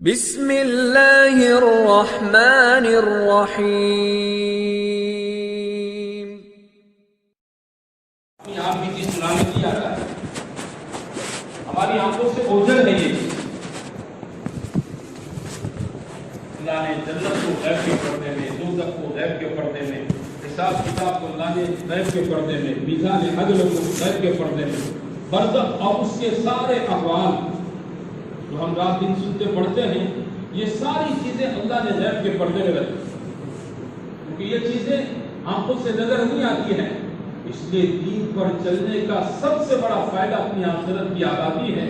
بسم اللہ الرحمن الرحیم۔ اپنی آپ کی چیز سنانے کی آ رہا ہے، ہماری آنکھوں سے اوجھل ہے یہ چیز۔ اللہ نے جنت کو غیب کے پردے میں، دوزخ کو غیب کے پردے میں، حساب کتاب کو اللہ نے غیب کے پردے میں، میزان عدل کو غیب کے پردے میں، برزخ اور اس کے سارے احوال جو ہم رات دن سنتے پڑھتے ہیں، یہ ساری چیزیں اللہ نے غیب کے پردے میں رکھی، کیونکہ یہ چیزیں آنکھوں سے نظر نہیں آتی ہیں۔ اس لیے دین پر چلنے کا سب سے بڑا فائدہ اپنی آخرت کی آبادی ہے۔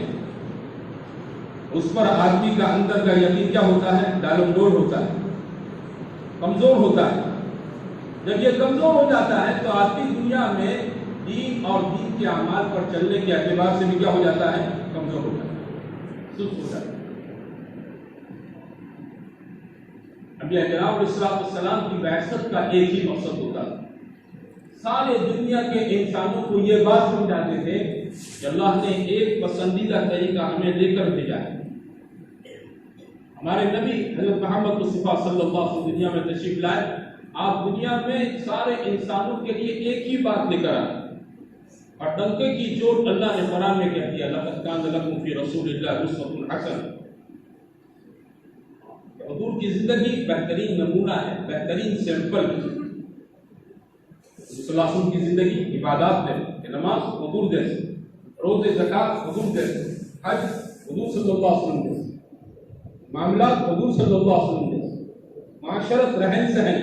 اس پر آدمی کا اندر کا یقین کیا ہوتا ہے؟ ڈالمڈول ہوتا ہے، کمزور ہوتا ہے۔ جب یہ کمزور ہو جاتا ہے تو آدمی دنیا میں دین اور دین کے اعمال پر چلنے کے اعتبار سے بھی کیا ہو جاتا ہے؟ کمزور ہو جاتا ہے، سست ہو جاتا ہے۔ نبی جناب علیہ السلام کی بعثت کا ایک ہی مقصد ہوتا ہے، سارے دنیا کے انسانوں کو یہ بات سمجھاتے تھے کہ اللہ نے ایک پسندیدہ طریقہ ہمیں دے کر بھیجا ہے۔ ہمارے نبی حضرت محمد مصطفیٰ صلی اللہ علیہ وسلم دنیا میں تشریف لائے، آپ دنیا میں سارے انسانوں کے لیے ایک ہی بات لے کر آئے، اور ڈنکے کی چوٹ اللہ نے قرآن میں کہہ دیا، لقد کان لکم فی رسول اللہ اسوۃ حسنہ۔ حضور کی زندگی بہترین نمونہ ہے، بہترین سیمپل۔ صلی اللہ علیہ وسلم کی زندگی عبادات میں کہ نماز حضور جیسے، روزے زکات حضور جیسے، حج حضور صلی اللہ علیہ وسلم جیسے، معاملات حضور صلی اللہ علیہ وسلم جیسے، معاشرت رہن سہن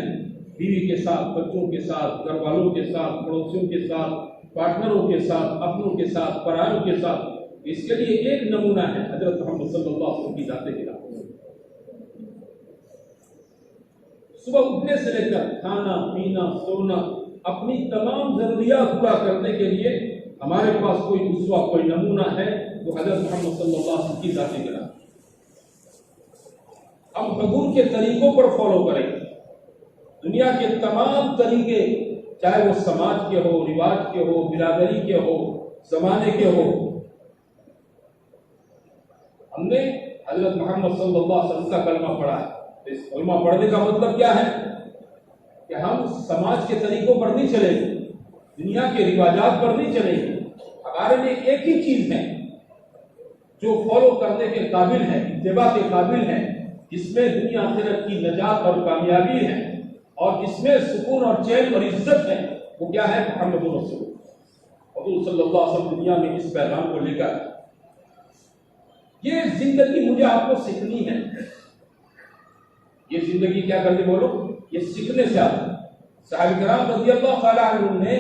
بیوی کے ساتھ، بچوں کے ساتھ، گھر والوں کے ساتھ، پڑوسیوں کے ساتھ، پارٹنروں کے ساتھ، اپنوں کے ساتھ، پرایوں کے ساتھ، اس کے لیے ایک نمونہ ہے حضرت محمد صلی اللہ علیہ وسلم کی ذات خلاف۔ صبح اٹھنے سے لے کر کھانا پینا سونا، اپنی تمام ضروریات پورا کرنے کے لیے ہمارے پاس کوئی اسوہ، کوئی نمونہ ہے، وہ حضرت محمد صلی اللہ علیہ وسلم کی ذات خلاف۔ ہم حضور کے طریقوں پر فالو کریں، دنیا کے تمام طریقے، چاہے وہ سماج کے ہو، رواج کے ہو، برادری کے ہو، زمانے کے ہو، ہم نے حضرت محمد صلی اللہ علیہ وسلم کا کلمہ پڑھا ہے۔ اس کلمہ پڑھنے کا مطلب کیا ہے؟ کہ ہم سماج کے طریقوں پر نہیں چلیں گے، دنیا کے رواجات پر نہیں چلیں گے، ہمارے لیے ایک ہی چیز ہے جو فالو کرنے کے قابل ہے، اتباع کے قابل ہے، جس میں دنیا آخرت کی نجات اور کامیابی ہے، اور جس میں سکون اور چین اور عزت ہے، وہ کیا ہے؟ محمد رسول حضور صلی اللہ علیہ وسلم دنیا میں اس پیغام کو لے کر۔ یہ زندگی مجھے آپ کو سیکھنی ہے، یہ زندگی کیا کرتے بولو؟ یہ سیکھنے سے آتا ہے۔ صحابہ کرام رضی اللہ تعالیٰ عنہ نے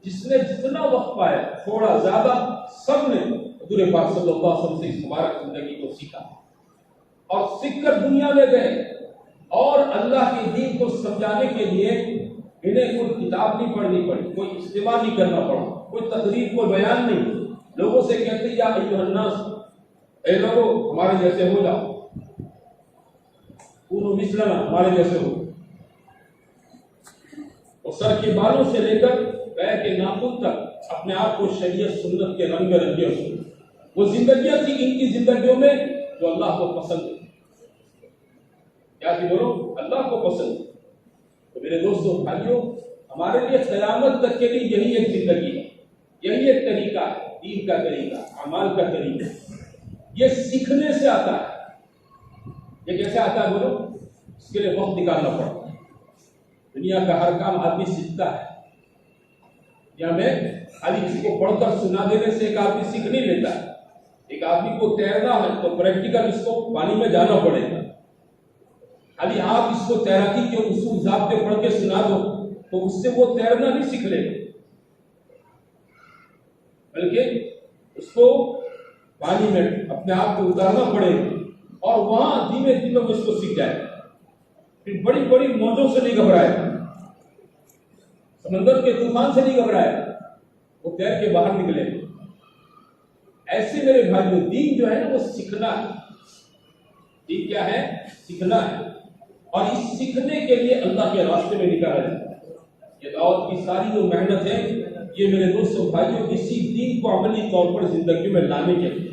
جس نے جتنا وقت پایا، تھوڑا زیادہ، سب نے حضور پاک صلی اللہ علیہ وسلم سے اس مبارک زندگی کو سیکھا، اور سیکھ کر دنیا میں گئے، اور اللہ کے دین کو سمجھانے کے لیے انہیں کوئی کتاب نہیں پڑھنی پڑی، کوئی اجتماع نہیں کرنا پڑا، کوئی تقریر، کوئی بیان نہیں، لوگوں سے کہتے یا ایھا الناس، اے لوگوں ہمارے جیسے ہو جاؤ، کونوا مثلنا، ہمارے جیسے ہو۔ اور سر کے بالوں سے لے کر پیر کے ناخن تک اپنے آپ کو شریعت سنت کے رنگ رنگے ہو۔ وہ زندگیاں تھی ان کی زندگیوں میں جو اللہ کو پسند ہے۔ کیا تھی بولو؟ اللہ کو پسند۔ تو میرے دوستوں بھائیوں، ہمارے لیے قیامت تک کے لیے یہی ایک زندگی ہے، یہی ایک طریقہ ہے، دین کا طریقہ، اعمال کا طریقہ۔ یہ سیکھنے سے آتا ہے۔ یہ کیسے آتا ہے بولو؟ اس کے لیے وقت نکالنا پڑتا ہے۔ دنیا کا ہر کام آدمی سیکھتا ہے، یا میں خالی کسی کو پڑھ کر سنا دینے سے ایک آدمی سیکھ نہیں لیتا ہے۔ ایک آدمی کو تیرنا ہے تو پریکٹیکل اس کو پانی میں جانا پڑے گا۔ خالی آپ اس کو تیراکی کے اصول ضابطے پڑھ کے سنا دو تو اس سے وہ تیرنا نہیں سیکھ لے گا، بلکہ اس کو پانی میں اپنے آپ کو اتارنا پڑے گا، اور وہاں دھیمے دھیمے وہ اس کو سیکھ جائے گا۔ پھر بڑی بڑی موجوں سے نہیں گھبرائے گا، سمندر کے طوفان سے نہیں گھبرائے گا، وہ تیر کے باہر نکلے گا۔ ایسے میرے بھائیوں، دین جو ہے نا وہ سیکھنا ہے۔ دین کیا ہے؟ سیکھنا ہے، اور اس سیکھنے کے لیے اللہ کے راستے میں نکالا جاتا ہے۔ یہ دعوت کی ساری جو محنت ہے، یہ میرے دوستوں بھائیوں اسی دین کو عملی طور پر زندگی میں لانے کے لیے۔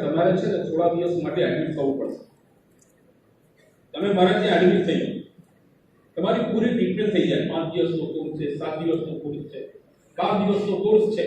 તમારે છે ને થોડા દિવસ માટે એડમિટ થવું પડશે, તમે મારા ત્યાં એડમિટ થઈ જાઓ, તમારી પૂરી ટ્રીટમેન્ટ થઈ જાય, 5 દિવસનો કોર્સ છે, 7 દિવસનો કોર્સ છે, 12 દિવસનો કોર્સ છે।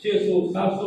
600, 700,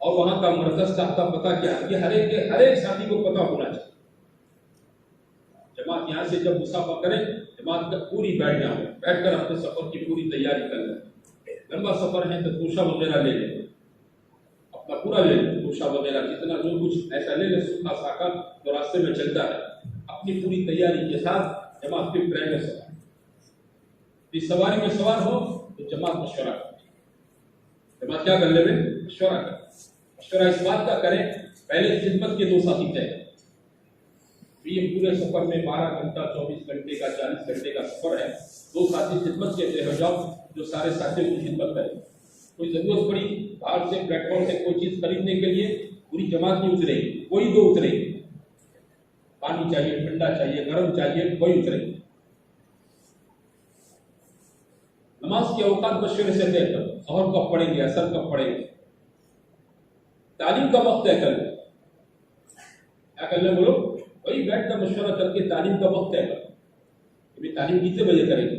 اور وہاں کا مرکز کا پتہ کیا ہے، یہ ہر ایک ساتھی کو پتہ ہونا چاہیے۔ جماعت یہاں سے جب مسافر کریں، جماعت کا پوری بیٹھ کر اپنے سفر کی پوری تیاری کر لیں۔ لمبا سفر ہے تو توشہ وغیرہ لے لیں، اپنا پورا لے لیں، توشہ وغیرہ جتنا جو کچھ ایسا لے لیں، سوکھا ساکھا جو راستے میں چلتا ہے، اپنی پوری تیاری کے ساتھ جماعت کے ٹرین میں سوار۔ اس سواری میں سوار ہو تو جماعت مشورہ کرے، جماعت کیا کر لے میں مشورہ کرے۔ مشورہ اس بات کا کریں، پہلے خدمت کے 2 ساتھی طے، یہ پورے سفر میں 12 گھنٹہ 24 گھنٹے کا 40 گھنٹے کا سفر ہے، 2 ساتھی خدمت کے طے ہو جاؤ جو سارے ساتھیوں کی خدمت کریں۔ کوئی ضرورت پڑی باہر سے پلیٹ فارم سے کوئی چیز خریدنے کے لیے، پوری جماعت نہیں اترے گی، کوئی 2 اترے گی، پانی چاہیے، ٹھنڈا چاہیے، گرم چاہیے، کوئی اترے گی۔ نماز کے اوقات مشورے سے طے کر، ظہر کب پڑھیں گے، عصر کب پڑھیں گے، تعلیم کا وقت طے کر لیں۔ کیا کر لیں بولو، وہی بیٹھ کر مشورہ کر کے تعلیم کا وقت طے کر، کہ تعلیم کتنے بجے کریں گے،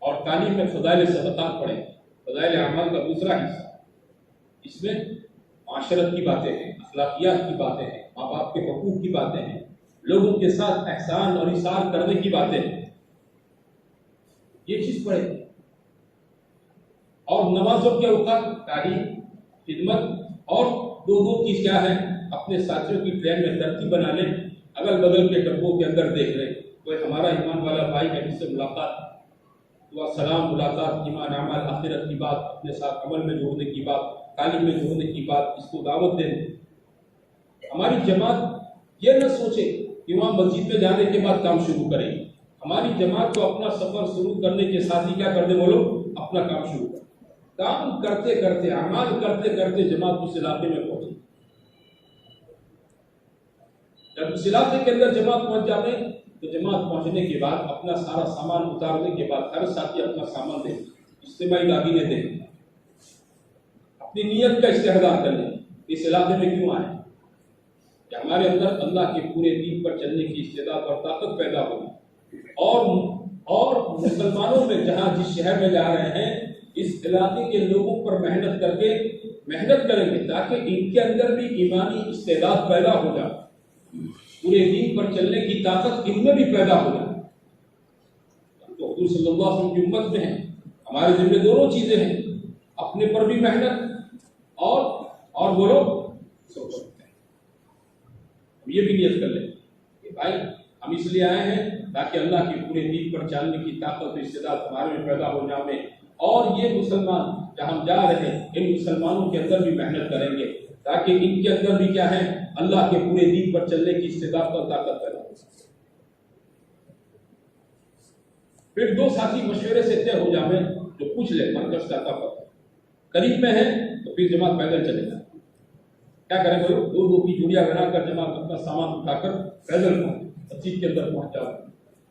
اور تعلیم میں فضائل صدقات پڑھیں، فضائل اعمال کا دوسرا حصہ، اس میں معاشرت کی باتیں ہیں، اخلاقیات کی باتیں ہیں، ماں باپ کے حقوق کی باتیں ہیں، لوگوں کے ساتھ احسان اور ایثار کرنے کی باتیں ہیں، یہ چیز پڑھیں۔ اور نمازوں کے اوقات تعلیم، خدمت، اور 2 چیز کیا ہے، اپنے ساتھیوں کی ٹرین میں ترتیب بنا لیں، اگل بغل کے ڈبوں کے اندر دیکھ لیں، کوئی ہمارا ایمان والا بھائی ہے جس سے ملاقات، دعا سلام ملاقات، ایمان اعمال آخرت کی بات، اپنے ساتھ عمل میں جوڑنے کی بات، تعلیم میں جوڑنے کی بات، اس کو دعوت دیں۔ ہماری جماعت یہ نہ سوچے کہ وہاں مسجد میں جانے کے بعد کام شروع کریں، ہماری جماعت کو اپنا سفر شروع کرنے کے ساتھ ہی کیا کر دے بولو، اپنا کام شروع کر، کام کرتے کرتے، اعمال کرتے کرتے جماعت اس علاقے میں پہنچے۔ جب اس علاقے کے اندر جماعت پہنچ جاتے تو جماعت پہنچنے کے بعد اپنا سارا سامان اتارنے کے بعد ہر ساتھی اپنا سامان دے، اجتماعی داغینے دے، اپنی نیت کا استحضار کر لیں، اس علاقے میں کیوں آئے، کہ ہمارے اندر اللہ کے پورے دین پر چلنے کی استعداد اور طاقت پیدا ہوگی، اور مسلمانوں میں جہاں جس شہر میں جا رہے ہیں اس علاقے کے لوگوں پر محنت کریں گے تاکہ ان کے اندر بھی ایمانی استعداد پیدا ہو جائے، پورے دین پر چلنے کی طاقت ان میں بھی پیدا ہو جائے۔ تو حضور صلی اللہ علیہ وسلم کی امت میں ہیں، ہمارے ذمہ دونوں چیزیں ہیں، اپنے پر بھی محنت اور بولو ہم یہ بھی نیت کر لیں کہ بھائی ہم اس لیے آئے ہیں تاکہ اللہ کے پورے دین پر چلنے کی طاقت و استعداد ہمارے میں پیدا ہو جائے، اور یہ مسلمان جہاں ہم جا رہے ہیں ان مسلمانوں کے اندر بھی محنت کریں گے تاکہ ان کے اندر بھی کیا ہے، اللہ کے پورے دین پر چلنے کی استعداد اور طاقت پیدا ہو۔ پھر 2 ساتھی مشورے سے طے ہو جائیں جو پوچھ لے مرکز کا طاقت قریب میں ہے تو پھر جماعت پیدل چلے گا، کیا کریں بولو، 2 کی جوڑیاں بنا کر جماعت اپنا سامان اٹھا کر پیدل مسجد کے اندر پہنچ جاؤ۔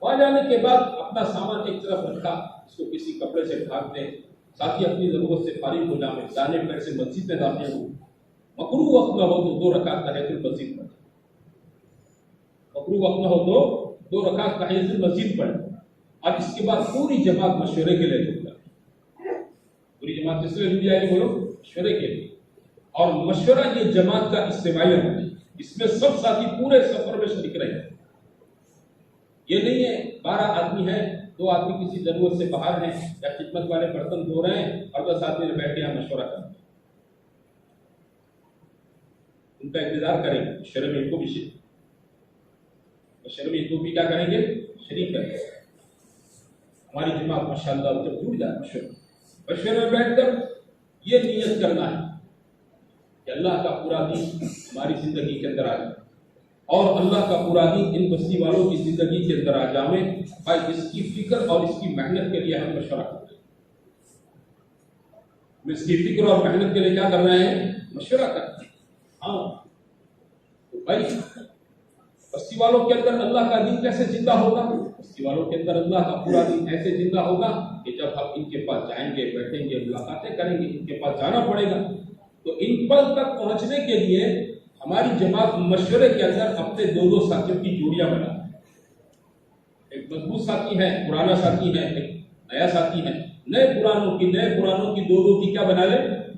وہاں جانے کے بعد اپنا سامان ایک طرف رکھا، اس کو کسی کپڑے سے ڈھانپ دیں، ساتھی اپنی ضرورت سے فارغ ہو جائیں، دانے پیر سے مسجد میں داخل ہوں، مکروہ وقت نہ ہو تو 2 رکعت تحیۃ المسجد پڑھیں، مکروہ وقت نہ ہو تو 2 رکعت تحیۃ المسجد پڑھیں، اور اس کے بعد پوری جماعت مشورے کے لیے جٹ جائے۔ پوری جماعت کس لیے جٹ جائے گی بولو، مشورے کے لیے، اور مشورہ یہ جماعت کا اجتماعی ہے، اس میں سب ساتھی پورے سفر میں شریک رہے ہیں، یہ نہیں ہے 12 آدمی ہیں، 2 آدمی کسی ضرورت سے باہر ہیں یا خدمت والے برتن دھو رہے ہیں اور 10 آدمی بیٹھے ہیں مشورہ کر رہے ہیں، ان کا انتظار کریں گے، مشورے میں ان کو بھی کیا کریں گے، شریک کریں گے۔ ہماری جماعت ماشاءاللہ جب جڑ جائے مشورے میں بیٹھ کر یہ نیت کرنا ہے کہ اللہ کا پورا دین ہماری زندگی کے اندر آ جائے، اور اللہ کا پورا دین ان بستی والوں کی زندگی کے اندر آ جائے، بھائی اس کی فکر اور اس کی محنت کے لیے ہم مشورہ کرتے ہیں، ہم اس کی فکر اور محنت کے لیے کیا کر رہے ہیں، مشورہ کرتے ہیں۔ ہاں تو بھائی بستی والوں کے اندر اللہ کا دین کیسے زندہ ہوگا، بستی والوں کے اندر اللہ کا پورا دین ایسے زندہ ہوگا کہ جب ہم ان کے پاس جائیں گے، بیٹھیں گے، ملاقاتیں کریں گے، ان کے پاس جانا پڑے گا، تو ان پل تک پہنچنے کے لیے ہماری جماعت مشورے کے اندر اپنے 2 ساتھیوں کی جوڑیاں بنا، ایک مضبوط ساتھی ہے، پرانا ساتھی ہے، ایک نیا ساتھی ہے، نئے پرانوں کی 2 کی کیا بنا لے،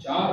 4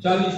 40,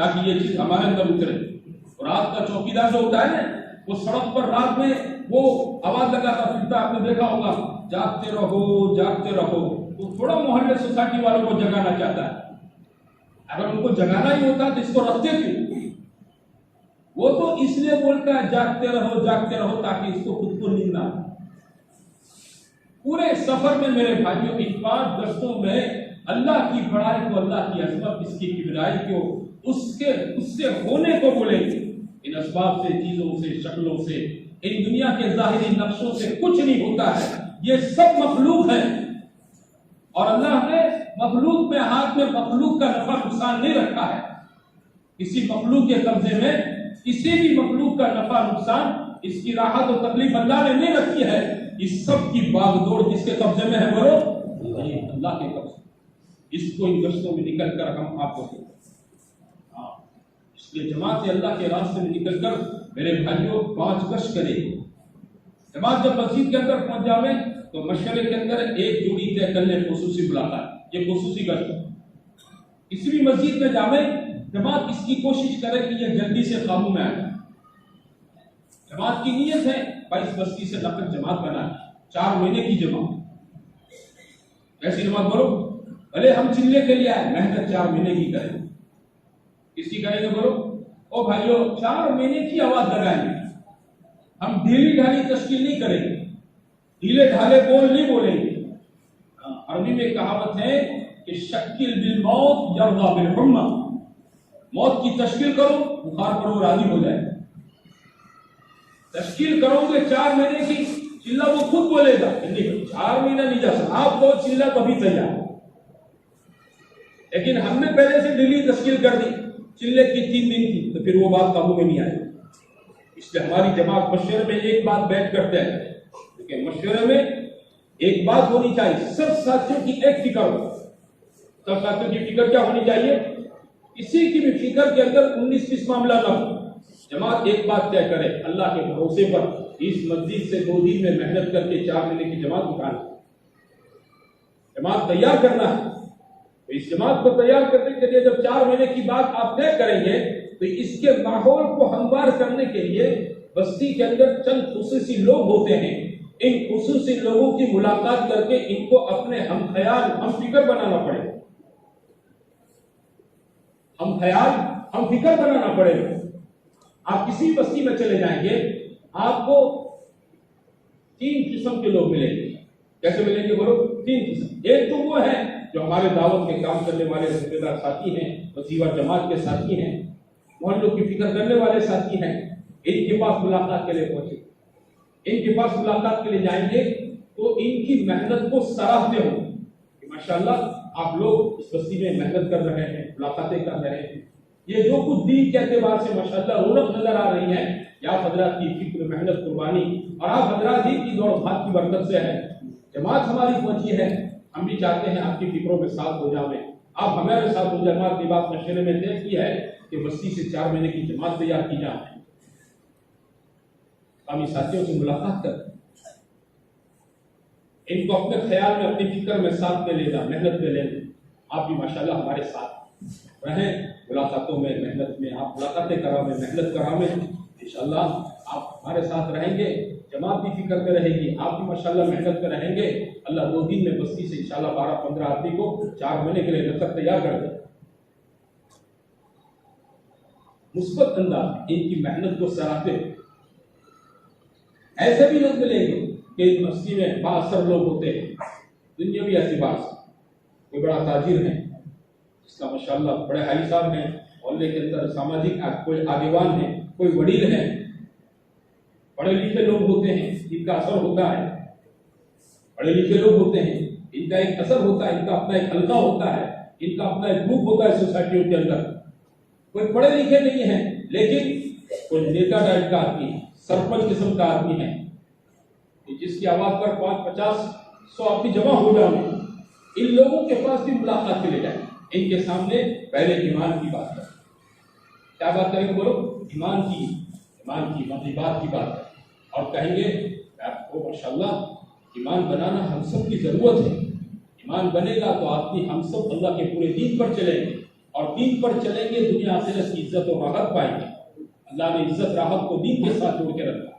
تاکہ یہ چیز ہمارے اندر اترے. اور رات کا چوکیدار جو ہوتا ہے نا، وہ سڑک پر رات میں وہ آواز لگاتا پھرتا، آپ نے دیکھا ہوگا، جاگتے رہو جاگتے رہو. وہ تھوڑا محلے سوسائٹی والوں کو جگانا چاہتا ہے. اگر ان کو جگانا ہی ہوتا تو اس کو رکھتے تھے. وہ تو اس لیے بولتا ہے جاگتے رہو تاکہ اس کو خود کو نیند نہ آئے. پورے سفر میں میرے بھائیوں ان 5 گشتوں میں اللہ کی بڑائی کو، اللہ کی عظمت، اس کی کبریائی کو، اس سے ہونے کو بولیں گے. ان اسباب سے، چیزوں سے، شکلوں سے، ان دنیا کے ظاہری نقشوں سے کچھ نہیں ہوتا ہے. یہ سب مخلوق ہے، اور اللہ نے مخلوق میں ہاتھ میں مخلوق کا نفع نقصان نہیں رکھا ہے. کسی مخلوق کے قبضے میں کسی بھی مخلوق کا نفع نقصان، اس کی راحت و تکلیف اللہ نے نہیں رکھی ہے. اس سب کی باغ دوڑ کس کے قبضے میں ہے؟ بولو، اللہ کے قبضے. اس کو ان گشتوں میں نکل کر ہم آپ کو اس لیے جماعت اللہ کے راستے میں نکل کر میرے بھائیوں 5 گشت کرے. جماعت جب مسجد کے اندر پہنچ جاوے تو مشورے کے اندر ایک جوڑی طے کر لیں، خصوصی ملاقات. یہ خصوصی گشت. کسی بھی مسجد میں جاوے جماعت اس کی کوشش کرے کہ یہ جلدی سے قابو میں آئے. جماعت کی نیت ہے 22 بستی سے لقت جماعت بنا 4 مہینے کی جماعت. کیسی جماعت بولو؟ بھلے ہم چلے کے لیے آئے، محنت 4 مہینے کی کریں. کس کی کریں گے بولو؟ او بھائیو 4 مہینے کی آواز لگائیں گے. ہم ڈھیلی ڈھالی تشکیل نہیں کریں گے، ڈھیلے ڈھالے بول نہیں بولیں گے. عربی میں کہاوت ہے کہ شکل بالموت یرضا بالحمى. موت کی تشکیل کرو، بخار پر وہ راضی ہو جائے. تشکیل کرو گے 4 مہینے کی، چلہ وہ خود بولے گا. 4 مہینہ نہیں جا سکتا آپ کو، چلہ کبھی تیار. لیکن ہم نے پہلے سے ڈیلی تشکیل کر دی، چلے کی 3 دن کی، تو پھر وہ بات قابو میں نہیں آئی. اس لیے ہماری جماعت مشورے میں ایک بات بیٹھ کرتے ہیں، لیکن مشورے میں ایک بات ہونی چاہیے. سب ساتھیوں کی ایک فکر ہو. سب ساتھیوں کی فکر کیا ہونی چاہیے؟ کسی کی بھی فکر کے اندر 19-20 معاملہ نہ ہو. جماعت ایک بات طے کرے، اللہ کے بھروسے پر اس مسجد سے 2 دن میں محنت کر کے 4 مہینے کی جماعت اٹھانا. جماعت تیار کرنا ہے. تو اس جماعت کو تیار کرنے کے لیے جب 4 مہینے کی بات آپ طے کریں گے تو اس کے ماحول کو ہموار کرنے کے لیے بستی کے اندر چند خصوصی لوگ ہوتے ہیں. ان خصوصی لوگوں کی ملاقات کر کے ان کو اپنے ہم خیال ہم فکر بنانا پڑے گا. ہم خیال ہم فکر بنانا پڑے گا. آپ کسی بستی میں چلے جائیں گے، آپ کو 3 قسم کے لوگ ملیں گے. کیسے ملیں گے بولو؟ 3 قسم. ایک تو وہ ہے جو ہمارے دعوت کے کام کرنے والے ذمہ دار ساتھی ہیں، وظیفہ جماعت کے ساتھی ہیں، محلوں کی فکر کرنے والے ساتھی ہیں. ان کے پاس ملاقات کے لیے پہنچے، ان کے پاس ملاقات کے لیے جائیں گے تو ان کی محنت کو سراہتے ہوں کہ ماشاءاللہ آپ لوگ اس بستی میں محنت کر رہے ہیں، ملاقاتیں کر رہے ہیں. یہ جو کچھ دین کے اعتبار سے ماشاءاللہ رونق نظر آ رہی ہے، یا حضرات کی فکر، محنت، قربانی، اور آپ حضرات ہی کی دوڑ بھاگ کی برکت سے ہے. جماعت ہماری پہنچی ہے، ہم بھی چاہتے ہیں آپ کی فکروں میں ساتھ ہو جائیں، آپ ہمارے ساتھ ہو. جماعت کی بات مشورے میں طے کی ہے کہ بستی سے 4 مہینے کی جماعت تیار کی جائے. ہم ساتھیوں سے ملاقات کر ان کو اپنے خیال میں، اپنی فکر میں ساتھ میں لینا، محنت میں لینا. آپ بھی ماشاءاللہ ہمارے ساتھ رہیں ملاقاتوں میں، محنت میں. آپ ملاقاتیں کراویں، محنت کراویں. انشاءاللہ آپ ہمارے ساتھ رہیں گے، جماعت بھی فکر میں رہے گی، آپ بھی ماشاءاللہ محنت میں رہیں گے. اللہ 2 دن میں بستی سے انشاءاللہ 12-15 آدمی کو 4 مہینے کے لیے جب تک تیار کر دیں. مثبت انداز ان کی محنت کو سراہتے. ایسے بھی لوگ ملیں گے کہ اس بستی میں بااثر لوگ ہوتے ہیں دنیاوی اعتبار سے. کوئی بڑا تاجر ہے جس کا ماشاءاللہ بڑے حاجی صاحب ہیں، محلے کے اندر سماجک کوئی آگیوان ہے، کوئی وڈیل ہے، پڑھے لکھے لوگ ہوتے ہیں، ان کا اثر ہوتا ہے. پڑھے لکھے لوگ ہوتے ہیں، ان کا ایک اثر ہوتا ہے، ان کا اپنا ایک حلقہ ہوتا ہے، ان کا اپنا ایک گروپ ہوتا ہے سوسائٹیوں کے اندر. کوئی پڑھے لکھے نہیں ہیں لیکن کوئی نیتا ٹائپ کا آدمی ہے، سرپنچ قسم کا آدمی ہے، جس کی آواز پر 5-50-100 آدمی جمع ہو جائیں. ان لوگوں کے پاس بھی ملاقات کے لے جائیں. ان کے سامنے پہلے ایمان کی بات کریں. کیا بات کریں گے بولو؟ ایمان کی واجبات کی بات کریں. اور کہیں گے آپ کو ماشاءاللہ ایمان بنانا ہم سب کی ضرورت ہے. ایمان بنے گا تو آدمی ہم سب اللہ کے پورے دین پر چلیں گے. اور دین پر چلیں گے دنیا آخرت کی عزت اور راحت پائیں گے. اللہ نے عزت راحت کو دین کے ساتھ جوڑ کے رکھا.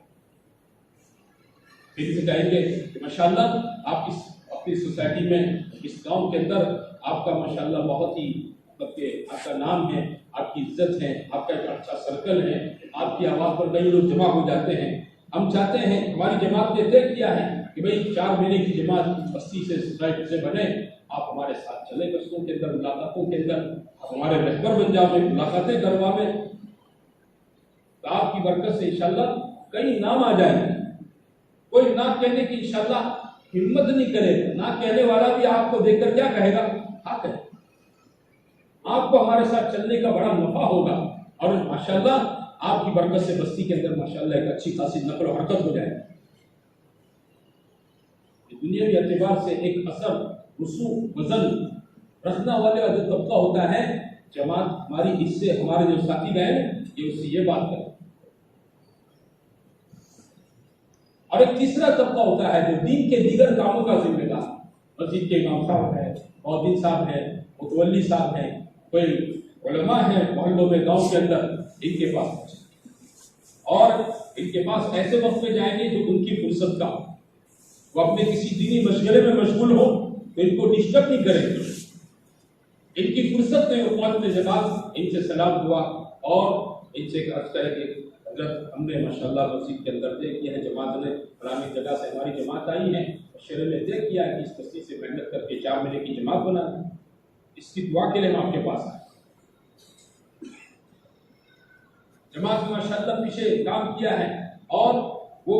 پھر سے کہیں گے کہ ماشاءاللہ آپ اس اپنی سوسائٹی میں اس گاؤں کے اندر آپ کا ماشاءاللہ بہت ہی مطلب کہ آپ کا نام ہے, آپ کی عزت ہے, آپ کا ایک اچھا سرکل ہے, آپ کی آواز پر کئی لوگ جمع ہو جاتے ہیں. ہم چاہتے ہیں, ہماری جماعت نے طے کیا ہے کہ بھئی 4 مہینے کی جماعت بستی سے سوسائٹی سے بنے, آپ ہمارے ساتھ چلیں بستوں کے اندر, ملاقاتوں کے اندر, ہمارے رہبر بن جاؤ, ملاقاتیں کرواویں. تو آپ کی برکت سے انشاءاللہ کئی نام آ جائیں گے. کوئی نہ کہنے کی انشاءاللہ ہمت نہیں کرے گا. نہ کہنے والا بھی آپ کو دیکھ کر کیا کہے گا؟ ہاں کہے. آپ کو ہمارے ساتھ چلنے کا بڑا نفع ہوگا اور ماشاءاللہ آپ کی برکت سے بستی کے اندر ماشاءاللہ ایک اچھی خاصی نقل و حرکت ہو جائے. دنیاوی اعتبار سے ایک اثر رسوخ وزن رکھنا والا جو طبقہ ہوتا ہے جماعت ہماری, اس سے ہمارے جو ساتھی گئے یہ اس سے یہ بات کریں. اور ایک تیسرا طبقہ ہوتا ہے جو دین کے دیگر کاموں کا ذمہ دار, مسجد کے امام صاحب ہے, مؤذن صاحب ہے, متولی صاحب ہیں, کوئی علماء ہیں محلوں میں گاؤں کے اندر, ان کے پاس اور ان کے پاس ایسے وقت میں جائیں گے جو ان کی فرصت کا, وہ اپنے کسی دینی مشغلے میں مشغول ہو تو ان کو ڈسٹرب نہیں کریں گے. ان کی فرصت میں وہ پہنچنے کے بعد ان سے سلام ہوا اور ان سے عرض کرے کہ حضرت ہم نے ماشاءاللہ مسجد کے اندر طے کیا ہے, جماعت نے فلانی جگہ سے ہماری جماعت آئی ہے, مشورے میں طے کیا ہے کہ اس بستی سے محنت کر کے 4 مہینے کی جماعت بنا دیں, اس کی دعا کے لیے ہم آپ کے پاس آئے. جماعت نے ماشاءاللہ پیچھے کام کیا ہے اور وہ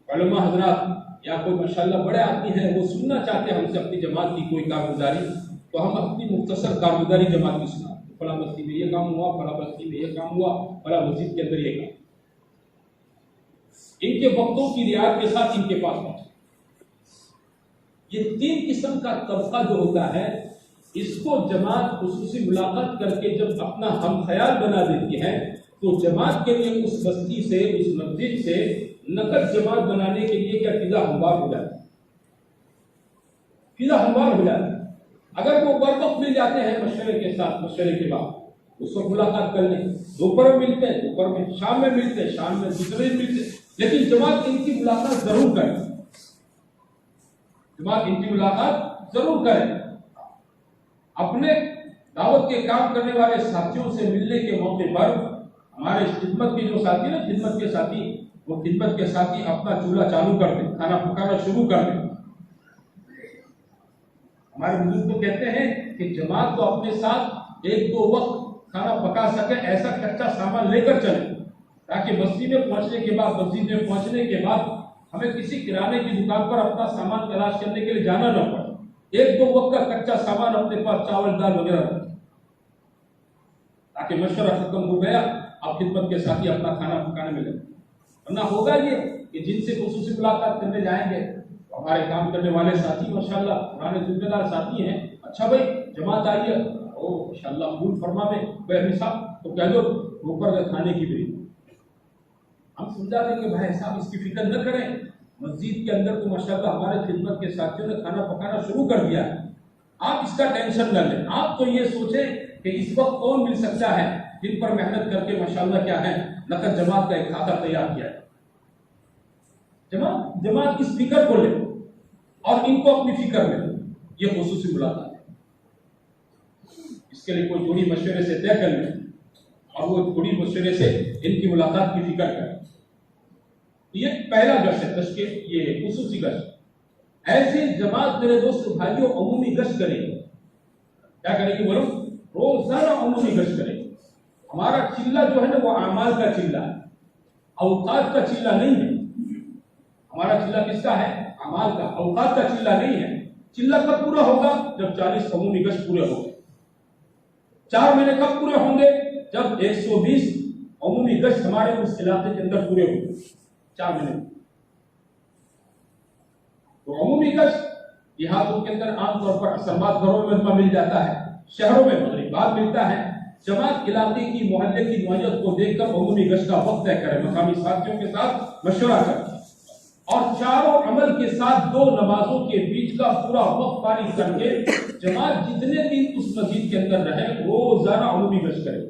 علماء حضرات یا کوئی ماشاءاللہ بڑے آدمی ہیں وہ سننا چاہتے ہیں ہم سے اپنی جماعت کی کوئی کارگزاری, تو ہم اپنی مختصر کارگزاری جماعت کی سنا, فلاں بستی میں یہ کام ہوا, فلاں بستی میں یہ کام ہوا, فلاں مسجد کے اندر یہ کام. ان کے وقتوں کی رعایت کے ساتھ ان کے پاس پہنچے. یہ 3 قسم کا طبقہ جو ہوتا ہے اس کو جماعت خصوصی ملاقات کر کے جب اپنا ہم خیال بنا دیتی ہے تو جماعت کے لیے اس بستی سے, اس مسجد سے نقد جماعت بنانے کے لیے کیا فضا ہموار ہو جاتی ہے, فضا ہموار ہو جاتی ہے. اگر وہ وقت مل جاتے ہیں مشورے کے ساتھ, مشورے کے بعد اس وقت ملاقات کر لیں, دوپہر میں ملتے ہیں, دوپہر میں, شام میں ملتے ہیں, شام میں دوسرے دن ملتے ہیں, لیکن جماعت ان کی ملاقات ضرور کریں, جماعت ان کی ملاقات ضرور کریں. اپنے دعوت کے کام کرنے والے ساتھیوں سے ملنے کے موقع پر ہمارے خدمت کے جو ساتھی نا, خدمت کے ساتھی, وہ خدمت کے ساتھی اپنا چولہا چالو کر دیں, کھانا پکانا شروع کر دیں. ہمارے بزرگ تو کہتے ہیں کہ جماعت تو اپنے ساتھ 1-2 وقت کھانا پکا سکے ایسا کچا سامان لے کر چلے تاکہ بستی میں پہنچنے کے بعد, مسجد میں پہنچنے کے بعد ہمیں کسی کرانے کی دکان پر اپنا سامان تلاش کرنے کے لیے جانا نہ پڑے. 1-2 وقت کا کچا سامان اپنے پاس, چاول دال وغیرہ رکھیں تاکہ مشورہ ختم ہو گیا اب خدمت کے ساتھی اپنا کھانا پکانے میں لگے. ورنہ ہوگا یہ کہ جن سے خصوصی ملاقات کرنے جائیں گے ہمارے کام کرنے والے ساتھی ماشاءاللہ پرانے ذمہ دار ساتھی ہیں, اچھا بھائی جماعت آئی ہے, او ماشاءاللہ قبول فرما میں بہن صاحب تو کہہ دو اوپر کا کھانے کی بھی. ہم سمجھا دیں کہ بھائی صاحب اس کی فکر نہ کریں, مسجد کے اندر تو ماشاءاللہ ہمارے خدمت کے ساتھیوں نے کھانا پکانا شروع کر دیا ہے, آپ اس کا ٹینشن نہ لیں. آپ تو یہ سوچیں کہ اس وقت کون مل سکتا ہے جن پر محنت کر کے ماشاءاللہ کیا ہے نقد جماعت کا ایک کھاتا تیار کیا ہے. جماعت اس فکر کو لے اور ان کو اپنی فکر میں لے. یہ خصوصی ملاقات ہے, اس کے لیے کوئی جوڑی مشورے سے طے کر لیں اور وہ جوڑی مشورے سے ان کی ملاقات کی فکر کریں. یہ پہلا گشت ہے, تشکیل یہ خصوصی گشت. ایسے جماعت میرے دوست بھائیوں عمومی گشت کریں گے. کیا کریں گے بولو؟ روزانہ عمومی گشت کریں گے. ہمارا چلہ جو ہے نا وہ اعمال کا چلہ ہے, اوقات کا چلہ نہیں ہے. ہمارا چلہ کس کا ہے؟ اعمال کا, اوقات کا چلہ نہیں ہے. چلہ کب پورا ہوگا؟ جب 40 عمومی گشت پورے ہوں گے. 4 مہینے کب پورے ہوں گے؟ جب 120 عمومی گشت ہمارے اس علاقے کے اندر پورے ہوں گے. 4 مہینے. تو عمومی گشت دیہاتوں کے اندر عام طور پر اسلامات گھروں میں مل جاتا ہے, شہروں میں مغرب بعد ملتا ہے. جماعت علاقے کی محلے کی نوعیت کو دیکھ کر عمومی گشت کا وقت طے کریں, مقامی ساتھیوں کے ساتھ مشورہ کریں. اور چاروں عمل کے ساتھ 2 نمازوں کے بیچ کا پورا وقت فارغ کر کے جماعت جتنے دن اس مسجد کے اندر رہے روزانہ عمومی گشت کرے.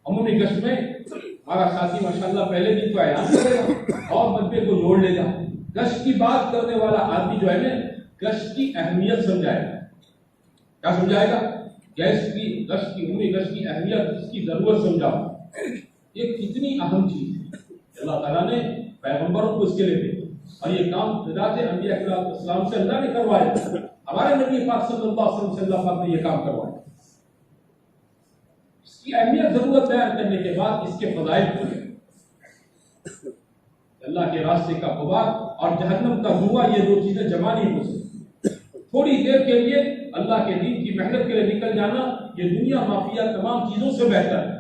عمومی گشت میں ہمارا ساتھی ماشاءاللہ پہلے دن تو اعلان کرے گا اور مدعے کو جوڑ لے گا. گشت کی بات کرنے والا آدمی جو ہے نا گشت کی اہمیت سمجھائے گا. کیا سمجھائے گا؟ گشت کی عمومی گشت کی اہمیت، اس کی ضرورت سمجھاؤ. یہ کتنی اہم چیز ہے. اللہ تعالیٰ نے پیغمبروں کو اس کے لیے بھیجا اور یہ کام حضرات انبیاء کرام السلام سے اللہ نے کروایا. ہمارے نبی پاک صلی اللہ علیہ وسلم سے اللہ پاک نے یہ کام کروایا. اس کی اہمیت ضرورت بیان کرنے کے بعد اس کے فضائل پورے. اللہ کے راستے کا غبار اور جہنم کا دھواں یہ 2 چیزیں جمع نہیں ہو سکتی. تھوڑی دیر کے لیے اللہ کے دین کی محنت کے لیے نکل جانا یہ دنیا مافیا تمام چیزوں سے بہتر ہے.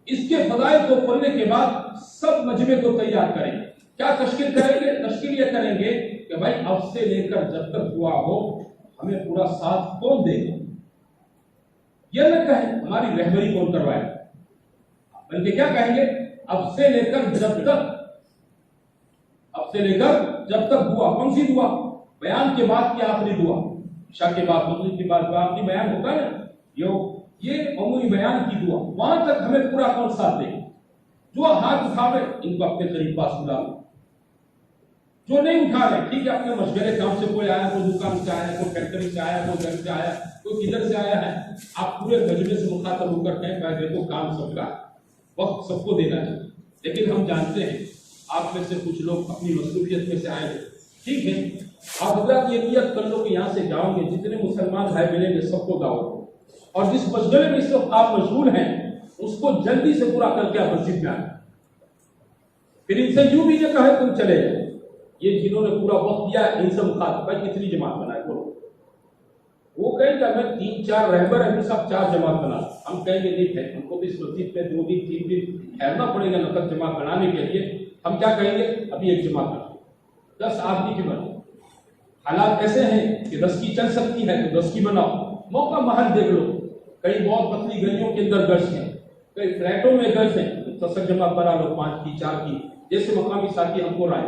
اس کے فضائل کو پڑھنے کے بعد سب مجمع کو تیار کریں گے. کیا تشکیل کریں گے؟ تشکیل یہ کریں گے کہ بھائی اب سے لے کر جب تک دعا ہو ہمیں پورا ساتھ کون دے گا. یہ نہ کہیں ہماری رہبری کون کروائے، بلکہ کیا کہیں گے اب سے لے کر جب تک دعا. کون سی دعا؟ بیان کے بعد کی آخری دعا. عشاء کے بعد مغرب کے بعد آخری بیان ہوتا ہے نا، یہ عمومی بیان کی دعا. وہاں تک ہمیں پورا کون ساتھ دے. جو ہاتھ اٹھاوے ان کو اپنے قریب پاس بلا لو. جو نہیں اٹھا رہے ٹھیک ہے، اپنے مشغلے کام سے کوئی آیا، کوئی دکان سے آیا، کوئی فیکٹری سے آیا، کوئی گھر سے آیا، کوئی کدھر سے آیا ہے، آپ پورے مجمع سے مخاطب ہو کر کہیں میں دیکھو کام سب کا وقت سب کو دینا ہے. لیکن ہم جانتے ہیں آپ میں سے کچھ لوگ اپنی مصروفیت میں سے آئے ہیں. ٹھیک ہے، آپ حضرات یہ نیت کر لو کہ یہاں سے جاؤں گے جتنے مسلمان بھائی ملیں گے سب کو دعوت، اور جس مشغلے میں اس وقت آپ مشغول ہیں اس کو جلدی سے پورا کر کے آپ مسجد میں آئیں. پھر ان سے یوں بھی نہ کہے تم چلے جائیں. یہ جنہوں نے پورا وقت دیا ان سے مخاطب بھائی کتنی جماعت بنائے بولو. وہ کہیں کہ ہمیں 3-4 رہبر ہیں ہم سب 4 جماعت بنا. ہم کہیں گے نہیں ہے ہم کو تو اس مسجد میں 2 دن 3 دن ٹھہرنا پڑے گا نقد جماعت بنانے کے لیے. ہم کیا کہیں گے ابھی 1 جماعت بنا 10 آدمی کی بناؤ. حالات ایسے ہیں کہ 10 کی چل سکتی ہے تو 10 کی بناؤ. موقع محل دیکھ لو. کئی بہت پتلی گلیوں کے اندر گشت ہیں، کئی فلیٹوں میں گشت ہیں، 10 جماعت بنا لو 5 کی 4 کی جیسے مقامی ساتھی ہم کو رائے.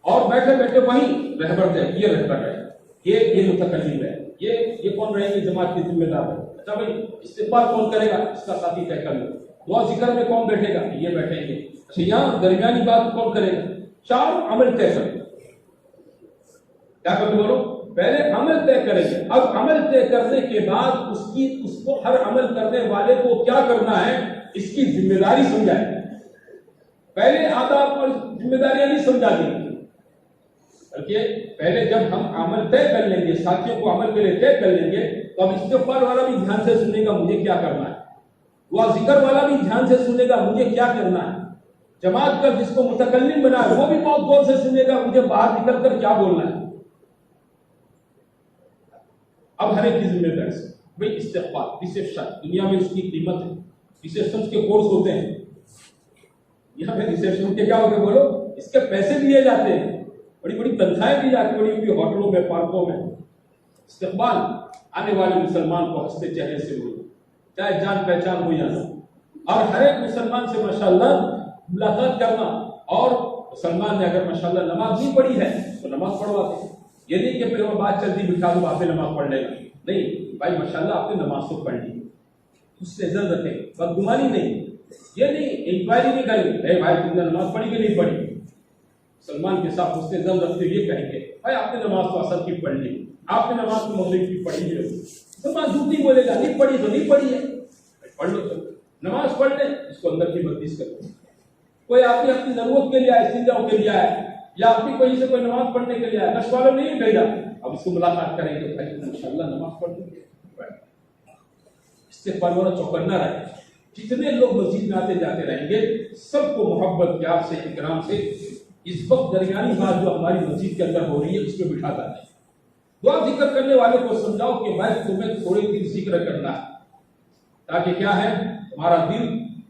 اور بیٹھے بیٹھے وہیں رہبر دے یہ رہبر ہے، یہ متکلم ہے، یہ کون رہیں گے جماعت کے ذمہ دار ہے. اچھا بھائی استغفار کون کرے گا اس کا ساتھی طے کر لو. دعا ذکر میں کون بیٹھے گا یہ بیٹھیں گے. اچھا یہاں درمیانی بات کون کرے گا. 4 عمل طے کر. کیا کرتے بولو پہلے عمل طے کریں گے. اب عمل طے کرنے کے بعد اس کو ہر عمل کرنے والے کو کیا کرنا ہے اس کی ذمہ داری سمجھائیں. پہلے آداب اور ذمہ داریاں نہیں سمجھا دیں گے، بلکہ پہلے جب ہم عمل طے کر لیں گے ساتھیوں کو عمل کے لیے طے کر لیں گے تو اب استغفار والا بھی دھیان سے سنے گا مجھے کیا کرنا ہے. وہ ذکر والا بھی دھیان سے سنے گا مجھے کیا کرنا ہے. جماعت کا جس کو متکلم بنا ہے وہ بھی بہت غور سے سنے گا مجھے باہر نکل کر کیا بولنا ہے. اب ہر ایک کی ذمہ داری سے بھائی استغفار ریسیپشن دنیا میں اس کی قیمت ہے. ریسیپشن کے کورس ہوتے ہیں یہاں پہ. ریسیپشن کے کیا ہوتے ہیں بولو اس کے پیسے دیے جاتے ہیں، بڑی بڑی تنخواہیں دی جاتی ہیں بڑی بڑی ہوٹلوں میں پارکوں میں. استقبال آنے والے مسلمان کو ہنستے چہرے سے ہو چاہے جان پہچان ہو یا نہ، اور ہر ایک مسلمان سے ماشاءاللہ ملاقات کرنا. اور مسلمان نے اگر ماشاءاللہ نماز نہیں پڑھی ہے تو نماز پڑھواتے ہیں. یہ نہیں کہ پھر وہ بات چلتی بٹھا دو آپ نے نماز پڑھ لے گا. نہیں بھائی ماشاءاللہ آپ نے نماز تو پڑھ لی اس سے عزت رکھیں بدگمانی نہیں. یہ نہیں انکوائری نہیں کریں اے بھائی تم نے نماز پڑھی کہ نہیں پڑھی. مسلمان کے ساتھ اس سے عزت رکھتے ہوئے کہیں گے بھائی آپ نے نماز تو اثر کی پڑھ لی، آپ نے نماز تو مغرب کی پڑھی ہے. مسلمان جھوٹ نہیں بولے گا نہیں پڑھی تو نہیں پڑھی ہے. پڑھ لو نماز پڑھ لیں اس کو اندر کی بدیش کر دو. کوئی آپ کی اپنی ضرورت کے لیے آئے استنجاء کے لیے آئے یا اپنی کوئی سے کوئی نماز پڑھنے کے لیے آئے نش والوں نہیں بھیجا اب اس کو ملاقات کریں گے بھائی انشاءاللہ نماز پڑھ لیں گے. استغفار والا چوکنا رہے. جتنے لوگ مسجد میں آتے جاتے رہیں گے سب کو محبت پیار سے اکرام سے اس وقت درمیانی بات جو ہماری مسجد کے اندر ہو رہی ہے اس پہ بٹھاتا ہے. دعا ذکر کرنے والے کو سمجھاؤ کہ بھائی تمہیں تھوڑے دن ذکر کرنا ہے تاکہ کیا ہے تمہارا دل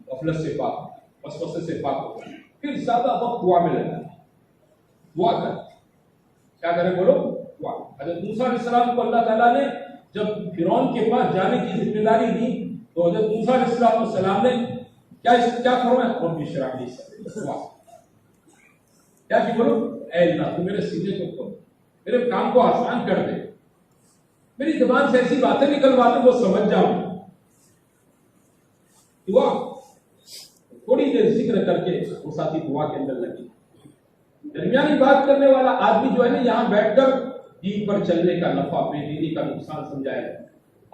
غفلت سے پاک وسوسے سے پاک ہو. پھر زیادہ وقت دعا میں لگا. دعا کر کیا کرے بولو دعا. حضرت موسیٰ علیہ السلام کو اللہ تعالیٰ نے جب فرعون کے پاس جانے کی ذمہ داری دی تو حضرت موسیٰ علیہ السلام نے کیا فرمایا؟ رب اشرح لی صدری، کیا کہ بولو اے اللہ تو میرے سینے کو کھول، میرے کام کو آسان کر دے، میری زبان سے ایسی باتیں نکلوا دے وہ سمجھ جاؤں۔ دعا تھوڑی دیر ذکر کر کے وہ ساتھی دعا کے اندر لگی۔ درمیانی بات کرنے والا آدمی جو ہے نا یہاں بیٹھ کر دین پر چلنے کا نفع بے دینی کا نقصان سمجھائے گا،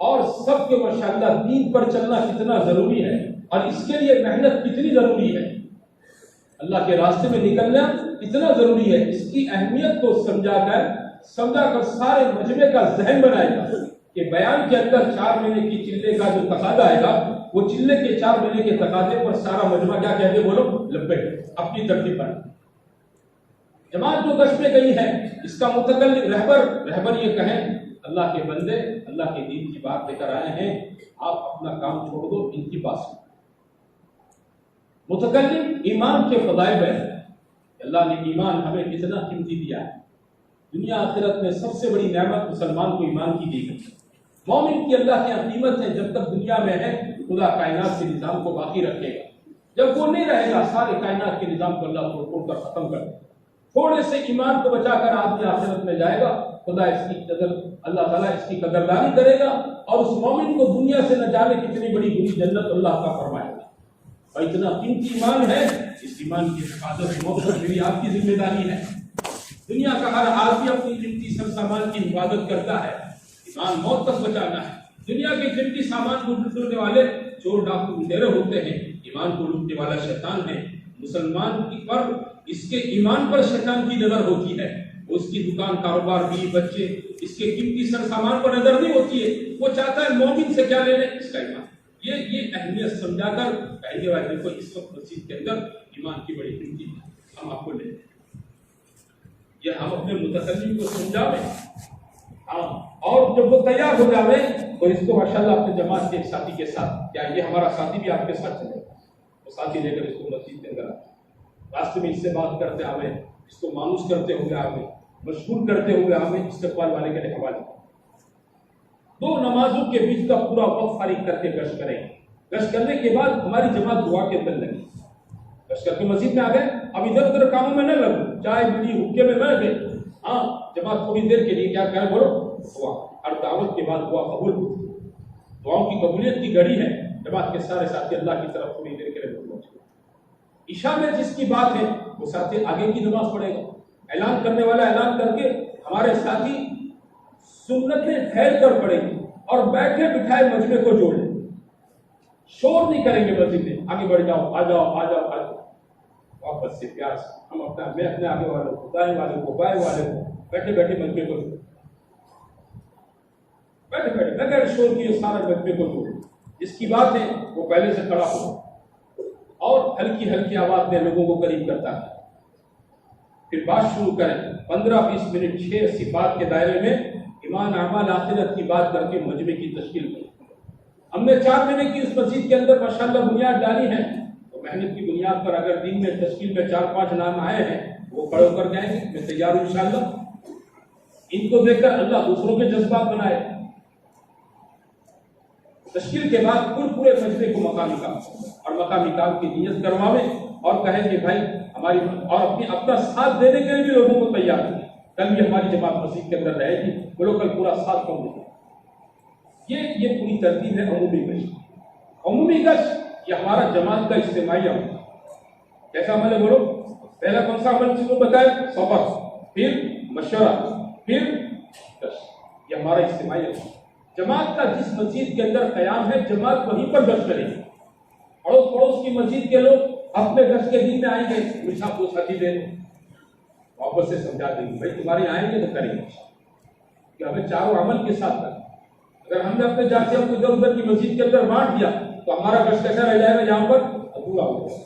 اور سب کے ماشاءاللہ دین پر چلنا کتنا ضروری ہے اور اس کے لیے محنت کتنی ضروری ہے، اللہ کے راستے میں نکلنا کتنا ضروری ہے، اس کی اہمیت کو سمجھا کر سارے مجمع کا ذہن بنائے گا کہ بیان کے اندر 4 مہینے کی چلے کا جو تقاضا آئے گا وہ چلے کے 4 مہینے کے تقاضے پر سارا مجمع کیا کہتے بولو لبیک، اپنی ترتیب پر۔ جماعت جو گشت میں گئی ہے اس کا متکلم رہبر یہ کہیں اللہ کے بندے اللہ کے دین کی بات لے کر آئے ہیں، آپ اپنا کام چھوڑ دو، ان کی بات سنو۔ متکلم ایمان کے فضائل ہے، اللہ نے ایمان ہمیں کتنا قیمتی دیا ہے، دنیا آخرت میں سب سے بڑی نعمت مسلمان کو ایمان کی دی گئی۔ مومن کی اللہ کی قیمت ہے، جب تک دنیا میں ہے خدا کائنات کے نظام کو باقی رکھے گا، جب وہ نہیں رہے گا سارے کائنات کے نظام کو اللہ توڑ کر ختم کر دے گا۔ تھوڑے سے ایمان کو بچا کر آدمی آخرت میں جائے گا، خدا اس کی قدر اللہ تعالیٰ اس کی قدردانی کرے گا، اور اس مومن کو دنیا سے نہ جانے کتنی بڑی جنت اللہ کا فرمائے گا۔ اور اتنا قیمتی ایمان ہے، اس ایمان کی حفاظت موت میری آپ کی ذمہ داری ہے۔ دنیا کا ہر آدمی اپنی قیمتی سر سامان کی حفاظت کرتا ہے، ایمان موت تک بچانا ہے۔ دنیا کے قیمتی سامان کو لوٹنے والے چور ڈاکو لٹیرے ہوتے ہیں، ایمان کو لوٹنے والا شیطان ہے۔ مسلمان پر اس کے ایمان پر شیطان کی نظر ہوتی ہے، اس کی دکان کاروبار بیوی بچے اس کے قیمتی سر سامان پر نظر نہیں ہوتی ہے، وہ چاہتا ہے مومن سے کیا لینے، اس کا ایمان۔ یہ اہمیت سمجھا کر کہنے والے کو اس وقت مسجد کے اندر ایمان کی بڑی قیمتی ہم آپ کو لے دیں، یہ ہم اپنے متکلم کو سمجھاویں، اور جب وہ تیار ہو جاوے تو اس کو ماشاءاللہ اپنے جماعت کے ایک ساتھی کے ساتھ، کیا یہ ہمارا ساتھی بھی آپ کے ساتھ چلے گا، وہ ساتھی لے کر اس کو مسجد کے اندر آئے، راستے میں اس سے بات کرتے آوے، اس کو مانوس کرتے ہوئے آوے، مشغول کرتے ہوئے آوے، استقبال والے کے حوالے۔ 2 نمازوں کے بیچ کا پورا وقت فارغ کر کے گشت کریں گے۔ گشت کرنے کے بعد ہماری جماعت دعا کے اندر لگی، گشت کر کے مسجد میں آ گئے، اب ادھر ادھر کاموں میں نہ لگو، چائے بیڑی حکے میں نہ گئے، ہاں جماعت تھوڑی دیر کے لیے کیا کرے بولو دعا، اور دعوت کے بعد دعا قبول ہوتی ہے، دعاؤں کی قبولیت کی گھڑی ہے، جماعت کے سارے ساتھی اللہ کی طرف تھوڑی دیر کے لیے پہنچے۔ عشاء میں جس کی بات ہے وہ ساتھی آگے کی نماز پڑھے گا، اعلان کرنے والا اعلان کر کے ہمارے ساتھی سنتیں پھیل کر پڑھیں گے اور بیٹھے بٹھائے مجمع کو جوڑ لیں، شور نہیں کریں گے مسجد میں، آگے بڑھ جاؤ آ جاؤ آ جاؤ آ جاؤ، واپس سے پیار سے ہم میں اپنے آگے والوں کو دائیں والوں کو بائیں والوں کو بیٹھے بیٹھے مجمع کو بیٹھے بیٹھے بغیر شور کیے سارے مجمع کو جوڑ، جس کی بات ہے وہ پہلے سے کھڑا ہو اور ہلکی ہلکی آواز میں لوگوں کو قریب کرتا ہے، پھر بات شروع کریں 15-20 منٹ 6 صفات کے دائرے میں ایمان اعمال آخرت کی بات کر کے مجمع کی تشکیل کریں۔ ہم نے 4 مہینے کی اس مسجد کے اندر ماشاءاللہ بنیاد ڈالی ہے، تو محنت کی بنیاد پر اگر دن میں تشکیل میں 4-5 نام آئے ہیں وہ کھڑے ہو کر جائیں گے، میں تیار ہوں انشاءاللہ۔ ان کو دیکھ کر اللہ دوسروں کے جذبات بنائے، تشکیل کے بعد پورے مجمع کو مقامی کام اور مقامی کام کی نیت کرواویں اور کہیں کہ بھائی ہماری اور اپنا ساتھ دینے کے لیے بھی لوگوں کو تیار کریں، کل بھی ہماری جماعت مسجد کے اندر رہے گی، وہ لوگ کل پورا ساتھ کم دیں۔ یہ پوری ترتیب ہے عمومی گشت۔ عمومی گشت یہ ہمارا جماعت کا اجتماعی عمل، کیسا عمل ہے بولو؟ پہلا کون سا عمل جس کو بتایا؟ سفر، پھر مشورہ، پھر گشت، یہ ہمارا اجتماعی عمل۔ جماعت کا جس مسجد کے اندر قیام ہے جماعت وہیں پر گشت کرے گی، اڑوس پڑوس کی مسجد کے لوگ اپنے گشت کے دن میں آئیں گے، مجھا کو ساتھی دے دیں، واپس سے سمجھا دیں گے بھائی تمہارے آئیں گے تو کریں گے کہ ہمیں چاروں عمل کے ساتھ کریں۔ اگر ہم نے اپنے جاتیوں کو ادھر ادھر کی مسجد کے اندر بانٹ دیا تو ہمارا گشت کیسا رہ جائے گا، یہاں پر ادھورا ہو جائے گا۔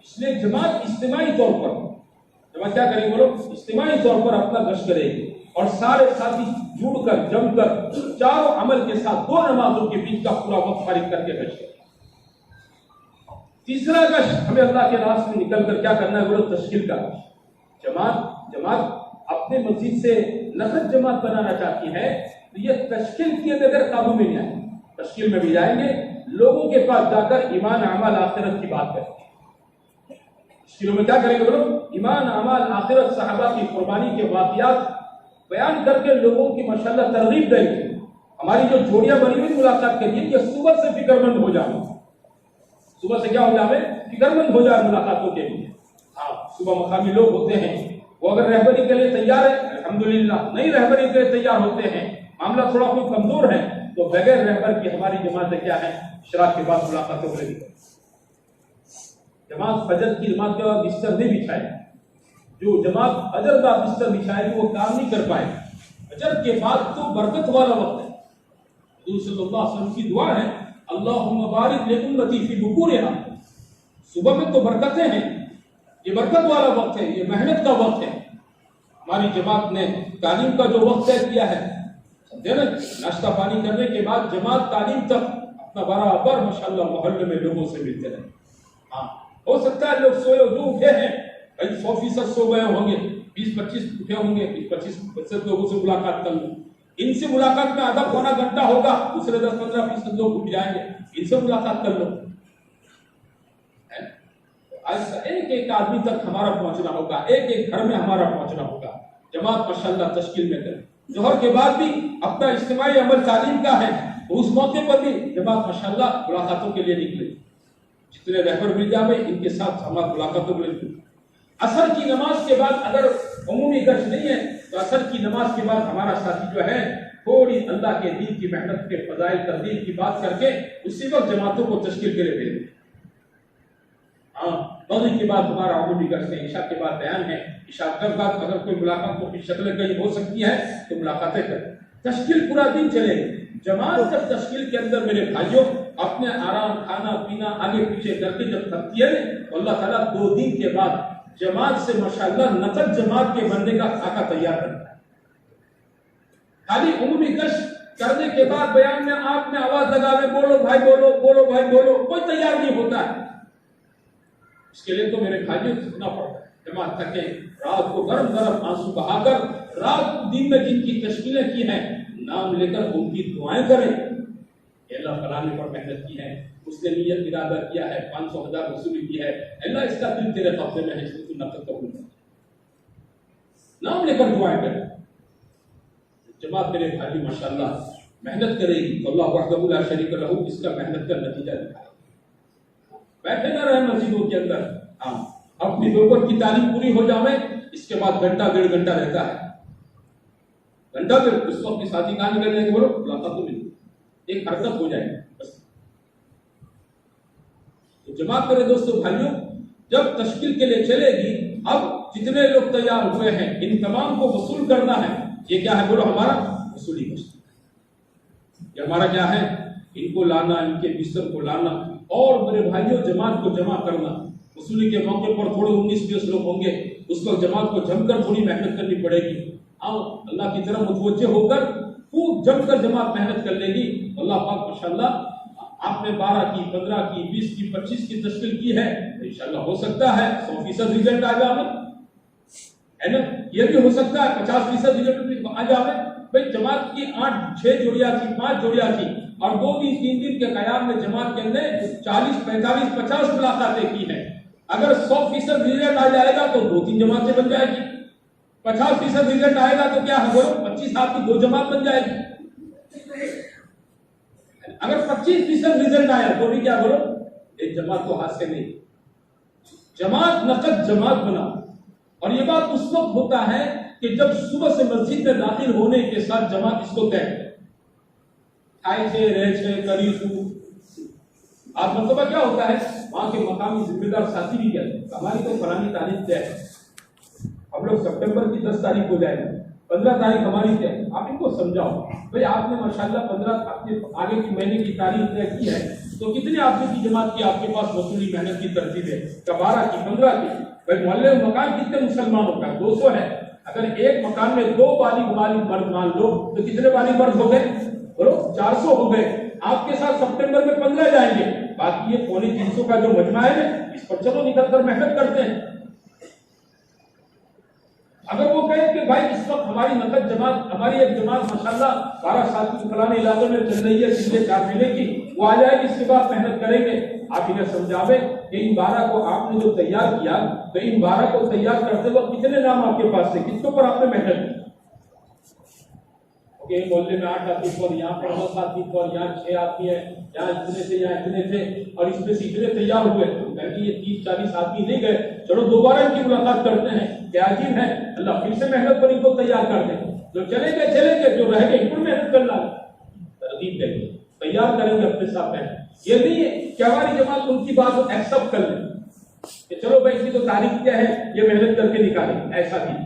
اس لیے جماعت اجتماعی طور پر جماعت کیا کرے گی بولو؟ اجتماعی طور پر اپنا گشت کرے گی اور سارے ساتھی جڑ کر جم کر چاروں عمل کے ساتھ 2 نمازوں کے بیچ کا پورا وقت فارغ کر کے گشت کرے۔ تیسرا گشت ہمیں اللہ کے راستے میں نکل کر کیا کرنا ہے بولو؟ تشکیل کا گشت۔ جماعت اپنے مسجد سے نفرت جماعت بنانا چاہتی ہے تو یہ تشکیل کی اگر قابو میں نہیں آئے تشکیل میں بھی جائیں گے، لوگوں کے پاس جا کر ایمان اعمال آخرت کی بات کریں گے۔ تشکیلوں میں کیا کریں گے بولو؟ ایمان اعمال آخرت، صحابہ کی قربانی کے واقعات بیان کر کے لوگوں کی ماشاءاللہ ترغیب دیں گے۔ ہماری جو جوڑیاں بنی ہوئی ملاقات کے لیے کہ صبح سے فکر مند ہو جاؤ، صبح سے کیا ہو جائے؟ فکر مند ہو جائے ملاقاتوں کے لیے۔ ہاں، صبح مقامی لوگ ہوتے ہیں، وہ اگر رہبری کے لیے تیار ہے الحمدللہ، نہیں رہبری کے لیے تیار ہوتے ہیں، معاملہ تھوڑا کوئی کمزور ہے تو بغیر رہبر کی ہماری جماعتیں کیا ہیں؟ اشراق کے بعد ملاقاتوں کے لیے جماعت فجر کی جماعت کے بعد بستر نہیں بچھائے، جو جماعت فجر کا بستر بچھائے گی وہ کام نہیں کر پائے۔ فجر کے بعد تو برکت والا وقت ہے، حضور صلی اللہ علیہ وسلم کی دعا ہے اللہم بارک لامتی فی بکورہا، صبح میں تو برکتیں ہیں، یہ برکت والا وقت ہے، یہ محنت کا وقت ہے۔ ہماری جماعت نے تعلیم کا جو وقت طے کیا ہے، ناشتہ پانی کرنے کے بعد جماعت تعلیم تک اپنا برابر ماشاءاللہ محلے میں لوگوں سے ملتے رہے۔ ہاں، ہو سکتا ہے لوگ سوئے جو اٹھے ہیں 100% سو گئے ہوں گے، 20-25 اٹھے ہوں گے، 20-25% لوگوں سے ملاقات کر لوں، ان سے ملاقات میں آدھا پونا گھنٹہ ہوگا، دوسرے 10-15% لوگ اٹھ جائیں گے، ان سے ملاقات کر لو۔ ایک ایک آدمی تک ہمارا پہنچنا ہوگا، ایک ایک گھر میں ہمارا پہنچنا ہوگا۔ جماعت ماشاءاللہ تشکیل میں کریں، ظہر کے بعد بھی اپنا اجتماعی عمل تعلیم کا ہے، اس موقع پر بھی جماعت ماشاءاللہ ملاقاتوں کے لیے نکلے، جتنے رہبر مل جائے ان کے ساتھ ہمارا ملاقاتوں کے لیے۔ عصر کی نماز کے بعد اگر عمومی گشت نہیں ہے تو عصر کی نماز کے بعد ہمارا ساتھی جو ہے تھوڑی اللہ کے دین کی محنت کے فضائل ترغیب کی بات کر کے اسی وقت جماعتوں کو تشکیل کے لیے بھیج دیں۔ ہاں، مغرب کے بعد ہمارا عمومی گشت ہے، عشاء کے بعد بیان ہے، عشاء کے بعد اگر کوئی ملاقات کو شکل کہیں ہو سکتی ہے تو ملاقاتیں کریں، تشکیل پورا دن چلے گی۔ جماعت جب تشکیل کے اندر میرے بھائیوں اپنے آرام کھانا پینا آگے پیچھے کر کے جب تھکتی ہے تو اللہ تعالیٰ 2 دن کے بعد جماعت سے ماشاءاللہ نقد جماعت کے بننے کا خاکہ تیار کرتا ہے۔ خالی عمومی گشت کرنے کے بعد بیان میں آپ نے آواز لگاوے بولو بھائی بولو، بولو بھائی بولو، کوئی تیار نہیں ہوتا ہے۔ اس کے لیے تو میرے بھائیوں سننا پڑتا ہے، جماعت تکے رات کو گرم گرم آنسو بہا کر رات دن میں جن کی تشکیلیں کی ہیں نام لے کر ان کی دعائیں کریں کہ اللہ فلاں نے پر محنت کی ہے، اس نے نیت ارادہ کیا ہے، 500,000 وصولی کی ہے، اللہ اس کا دل تیرے قبضے میں ہے، اس کو تو نقد قبول کر، نام لے کر دعائیں کریں۔ جماعت میرے بھائی ماشاءاللہ محنت کرے گی تو اللہ وحدہ لا شریک لہ اس کا محنت کا نتیجہ دکھائے۔ بیٹھے نہ رہے مسجدوں کے اندر، ہاں اپنی دوپہر کی تعلیم پوری ہو جائے اس کے بعد گھنٹہ 1.5 گھنٹہ رہتا ہے، گھنٹہ پھر اس وقت ساتھی کہاں نکل جائیں گے، بولو ملاقات تو ملی، ایک حرکت ہو جائے بس۔ تو جماعت میرے دوستوں بھائیوں جب تشکیل کے لیے چلے گی، اب جتنے لوگ تیار ہوئے ہیں ان تمام کو وصول کرنا ہے۔ یہ کیا ہے بولو؟ ہمارا وصولی گشت، یہ ہمارا کیا ہے؟ ان کو لانا، ان کے بستر کو لانا، اور میرے بھائیوں جماعت کو جمع کرنا۔ وصولی کے موقع پر تھوڑے 19-20 لوگ ہوں گے، اس وقت جماعت کو جم کر تھوڑی محنت کرنی پڑے گی۔ ہم اللہ کی طرف متوجہ ہو کر خوب جم کر جماعت محنت کر لے گی، اللہ پاک ماشاءاللہ آپ نے 12 کی 15 کی 20 کی 25 کی تشکیل کی ہے، انشاءاللہ ہو سکتا ہے 100% رزلٹ آ جائے، ہے نا؟ یہ بھی ہو سکتا ہے 50% رزلٹ آ جائے۔ بھائی جماعت کی 8-6 جوڑیاں تھی، 5 جوڑیاں تھی، اور 2-3 دن کے قیام میں جماعت کے اندر 40 45 50 ملاقاتیں کی ہیں۔ اگر 100% رزلٹ آ جائے گا تو 2-3 جماعتیں بن جائے گی، 50% رزلٹ آئے گا تو کیا ہے بولو؟ 25 آپ کی 2 جماعت بن جائے گی۔ اگر 25% رزلٹ آیا تو بھی کیا بولو؟ ایک جماعت تو ہاتھ سے نہیں، جماعت نقد جماعت بنا۔ اور یہ بات اس وقت ہوتا ہے کہ جب صبح سے مسجد میں داخل ہونے کے ساتھ جماعت اس کو طے کھائے چھے رہے چھے کری سو۔ آج مرتبہ کیا ہوتا ہے وہاں کے مقامی ذمہ دار ساتھی بھی کہتے ہیں ہماری تو فلانی تاریخ طے ہے، ہم لوگ سپٹمبر کی 10 تاریخ ہو جائے گی، 15 تاریخ ہماری طے ہے۔ آپ ان کو سمجھاؤ بھائی آپ نے ماشاءاللہ 15 اپنے آگے کی مہینے کی تاریخ طے کی ہے تو کتنے آدمی کی جماعت کی آپ کے پاس وصولی محنت کی ترتیب ہے؟ 12 کی 15 کی؟ بھائی محلے میں مکان کتنے مسلمانوں کا؟ 200 ہے، اگر ایک مکان میں 2 بالغ مرد مان لو تو کتنے بالغ مرد ہو گئے؟ بولو 400 ہو گئے۔ آپ کے ساتھ سپٹمبر میں 15 جائیں گے، باقی یہ 350 کا جو مجمع ہے اس پر چلو نکل کر محنت کرتے ہیں۔ اگر وہ کہیں کہ بھائی اس وقت ہماری نقد جماعت، ہماری ایک جماعت ماشاءاللہ 12 سال کی فلانے علاقے میں چل رہی ہے پچھلے 4 مہینے کی، وہ آ جائے گی، اس کے بعد محنت کریں گے، آپ انہیں سمجھاویں کہ ان 12 کو آپ نے جو تیار کیا، تو ان 12 کو تیار کرتے وقت کتنے نام آپ کے پاس تھے، کس کے اوپر آپ نے محنت کی؟ کہ محلے میں 8 آتی اور یہاں پر 10 آتی اور یہاں 6 آتی ہے، یہاں اتنے تھے، یہاں اتنے تھے، اور اس میں سے اتنے تیار ہوئے، کہ یہ 30-40 آدمی نہیں گئے، چلو دوبارہ ان کی ملاقات کرتے ہیں، کہ عجیب ہے اللہ پھر سے محنت پر ان کو تیار کر دیں، جو چلے گئے، جو رہ گئے ان پر محنت کرنا ہے، ترغیب دیں گے، تیار کریں گے اپنے ساتھ محنت۔ یہ نہیں ہے کہ ہماری جماعت ان کی بات کو ایکسپٹ کر لیں کہ چلو بھائی اس کی تو تاریخ کیا ہے، یہ محنت کر کے نکالیں، ایسا بھی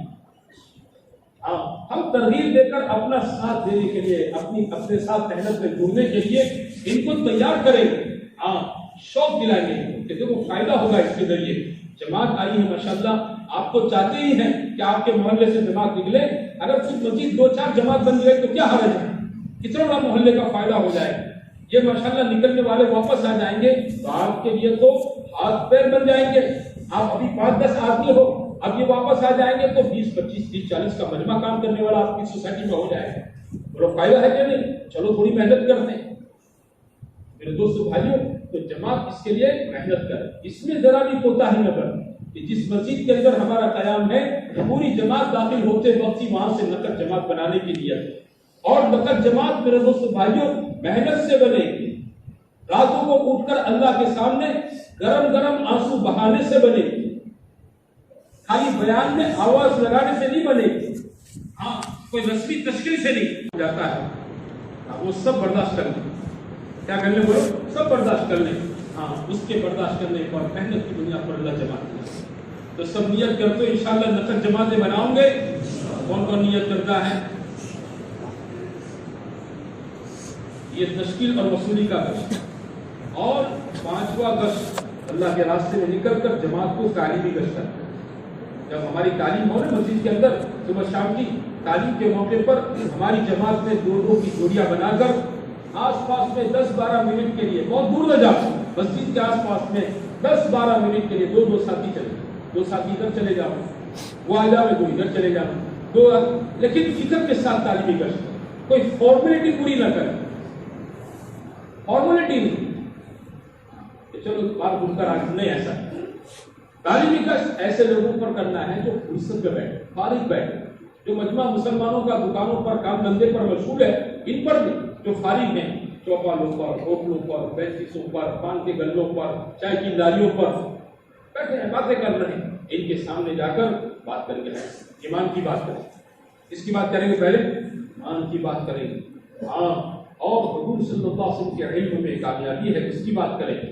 ہاں، ہم ترغیب دے کر اپنا ساتھ دینے کے لیے، اپنے ساتھ محنت میں جڑنے کے لیے ان کو تیار کریں گے، ہاں شوق دلائیں گے کہ دیکھو فائدہ ہوگا اس کے ذریعے، جماعت آئی ہے ماشاءاللہ، آپ تو چاہتے ہی ہیں کہ آپ کے محلے سے جماعت نکلے، اگر کچھ مزید 2-4 جماعت بن گئے تو کیا حرج ہے، کتنا بڑا محلے کا فائدہ ہو جائے گا، یہ ماشاءاللہ نکلنے والے واپس آ جائیں گے تو آپ کے لیے تو ہاتھ پیر بن جائیں گے، آپ ابھی 5-10 آدمی ہو، اب یہ واپس آ جائیں گے تو 20-25-30-40 کا مجمع کام کرنے والا آپ کی سوسائٹی میں ہو جائے گا، بڑا فائدہ ہے کہ نہیں؟ چلو تھوڑی محنت کرتے ہیں میرے دوستو بھائیوں، تو جماعت اس کے لیے محنت کرے، اس میں ذرا بھی کوتاہی نہ برتیں کہ جس مسجد کے اندر ہمارا قیام ہے پوری جماعت داخل ہوتے وقت ہی وہاں سے نقد جماعت بنانے کی نیت ہے، اور نقد جماعت میرے دوستو بھائیوں محنت سے بنے گی، راتوں کو اٹھ کر اللہ کے سامنے گرم گرم آنسو بہانے سے بنے گی، خالی بیان میں آواز لگانے سے نہیں بنے گی، ہاں کوئی رسمی تشکیل سے نہیں جاتا ہے، وہ سب برداشت کر لیں، کیا کر لیں بولو، سب برداشت کر لیں، ہاں اس کے برداشت کرنے پر محنت کی بنیاد پر اللہ جماعت کرے، تو سب نیت کرتے ہیں انشاءاللہ نقد جماعتیں بناؤں گے، کون کون نیت کرتا ہے؟ یہ تشکیل اور وصولی کا گشت، اور 5واں گشت اللہ کے راستے میں نکل کر جماعت کو تعلیمی گشت کرنا، جب ہماری تعلیم ہو نا مسجد کے اندر صبح شام کی تعلیم کے موقع پر ہماری جماعت میں 2-2 کی جوڑیاں بنا کر آس پاس میں 10-12 منٹ کے لیے، بہت دور نہ جاؤ، مسجد کے آس پاس میں 10-12 منٹ کے لیے 2 ساتھی چلے، 2 ساتھی ادھر چلے جاؤ، وہ آ جاؤ، 2 ادھر چلے جاؤ، لیکن فکر کے ساتھ تعلیمی گشت، کوئی فارمیلٹی پوری نہ کرے، فارمیلٹی نہیں کہ چلو بات گھوم کر آج نہیں، ایسا تعلیمی گشت ایسے لوگوں پر کرنا ہے جو فرصت پہ بیٹھے، فارغ بیٹھے، جو مجمع مسلمانوں کا دکانوں پر کام دھندے پر مشغول ہے ان پر نہیں، جو فارغ ہیں چوپالوں پر، ہوٹلوں پر، بینچوں پر، پان کے گلوں پر، چائے کی لاریوں پر بیٹھے ہیں، باتیں کر رہے ہیں، ان کے سامنے جا کر بات کر کے ایمان کی بات کریں، اس کی بات کریں گے، پہلے ایمان کی بات کریں گے، ہاں، اور حضور صلی اللہ علیہ وسلم کے علم میں کامیابی ہے اس کی بات کریں گے،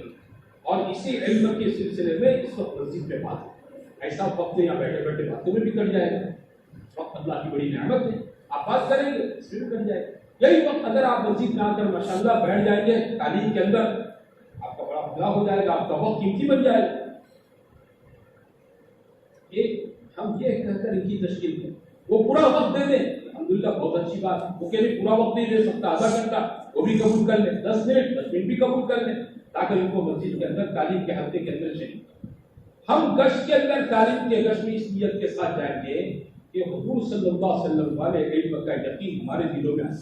اور اسی علم کے سلسلے میں اس وقت مسجد میں بات ہے، ایسا وقت یہاں بیٹھے بیٹھے باتوں میں بھی کٹ جائے گا، وقت اللہ کی بڑی نعمت ہے، آپ بات کریں گے اس میں بھی کٹ جائے گا، یہی وقت اگر آپ مسجد میں آ کر ماشاءاللہ بیٹھ جائیں گے تعلیم کے اندر، آپ کا بڑا بھلا ہو جائے گا، آپ کا وقت قیمتی بن جائے گا، ہم یہ کہہ کر ان کی تشکیل کریں، وہ پورا وقت دے دیں، الحمدللہ بہت اچھی بات ہے، وہ کہہ پورا وقت نہیں دے سکتا، آدھا گھنٹہ وہ بھی قبول کر لیں، 10 منٹ بھی قبول کر لیں، تاکہ ان کو مسجد کے اندر تعلیم کے ہفتے کے اندر شریک کریں۔ ہم گشت کے اندر تعلیم کے گشت میں اس نیت کے ساتھ جائیں گے کہ حضور صلی اللہ علیہ وسلم والے علم کا یقین ہمارے دلوں میں آئے،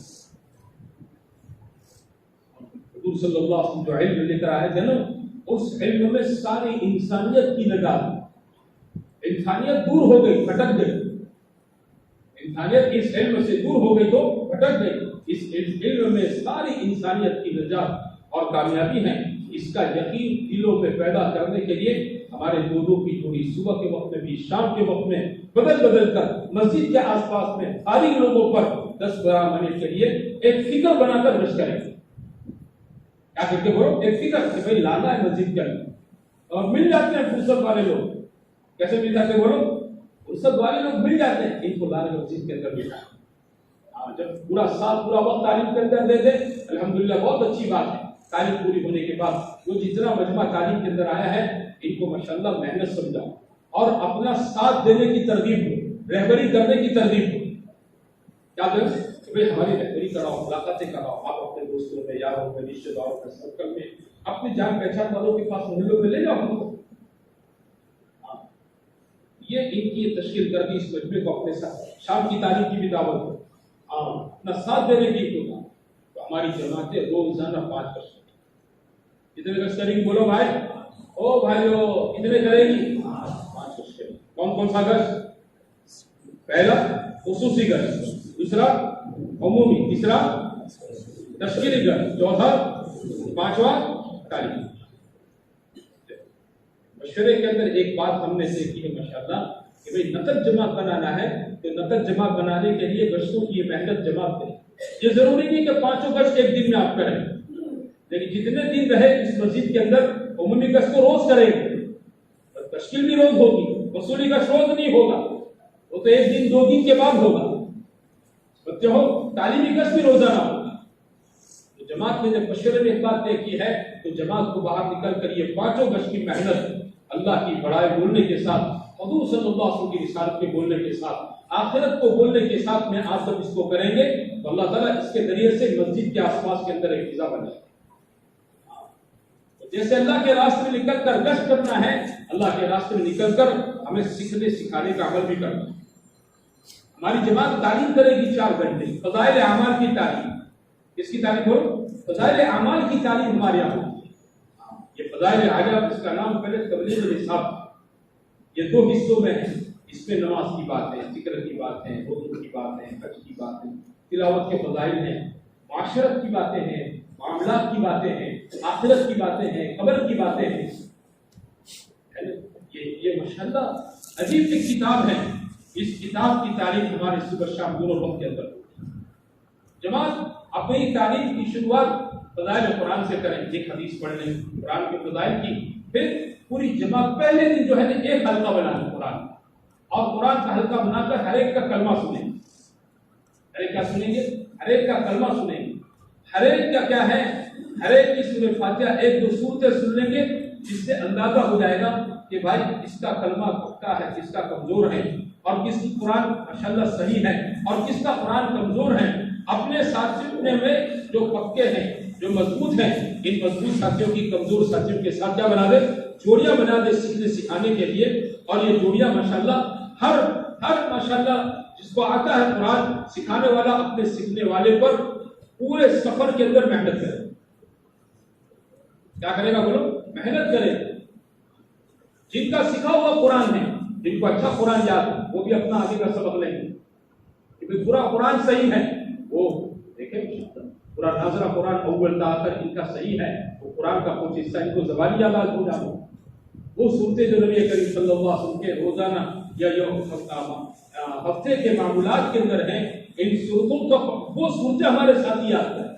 حضور صلی اللہ علیہ وسلم جو علم لے کر آئے تھے نا، اس علم میں ساری انسانیت کی نجات، انسانیت دور ہو گئی، بھٹک گئی، انسانیت اس علم سے دور ہو گئی تو بھٹک گئی، اس علم میں ساری انسانیت کی نجات اور کامیابی ہے، اس کا یقین دلوں میں پیدا کرنے کے لیے ہمارے 2 کی جوڑی صبح کے وقت میں بھی شام کے وقت میں بدل کر مسجد کے آس پاس میں فارغ لوگوں پر 10-12 منٹ کے لیے ایک فکر بنا کر رش کریں، کیا کر کے بولو، ایک فکر کہ بھائی لانا ہے مسجد کے اندر، اور مل جاتے ہیں فرصت والے لوگ، کیسے مل جاتے بولو، فرصت والے لوگ مل جاتے ہیں، ان کو لانے مسجد کے اندر بٹھا، جب پورا سال پورا وقت تعلیم کے اندر دے دے الحمدللہ بہت اچھی بات ہے، تعلیم پوری ہونے کے بعد وہ جتنا مجمع تعلیم کے اندر آیا ہے ان کو ماشاءاللہ محنت سمجھاؤ اور اپنا ساتھ دینے کی ترغیب ہو، رہبری کرنے کی ترغیب ہو، کیا کریں کہ بھائی ہماری رہبری کراؤ، ملاقاتیں کراؤ، آپ اپنے دوستوں میں، یاروں میں، رشتے داروں میں، سرکل میں، اپنے جان پہچان والوں کے پاس محلوں میں لے جاؤ ہم کو، یہ ان کی تشکیل کر دی اس مجموعے کو اپنے ساتھ شام کی تعلیم کی بھی دعوت ہو اپنا ساتھ دینے کی ہوگا تو ہماری جماعتیں روزانہ 5% کتنے گشت کریں گی بولو بھائی او بھائیو کتنے کرے گی 5 گشت کریں گی کون کون سا گشت پہلا خصوصی گشت دوسرا عمومی تیسرا تشکیلی گشت چوتھا پانچواں تعلیم مشورے کے اندر ایک بات ہم نے دیکھی ہے ماشاءاللہ کہ بھئی نقد جماعت بنانا ہے تو نقد جماعت بنانے کے لیے گشتوں کی محنت جماعت کریں یہ ضروری نہیں کہ 5 گشت ایک دن میں آپ کریں لیکن جتنے دن رہے اس مسجد کے اندر عمومی گشت کو روز کریں گے تشکیل بھی روز ہوگی وصولی گشت روز نہیں ہوگا وہ تو ایک دن 2 دن کے بعد ہوگا بچے ہو تعلیمی گشت بھی روزانہ ہوگا تو جماعت نے جب مشورے میں ایک بات طے کی ہے تو جماعت کو باہر نکل کر یہ 5 گشت کی محنت اللہ کی بڑائی بولنے کے ساتھ حضور صلی اللہ علیہ وسلم کی رسالت کے بولنے کے ساتھ آخرت کو بولنے کے ساتھ میں آپ جب اس کو کریں گے تو اللہ تعالیٰ اس کے ذریعے سے مسجد کے آس پاس کے اندر ایک فضا بنے جیسے اللہ کے راستے میں نکل کر گشت کرنا ہے اللہ کے راستے میں نکل کر ہمیں سیکھنے سکھانے کا عمل بھی کرنا ہے ہماری جماعت تعلیم کرے گی 4 گھنٹے فضائل اعمال کی تعلیم کس کی تعلیم ہو فضائل اعمال کی تعلیم ہمارے یہاں یہ فضائل اعمال اس کا نام پہلے تبلیغ نصاب یہ 2 حصوں میں ہے اس میں نماز کی بات ہے ذکر کی بات ہے وضو کی بات ہے حج کی بات ہے تلاوت کے فضائل ہیں معاشرت کی باتیں ہیں معاملات کی باتیں ہیں آخرت کی باتیں ہیں قبر کی باتیں ہیں یہ ماشاءاللہ عجیب ایک کتاب ہے اس کتاب کی تعلیم ہمارے صبح شام دونوں وقت کے اندر جماعت اپنی تعلیم کی شروعات فضائل قرآن سے کریں ایک حدیث پڑھ لیں قرآن کے فضائل کی پھر پوری جماعت پہلے دن جو ہے نا ایک حلقہ بنانا قرآن اور قرآن کا حلقہ بنا کر ہر ایک کا کلمہ سنیں گے ہر ایک کا سنیں گے ہر ایک کا کلمہ سنیں گے ہر ایک کا کیا ہے ہر ایک کی سورہ فاتحہ 1-2 صورتیں سن لیں گے جس سے اندازہ ہو جائے گا کہ بھائی اس کا کلمہ پکا ہے کس کا کمزور ہے اور کس کی قرآن ماشاءاللہ صحیح ہے اور کس کا قرآن کمزور ہے اپنے ساتھیوں میں جو پکے ہیں جو مضبوط ہیں ان مضبوط ساتھیوں کی کمزور ساتھیوں کے ساتھ کیا بنا دے جوڑیاں بنا دے سیکھنے سکھانے کے لیے اور یہ جوڑیاں ماشاءاللہ ہر ماشاءاللہ جس کو آتا ہے قرآن سکھانے والا اپنے سیکھنے والے پر پورے سفر کے اندر محنت کرے کیا کرے گا بولو محنت کرے جن کا سکھا ہوا قرآن ہے جن کو اچھا قرآن یاد ہے وہ بھی اپنا آگے کا سبق لیں گے کہ پورا قرآن صحیح ہے وہ دیکھیں پورا ناظرہ قرآن اول تا کر ان کا صحیح ہے وہ قرآن کا کچھ حصہ ان کو زبانی یاد ہو جانا وہ صورتیں جو نبی کریم صلی اللہ علیہ وسلم کے روزانہ یا ہفتے کے معمولات کے اندر ہیں ان صورتوں کا وہ صورتیں ہمارے ساتھ یاد ہیں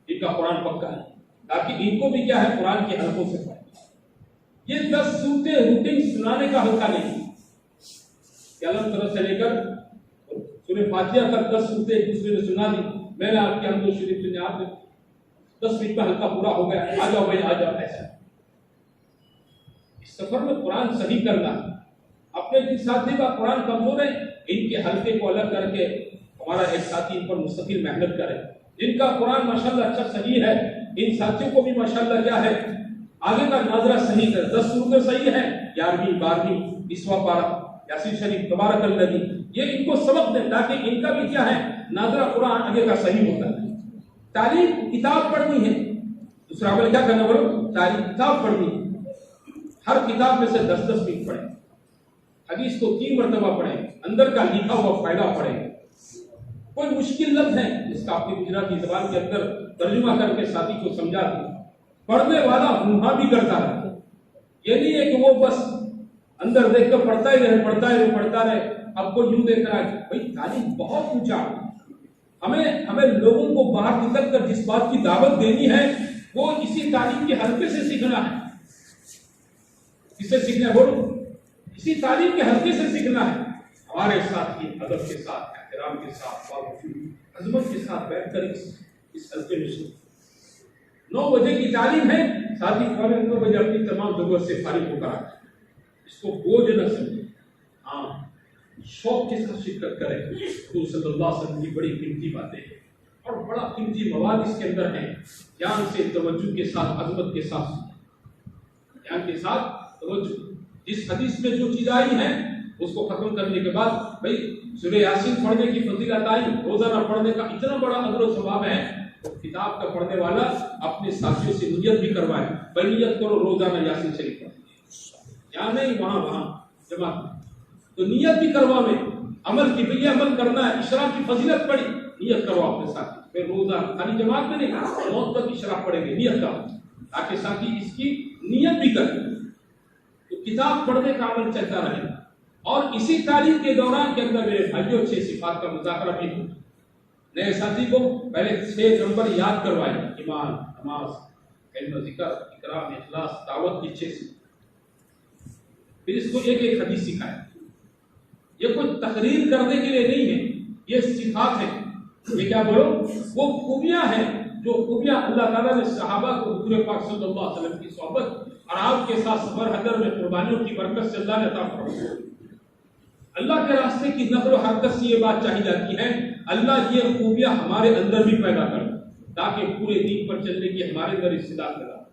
ان کا قرآن پکا ہے تاکہ ان کو بھی کیا ہے قرآن کے حلقوں سے پڑھیں یہ 10 صورتیں روٹین سنانے کا حلقہ نہیں کہ الگ طرح سے لے کر سورہ فاتحہ تک 10 صورتیں ایک دوسرے نے سنا دی میں نے آپ کے حمد و شریف سے آپ 10 منٹ کا حلقہ پورا ہو گیا آ جاؤ بھائی آ جاؤ ایسا اس سفر میں قرآن صحیح کرنا اپنے جن ساتھی کا قرآن کمزور ہے ان کے حلقے کو الگ کر کے ہمارا ایک ساتھی ان پر مستقل محنت کرے جن کا قرآن ماشاءاللہ اچھا صحیح ہے ان ساتھیوں کو بھی ماشاءاللہ کیا ہے آگے کا ناظرہ صحیح کر 10 صورتیں صحیح ہیں 11ویں 12ویں اسوا پارہ یاسین شریف تبارک الذی یہ ان کو سبق دیں تاکہ ان کا بھی کیا ہے ناظرہ قرآن آگے کا صحیح ہوتا ہے تعلیم کتاب پڑھنی ہے دوسرا عمل کیا کرنا بولو تعلیم کتاب پڑھنی ہے ہر کتاب میں سے 10-10 منٹ پڑھیں حدیث کو 3 مرتبہ پڑھیں اندر کا لکھا ہوا فائدہ پڑھیں کوئی مشکل لفظ ہے جس کا اپنی گجراتی زبان کے اندر ترجمہ کر کے ساتھی کو سمجھا دیں پڑھنے والا ہنہا بھی کرتا ہے یہ نہیں ہے کہ وہ بس اندر دیکھ کر پڑھتا ہی رہے اب کو یوں دیکھ رہا ہے بھائی تعلیم بہت اونچا ہمیں لوگوں کو باہر نکل کر جس بات کی دعوت دینی ہے وہ اسی تعلیم کے حلقے سے سیکھنا ہے کس سے سیکھنا ہے بولو اسی تعلیم کے حلقے سے سیکھنا ہے ہمارے ساتھ کی ادب کے ساتھ احترام کے ساتھ عظمت کے ساتھ بیٹھ کر اس حلقے میں سیکھ 9 بجے کی تعلیم ہے ساتھی 9 بجے اپنی تمام ضرورت سے فارغ ہو کر آئے اس کو بوجھ نہ سمجھے ہاں شوق کے ساتھ شرکت کریں حضور صلی اللہ علیہ وسلم کی بڑی قیمتی باتیں ہیں اور بڑا قیمتی مواد اس کے اندر ہیں دھیان سے توجہ کے ساتھ عظمت کے ساتھ دھیان کے ساتھ توجہ اس حدیث میں جو چیز آئی ہے اس کو ختم کرنے کے بعد بھائی سورہ یاسین پڑھنے کی فضیلت آئی، روزانہ پڑھنے کا اتنا بڑا اجر و ثواب ہے، تو کتاب کا پڑھنے والا اپنے ساتھیوں سے نیت بھی کروائے، بھائی نیت کرو روزانہ یاسین شریف پڑھیں، یا نہیں وہاں جماعت میں تو نیت بھی کروا میں عمل کی، بھئی عمل کرنا ہے، اشراق کی فضیلت پڑھی، نیت کرو اپنے ساتھی، پھر روزہ خالی جماعت میں نہیں، موت تک اشراق پڑھیں گے، نیت کرو تاکہ ساتھی اس کی نیت بھی کریں، تو کتاب پڑھنے کا عمل چلتا رہے۔ اور اسی تعلیم کے دوران کے اندر میرے بھائیوں 6 صفات کا مذاکرہ بھی ہو، نئے ساتھی کو پہلے 6 نمبر یاد کروائے، ایمان، نماز، علم، ذکر، اکرام، اخلاص، دعوت کی 6 صفات، پھر اس کو ایک ایک حدیث سکھائے۔ یہ کوئی تقریر کرنے کے لیے نہیں ہے، یہ صفات ہیں، یہ کیا بولو وہ خوبیاں ہیں جو خوبیاں اللہ تعالیٰ نے صحابہ کو حضور پاک صلی اللہ علیہ وسلم کی صحبت اور آپ کے ساتھ سفر حضر میں قربانیوں کی برکت سے اللہ نے عطا فرمائی۔ اللہ کے راستے کی نقل و حرکت سے یہ بات چاہی جاتی ہے اللہ یہ خوبیاں ہمارے اندر بھی پیدا کر تاکہ پورے دین پر چلنے کی ہمارے اندر استعداد پیدا ہو۔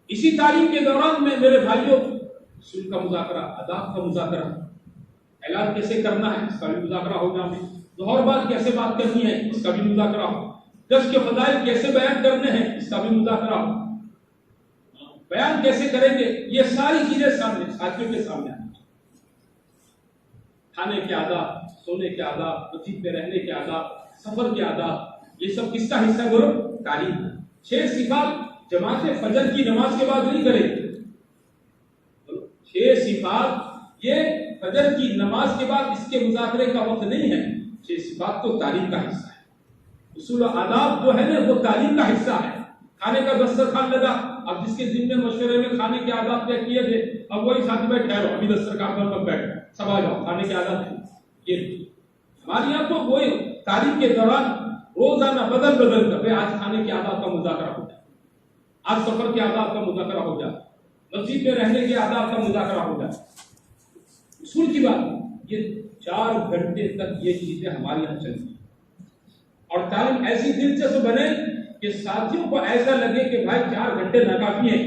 اسی تعلیم کے دوران میں میرے بھائیوں اصول کا مذاکرہ، آداب کا مذاکرہ، اعلان کیسے کرنا ہے اس کا بھی مذاکرہ ہوگا، ظہر بعد کیسے بات کرنی ہے اس کا بھی مذاکرہ ہو، جس کے فضائل کیسے بیان کرنے ہیں اس کا بھی مذاکرہ ہو، بیان کیسے کریں گے، یہ ساری چیزیں سامنے ساتھیوں کے سامنے آئیں۔ کھانے کے آداب، سونے کے آداب، مسجد میں رہنے کے آداب، سفر کے آداب، یہ سب کس کا حصہ ہے بولو؟ تعلیم۔ 6 صفات جماعت فجر کی نماز کے بعد نہیں کرے، 6 صفات یہ فجر کی نماز کے بعد اس کے مذاکرے کا وقت نہیں ہے، 6 صفات تو تعلیم کا حصہ ہے۔ اصول و آداب جو ہے نا وہ تعلیم کا حصہ ہے۔ کھانے کا دسترخوان لگا، اب جس کے ذمہ مشورے میں کھانے کے آداب طے کیے تھے، اب وہی ساتھی میں ٹھہرو ابھی دسترخوان پر مت بیٹھو، سب آ جاؤ، کھانے کے آداب ہے۔ یہ ہمارے یہاں تو وہی تعلیم کے دوران روزانہ بدل کر آج کھانے کے آداب کا مذاکرہ ہو جائے، آج سفر کے آداب کا مذاکرہ ہو جائے، مسجد میں رہنے کے آداب کا مذاکرہ ہو جائے۔ اصول کی بات یہ 4 گھنٹے تک یہ چیزیں ہمارے یہاں چلتی ہیں، اور تعلیم ایسی دلچسپ بنے کہ ساتھیوں کو ایسا لگے کہ بھائی 4 گھنٹے ناکافی ہیں۔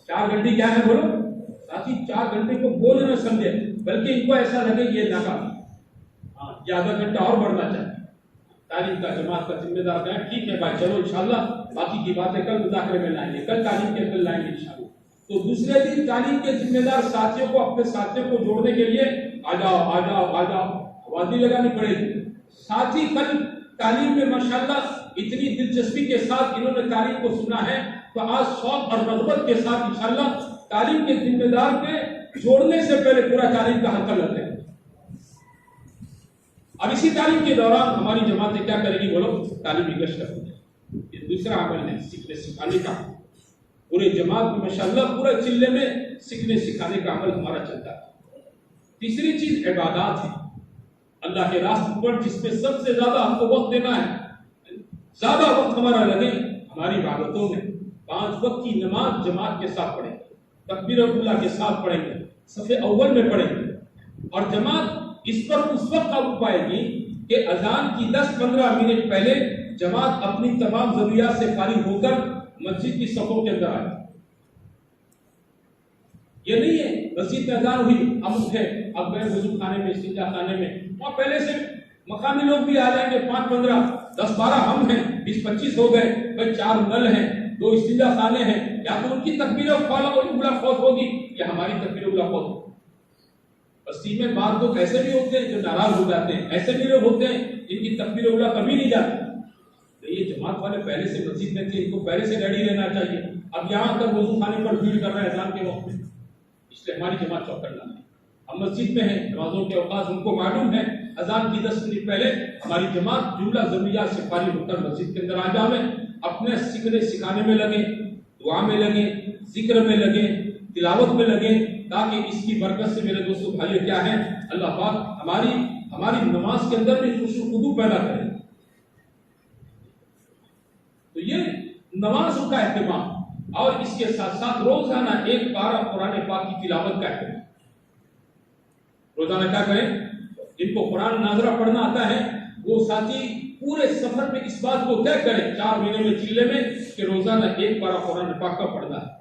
4 گھنٹے کیا ہے بولو؟ ساتھی 4 گھنٹے کو بولے نہ سمجھے، بلکہ ان کو ایسا لگے کہ یہ ناکافی، ہاں یہ آدھا گھنٹہ اور بڑھنا چاہیے۔ تعلیم کا جماعت کا ذمہ دار کہیں ٹھیک ہے بھائی چلو انشاءاللہ باقی کی باتیں کل مذاکرے میں لائیں گے، کل تعلیم کے اندر لائیں گے انشاءاللہ۔ تو دوسرے دن تعلیم کے ذمہ دار ساتھیوں کو اپنے ساتھیوں کو جوڑنے کے لیے آ جاؤ آ جاؤ آ جاؤ آوازیں لگانی پڑے گی۔ ساتھی کل تعلیم میں ماشاءاللہ اتنی دلچسپی کے ساتھ انہوں نے تعلیم کو سنا ہے، تو آج شوق اور رغبت کے ساتھ انشاءاللہ تعلیم کے ذمہ دار کے جوڑنے سے پہلے پورا تعلیم کا حلقہ لگتے ہیں۔ اب اسی تعلیم کے دوران ہماری جماعتیں کیا کرے گی بولو؟ تعلیمی گشت کریں گے۔ یہ دوسرا عمل ہے سیکھنے سکھانے کا، پورے جماعت میں ماشاءاللہ پورے چلے میں سیکھنے سکھانے کا عمل ہمارا چلتا ہے۔ تیسری چیز عبادات ہے، اللہ کے راستے پر جس میں سب سے زیادہ ہم کو وقت دینا ہے، زیادہ وقت ہمارا لگے ہماری عبادتوں میں۔ 5 وقت کی نماز جماعت کے ساتھ پڑھیں گے، تکبیر اللہ کے ساتھ پڑھیں گے، صف اول میں پڑھیں گے، اور جماعت اس پر اس وقت قابو پائے گی کہ اذان کی 10-15 منٹ پہلے جماعت اپنی تمام ضروریات سے فارغ ہو کر مسجد کی صفوں کے اندر آئے۔ یہ نہیں ہے مسجد میں اذان ہوئی ہم اٹھے اب گئے وضو خانے میں استنجا خانے میں، وہاں پہلے سے مقامی لوگ بھی آ جائیں گے، 5-15 10-12 ہم ہیں، 20-25 ہو گئے، بھائی 4 نل ہیں، 2 استنجا خانے ہیں، یا تو ان کی تکبیر اولیٰ فوت ہوگی یا ہماری تکبیر اولیٰ فوت ہوگی۔ بستی میں بعض لوگ ایسے بھی ہوتے ہیں جو ناراض ہو جاتے ہیں، ایسے بھی لوگ ہوتے ہیں جن کی تکبیر اولیٰ کبھی نہیں جاتی۔ تو یہ جماعت والے پہلے سے مسجد میں تھے، ان کو پہلے سے ریڈی رہنا چاہیے۔ اب یہاں کر وضو خانے پر بھیڑ کر رہے ہیں اذان کے وقت میں، اس لیے ہماری جماعت چوک کرنا ہے۔ ہم مسجد میں ہیں، نمازوں کے اوقات ان کو معلوم ہے، اذان کی 10 منٹ پہلے ہماری جماعت جملہ ضروریات سے فارغ ہو کر مسجد کے اندر آ جائیں، اپنے سیکھنے سکھانے میں لگیں، دعا میں لگیں، ذکر میں لگیں، تلاوت میں لگیں، تاکہ اس کی برکت سے میرے دوستو بھائیو کیا ہے، اللہ پاک ہماری نماز کے اندر بھی خوشو خضو پیدا کرے۔ تو یہ نماز کا اہتمام، اور اس کے ساتھ ساتھ روزانہ 1 پارہ قرآن پاک کی تلاوت کا اہتمام۔ روزانہ کیا کریں؟ جن کو قرآن ناظرہ پڑھنا آتا ہے وہ ساتھی پورے سفر میں اس بات کو طے کریں 4 مہینے میں چلے میں کہ روزانہ 1 پارہ قرآن پاک کا پڑھنا ہے۔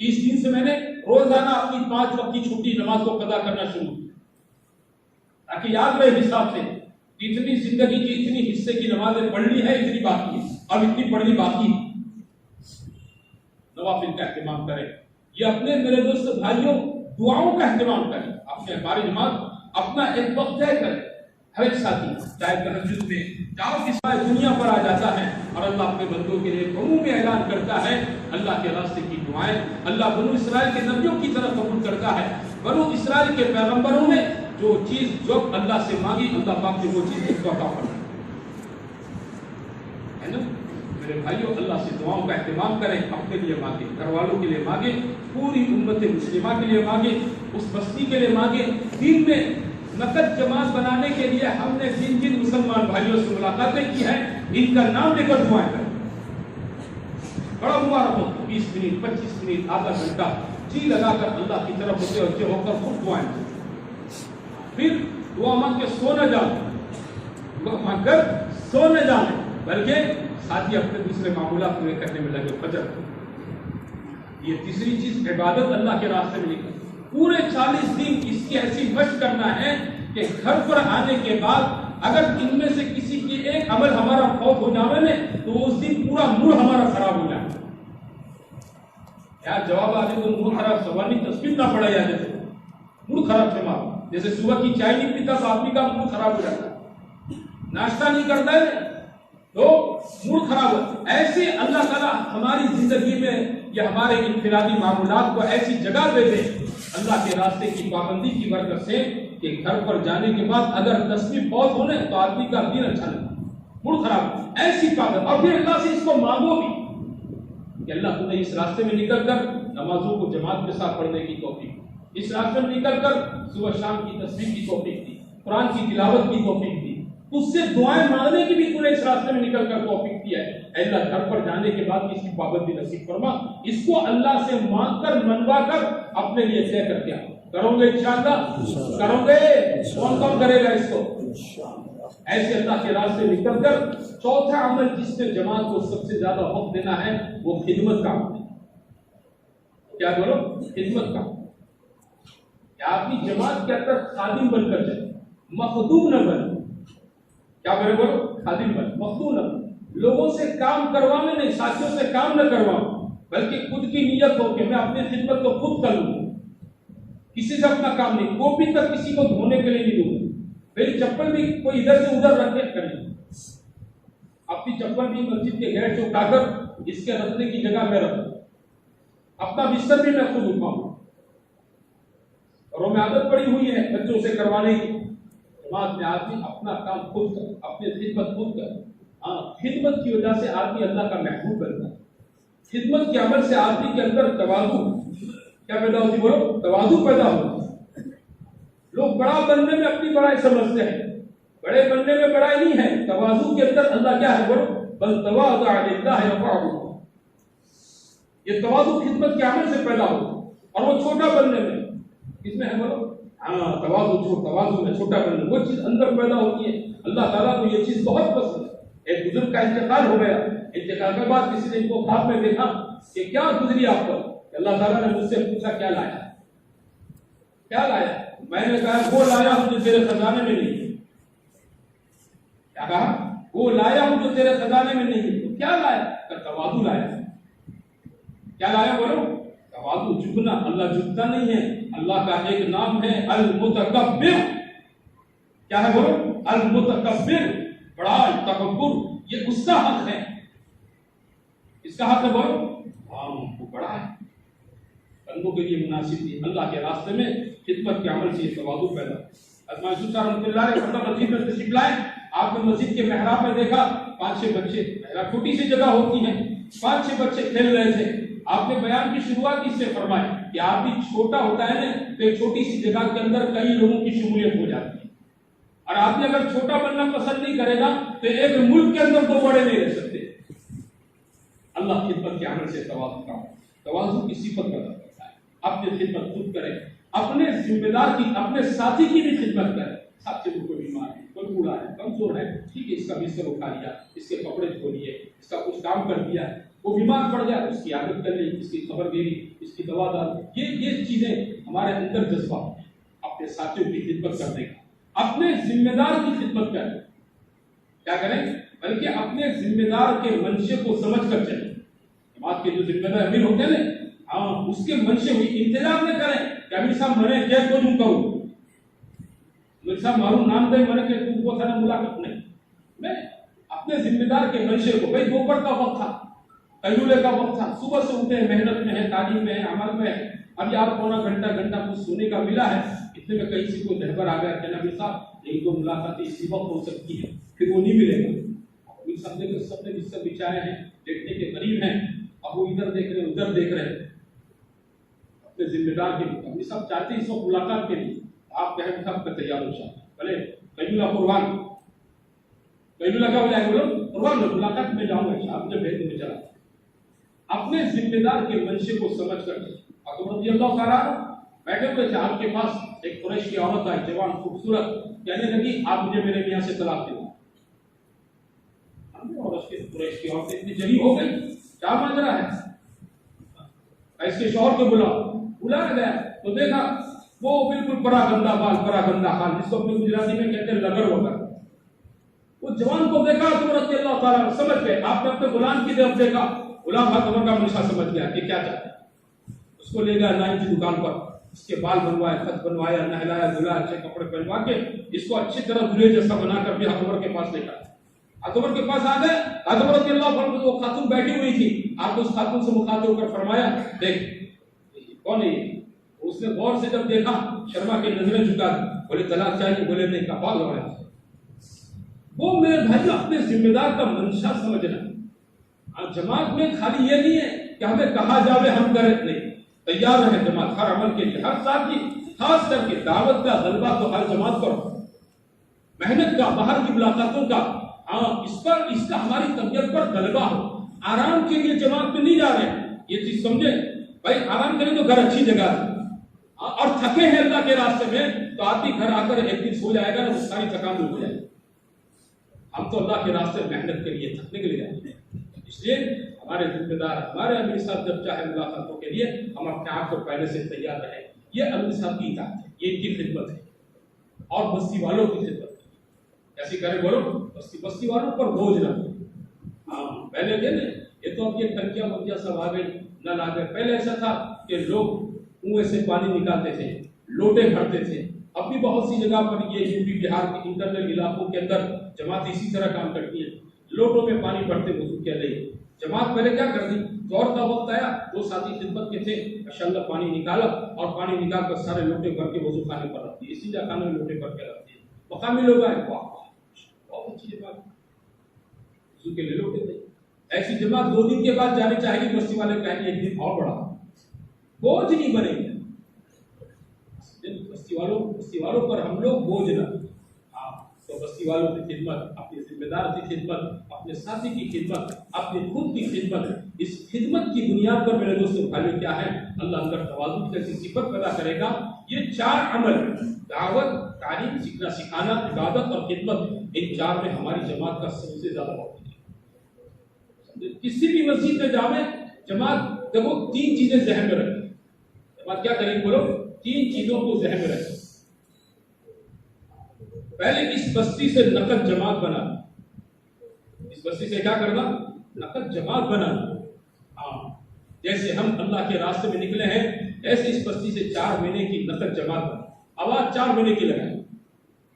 اس دن سے میں نے روزانہ اپنی 5 وقت کی چھٹی نماز کو قضا کرنا شروع کیا، تاکہ یاد رہے حساب سے اتنی زندگی کی اتنی حصے کی نمازیں پڑھنی ہے، اتنی باقی ہے، اب اتنی پڑھنی باقی ہے۔ نوافل کا اہتمام کریں، یہ اپنے میرے دوست بھائیوں دعاؤں کا اہتمام کریں، اپنے ہماری جماعت اپنا ایک وقت طے کرے، ہر ایک ساتھی چاہے تہجد میں جاؤ، کس دنیا پر آ جاتا ہے اور اللہ اپنے بندوں کے لیے عمومی اعلان کرتا ہے، اللہ کے راستے کی دعائیں اللہ بنو اسرائیل کے نبیوں کی طرف قبول کرتا ہے۔ بنو اسرائیل کے پیغمبروں نے جو چیز جو اللہ سے مانگی، اللہ پاک نے وہ چیز اس کو عطا فرمائی ہے نا۔ میرے بھائیوں، اللہ سے دعاؤں کا اہتمام کریں، اپنے لیے مانگیں، گھر والوں کے لیے مانگیں، پوری امت مسلمہ کے لیے مانگیں، اس بستی کے لیے مانگیں۔ دین میں نقد جماعت بنانے کے لیے ہم نے جن مسلمان بھائیوں سے ملاقاتیں کی ہیں، ان کا نام لے کر دعائیں کریں۔ بڑا مبارک ہو 20 منٹ 25 منٹ آدھا گھنٹہ جی لگا کر اللہ کی طرف متوجہ ہو کر خود دعائیں کریں، پھر دعا مانگ کے سو نہ جاؤ، دعا مانگ کر سو نہ جاؤ، بلکہ ساتھ ہی اپنے دوسرے معمولات پورے کرنے میں لگے۔ فجر، یہ تیسری چیز عبادت اللہ کے راستے میں نکل، پورے 40 دن اس کی ایسی مشق کرنا ہے کہ گھر پر آنے کے بعد اگر ان میں سے کسی کی ایک عمل ہمارا فوت ہو جانے میں تو اس دن پورا موڈ ہمارا خراب ہو جائے۔ یار جواب آنے تو موڈ خراب، سوال نہیں تصویر نہ پڑا جائے، جیسے موڈ خراب سے مار، جیسے صبح کی چائے نہیں پیتا تو آدمی کا موڈ خراب ہو جاتا ہے، ناشتہ نہیں کرتا ہے تو موڈ خراب ہو۔ ایسے اللہ تعالیٰ ہماری زندگی میں یا ہمارے انفرادی معمولات کو ایسی جگہ دے دے اللہ کے راستے کی پابندی کی برکت سے کہ گھر پر جانے کے بعد اگر تصویر فوت ہونے تو آدمی کا دن اچھا لگتا، موڈ خراب، ایسی پابند۔ اور پھر اللہ سے اس کو مانگو بھی کہ اللہ تمہیں اس راستے میں نکل کر نمازوں کو جماعت کے ساتھ پڑھنے کی توفیق، اس راستے میں نکل کر صبح شام کی تصویر کی توفیق دی، قرآن کی تلاوت کی توفیق دی، اس سے دعائیں مانگنے کی بھی تمہیں اس راستے میں نکل کر توفیق دی ہے۔ اے اللہ گھر پر جانے کے بعد اس کی پابندی نصیب فرما، اس کو اللہ سے مانگ کر منوا کر اپنے لیے طے کر کے کرو گے انشاءاللہ، کرو گے، کون کرے گا اس کو؟ ایسے اللہ کے راستے نکل کر چوتھا عمل جس میں جماعت کو سب سے زیادہ وقت دینا ہے وہ خدمت کا عمل ہے۔ کیا بولو؟ خدمت کا عمل، کہ آپ کی جماعت کے اندر خادم بن کر چلے، مخدوم نہ بن۔ کیا کرے بولو؟ خادم بن، مخدوم نہ بن، لوگوں سے کام کروانے نہیں، ساتھیوں سے کام نہ کرواؤ، بلکہ خود کی نیت ہو کہ میں اپنی خدمت کو خود کر لوں، کسی سے اپنا کام نہیں، کاپی تک کسی کو دھونے کے لیے نہیں دوں، میری چپل بھی کوئی ادھر سے ادھر رکھ کے کریں، اپنی چپل بھی مسجد کے گیٹ سے اٹھا کر اس کے رکھنے کی جگہ میں رکھوں، اپنا بستر بھی میں خود اٹھاؤں، اور میں عادت پڑی ہوئی ہے بچوں سے کروانے کی، جماعت میں آدمی اپنا کام خود کر، اپنی خدمت خود کر۔ ہاں، خدمت کی وجہ سے آدمی اللہ کا محبوب بنتا ہے، خدمت کے عمل سے آدمی کے اندر تواضع کیا پیدا ہوتی؟ بولو، تواضع پیدا ہوتی۔ لوگ بڑا بننے میں اپنی بڑائی سمجھتے ہیں، بڑے بننے میں بڑائی نہیں ہے، تواضع کے اندر اللہ کیا ہے؟ بولو، بل تواضع للہ رفعہ، یہ تواضع خدمت کے عمل سے پیدا ہوتا، اور وہ چھوٹا بننے میں کس میں ہے؟ بولو، ہاں، تواضع میں چھوٹا بننے، وہ چیز اندر پیدا ہوتی ہے۔ اللہ تعالیٰ کو یہ چیز بہت پسند ہے۔ ایک بزرگ کا انتقال ہو گیا، انتقال کے بعد کسی نے ان کو خواب میں دیکھا کہ کیا گزری آپ پر؟ اللہ تعالیٰ نے مجھ سے پوچھا کیا لایا؟ کیا لایا؟ میں نے کہا وہ لایا ہوں جو تیرے خزانے میں نہیں۔ کیا کہا؟ وہ لایا ہوں جو تیرے خزانے میں نہیں۔ کیا لایا؟ تواضع لایا۔ کیا لایا بولو؟ تواضع، جھکنا۔ اللہ جھکتا نہیں ہے، اللہ کا ایک نام ہے المتکبر۔ کیا ہے بولو؟ المتکبر، بڑائی، تکبر، یہ اس کا حق ہے۔ اس کا حق ہے بولو؟ ہاں، وہ بڑا ہے، بندوں کے لیے مناسب نہیں۔ اللہ کے راستے میں خدمت کے عمل سے یہ تواضع پیدا۔ ازمان یوسف رحمۃ اللہ علیہ وسلم مسجد میں تشریف لائے، آپ نے مسجد کے محراب میں دیکھا 5-6 بچے، محراب چھوٹی سی جگہ ہوتی ہے، 5-6 بچے کھیل رہے تھے۔ آپ نے بیان کی شروعات اس سے فرمائی کہ آدمی چھوٹا ہوتا ہے نا تو ایک چھوٹی سی جگہ کے اندر کئی لوگوں کی شمولیت ہو جاتی ہے، اور آدمی اگر چھوٹا بننا پسند نہیں کرے گا تو ایک ملک کے اندر 2 بڑے نہیں رہ سکتے۔ اللہ خدمت کے عمل سے تواضع کی صفت پیدا کرتا ہے۔ اپنی خدمت خود کرے، اپنے ذمہ دار کی، اپنے ساتھی کی بھی خدمت کرے۔ ساتھی کو کوئی بیمار ہے، کوئی بوڑھا ہے، کمزور ہے، ٹھیک ہے، اس کا بستر اٹھا لیا، اس کے کپڑے دھو لیے، اس کا کچھ کام کر دیا، وہ بیمار پڑ گیا اس کی عادت کر لی، اس کی خبر دے لی، اس کی دوا ڈال، یہ چیزیں ہمارے اندر جذبہ اپنے ساتھیوں کی خدمت کرنے کا، اپنے ذمہ دار کی خدمت کریں، کیا کریں بلکہ اپنے ذمہ دار کے منشے کو سمجھ کر چلیں۔ جماعت کے جو ذمہ دار امیر ہوتے ہیں نا، اس کے منشے ہوئی انتظار نہ کریں کہ امیر صاحب میں کیا کو جو کروں، امیر صاحب معلوم نام دے میں کہ تم کو تھا ملاقات نہیں، میں اپنے ذمہ دار کے منشے کو، بھائی دوپہر کا وقت تھا، قیلولے کا وقت تھا، صبح سے اٹھے ہیں، محنت میں ہے، تعلیم میں ہے، عمل میں ہے، اب یار پونا گھنٹہ کچھ سونے کا ملا ہے، اتنے میں کہیں سے کوئی رہبر آ گیا کہ نبی صاحب یہی تو ملاقات اسی وقت ہو سکتی ہے، پھر وہ نہیں ملے گا۔ سب نے جس سے بچائے ہیں دیکھنے کے قریب ہیں، اب وہ ادھر دیکھ رہے ادھر دیکھ رہے، اپنے ذمہ دار کے لیے ہم سب چاہتے ہیں اس وقت ملاقات کے لیے آپ کہیں سب کا تیار ہو جائے، بھلے قیلولہ قربان، قیلولہ کا ہو جائے، بولو قربان ملاقات میں جاؤں گا، آپ جب بھیجنے میں چلا اپنے ذمہ دار کے منشے کو سمجھ کر اکبر رضی اللہ تعالیٰ بیٹھے ہوئے تھے، آپ کے پاس ایک قریش کی عورت آئی، جوان خوبصورت، کہنے لگی آپ مجھے میرے میاں سے طلاق دے دو، اور اس کے قریش کی عورت اتنی جلی ہو گئی، کیا ماجرا ہے، اس کے شوہر کو بلایا گیا تو دیکھا وہ بالکل پراگندہ حال، جس کو اپنی گجراتی میں کہتے ہیں لگر وگر، وہ جوان کو دیکھا تو رضی اللہ تعالیٰ سمجھ گئے، آپ نے اپنے غلام کی طرف دیکھا، غلام عمر کا منشا سمجھ گیا کہ کیا چاہتا ہے، اس کو لے گیا نائی کی دکان پر، اس کے بال بنوائے، خط بنوایا، نہلایا دھلایا، اچھے کپڑے پہنوا کے اس کو اچھی طرح دلہے جیسا بنا کر بھی اکبر کے پاس لے گیا، اکبر کے پاس آ گئے، اکبر رضی اللہ عنہ وہ خاتون بیٹھی ہوئی تھی، آپ اس خاتون سے مخاطب ہو کر فرمایا دیکھ کون ہے یہ، اس نے غور سے جب دیکھا شرما کے نظریں جھکا دی، بولے طلاق چاہیے، بولے نہیں، کا بال لگایا، وہ میرے بھائی اپنے ذمہ دار کا منشا سمجھنا، جماعت میں خالی یہ نہیں ہے کہ ہمیں کہا جاوے ہم کریں، نہیں، تیار رہے جماعت ہر عمل کے لیے، ہر ساتھ کی، خاص کر کے دعوت کا غلبہ تو ہر جماعت پر، محنت کا، باہر کی ملاقاتوں کا، اس کا ہماری طبیعت پر غلبہ ہو، آرام کے لیے جماعت میں نہیں جا رہے ہیں، یہ چیز سمجھے بھائی، آرام کریں تو گھر اچھی جگہ ہے، اور تھکے ہیں اللہ کے راستے میں تو آپ بھی گھر آ کر ایک دن سو جائے گا نا، ساری تھکان دور ہو جائے گی، ہم تو اللہ کے راستے محنت کے لیے، تھکنے کے لیے جاتے ہیں، اس لیے ہمارے ذمہ دار، ہمارے امیر صاحب جب چاہے ملاقاتوں کے لیے ہم اپنے آپ کو پہلے سے تیار رہیں، یہ امیر صاحب کی اطاعت ہے، یہ ان کی خدمت ہے، اور بستی والوں کی خدمت ہے، ایسی کرے بولو، بستی والوں پر بوجھ نہ، پہلے تھے نا، یہ تو اب یہ ٹنکیاں منکیاں سب آ گئی، نل آ گئے، پہلے ایسا تھا کہ لوگ کنویں سے پانی نکالتے تھے، لوٹے بھرتے تھے، اب بھی بہت سی جگہ پر یہ یو پی بہار کے انٹرنل علاقوں کے اندر جماعت اسی طرح کام کرتی ہے، لوٹوں میں پانی بھرتے وضو کیا نہیں، جماعت پہلے کیا کر دی، دور کا وقت آیا، دو ساتھی خدمت کے تھے، ماشاءاللہ پانی نکالا، اور پانی نکال کر سارے لوٹے بھر کے وضو خانے پر رکھ دیے، اسی جگہ خانے میں لوٹے بھر کے رکھ دیے، مقامی لوگ آئے، واہ بہت اچھی جگہ، وضو کے لیے لوٹے تھے، ایسی جماعت 2 دن کے بعد جانے چاہے گی، بستی والے کہیں گے ایک دن اور بڑھا، بوجھ نہیں بنے گا، بستی والوں پر ہم لوگ بوجھ نہ، تو بستی والوں کی خدمت، اپنے ذمہ دار کی خدمت، اپنے ساتھی کی خدمت، اپنے خود کی خدمت، اس خدمت کی بنیاد پر میرے دوستوں بھائیوں کیا ہے، اللہ اندر تواضع کی صفت پیدا کرے گا، یہ 4 عمل، دعوت، تعلیم، سیکھنا سکھانا، عبادت اور خدمت، ان 4 میں ہماری جماعت کا سب سے زیادہ وقت ہے، کسی بھی مسجد میں جاویں جماعت دیکھو 3 چیزیں ذہن میں رکھیں، جماعت کیا کریں بولو، 3 چیزوں کو ذہن میں رکھیں، پہلے اس بستی سے نقد جماعت بنا، اس بستی سے کیا کرنا، نقد جماعت بنا، جیسے ہم اللہ کے راستے میں نکلے ہیں ایسے اس بستی سے 4 مہینے کی نقد جماعت بنا، آواز 4 مہینے کی لگائیں،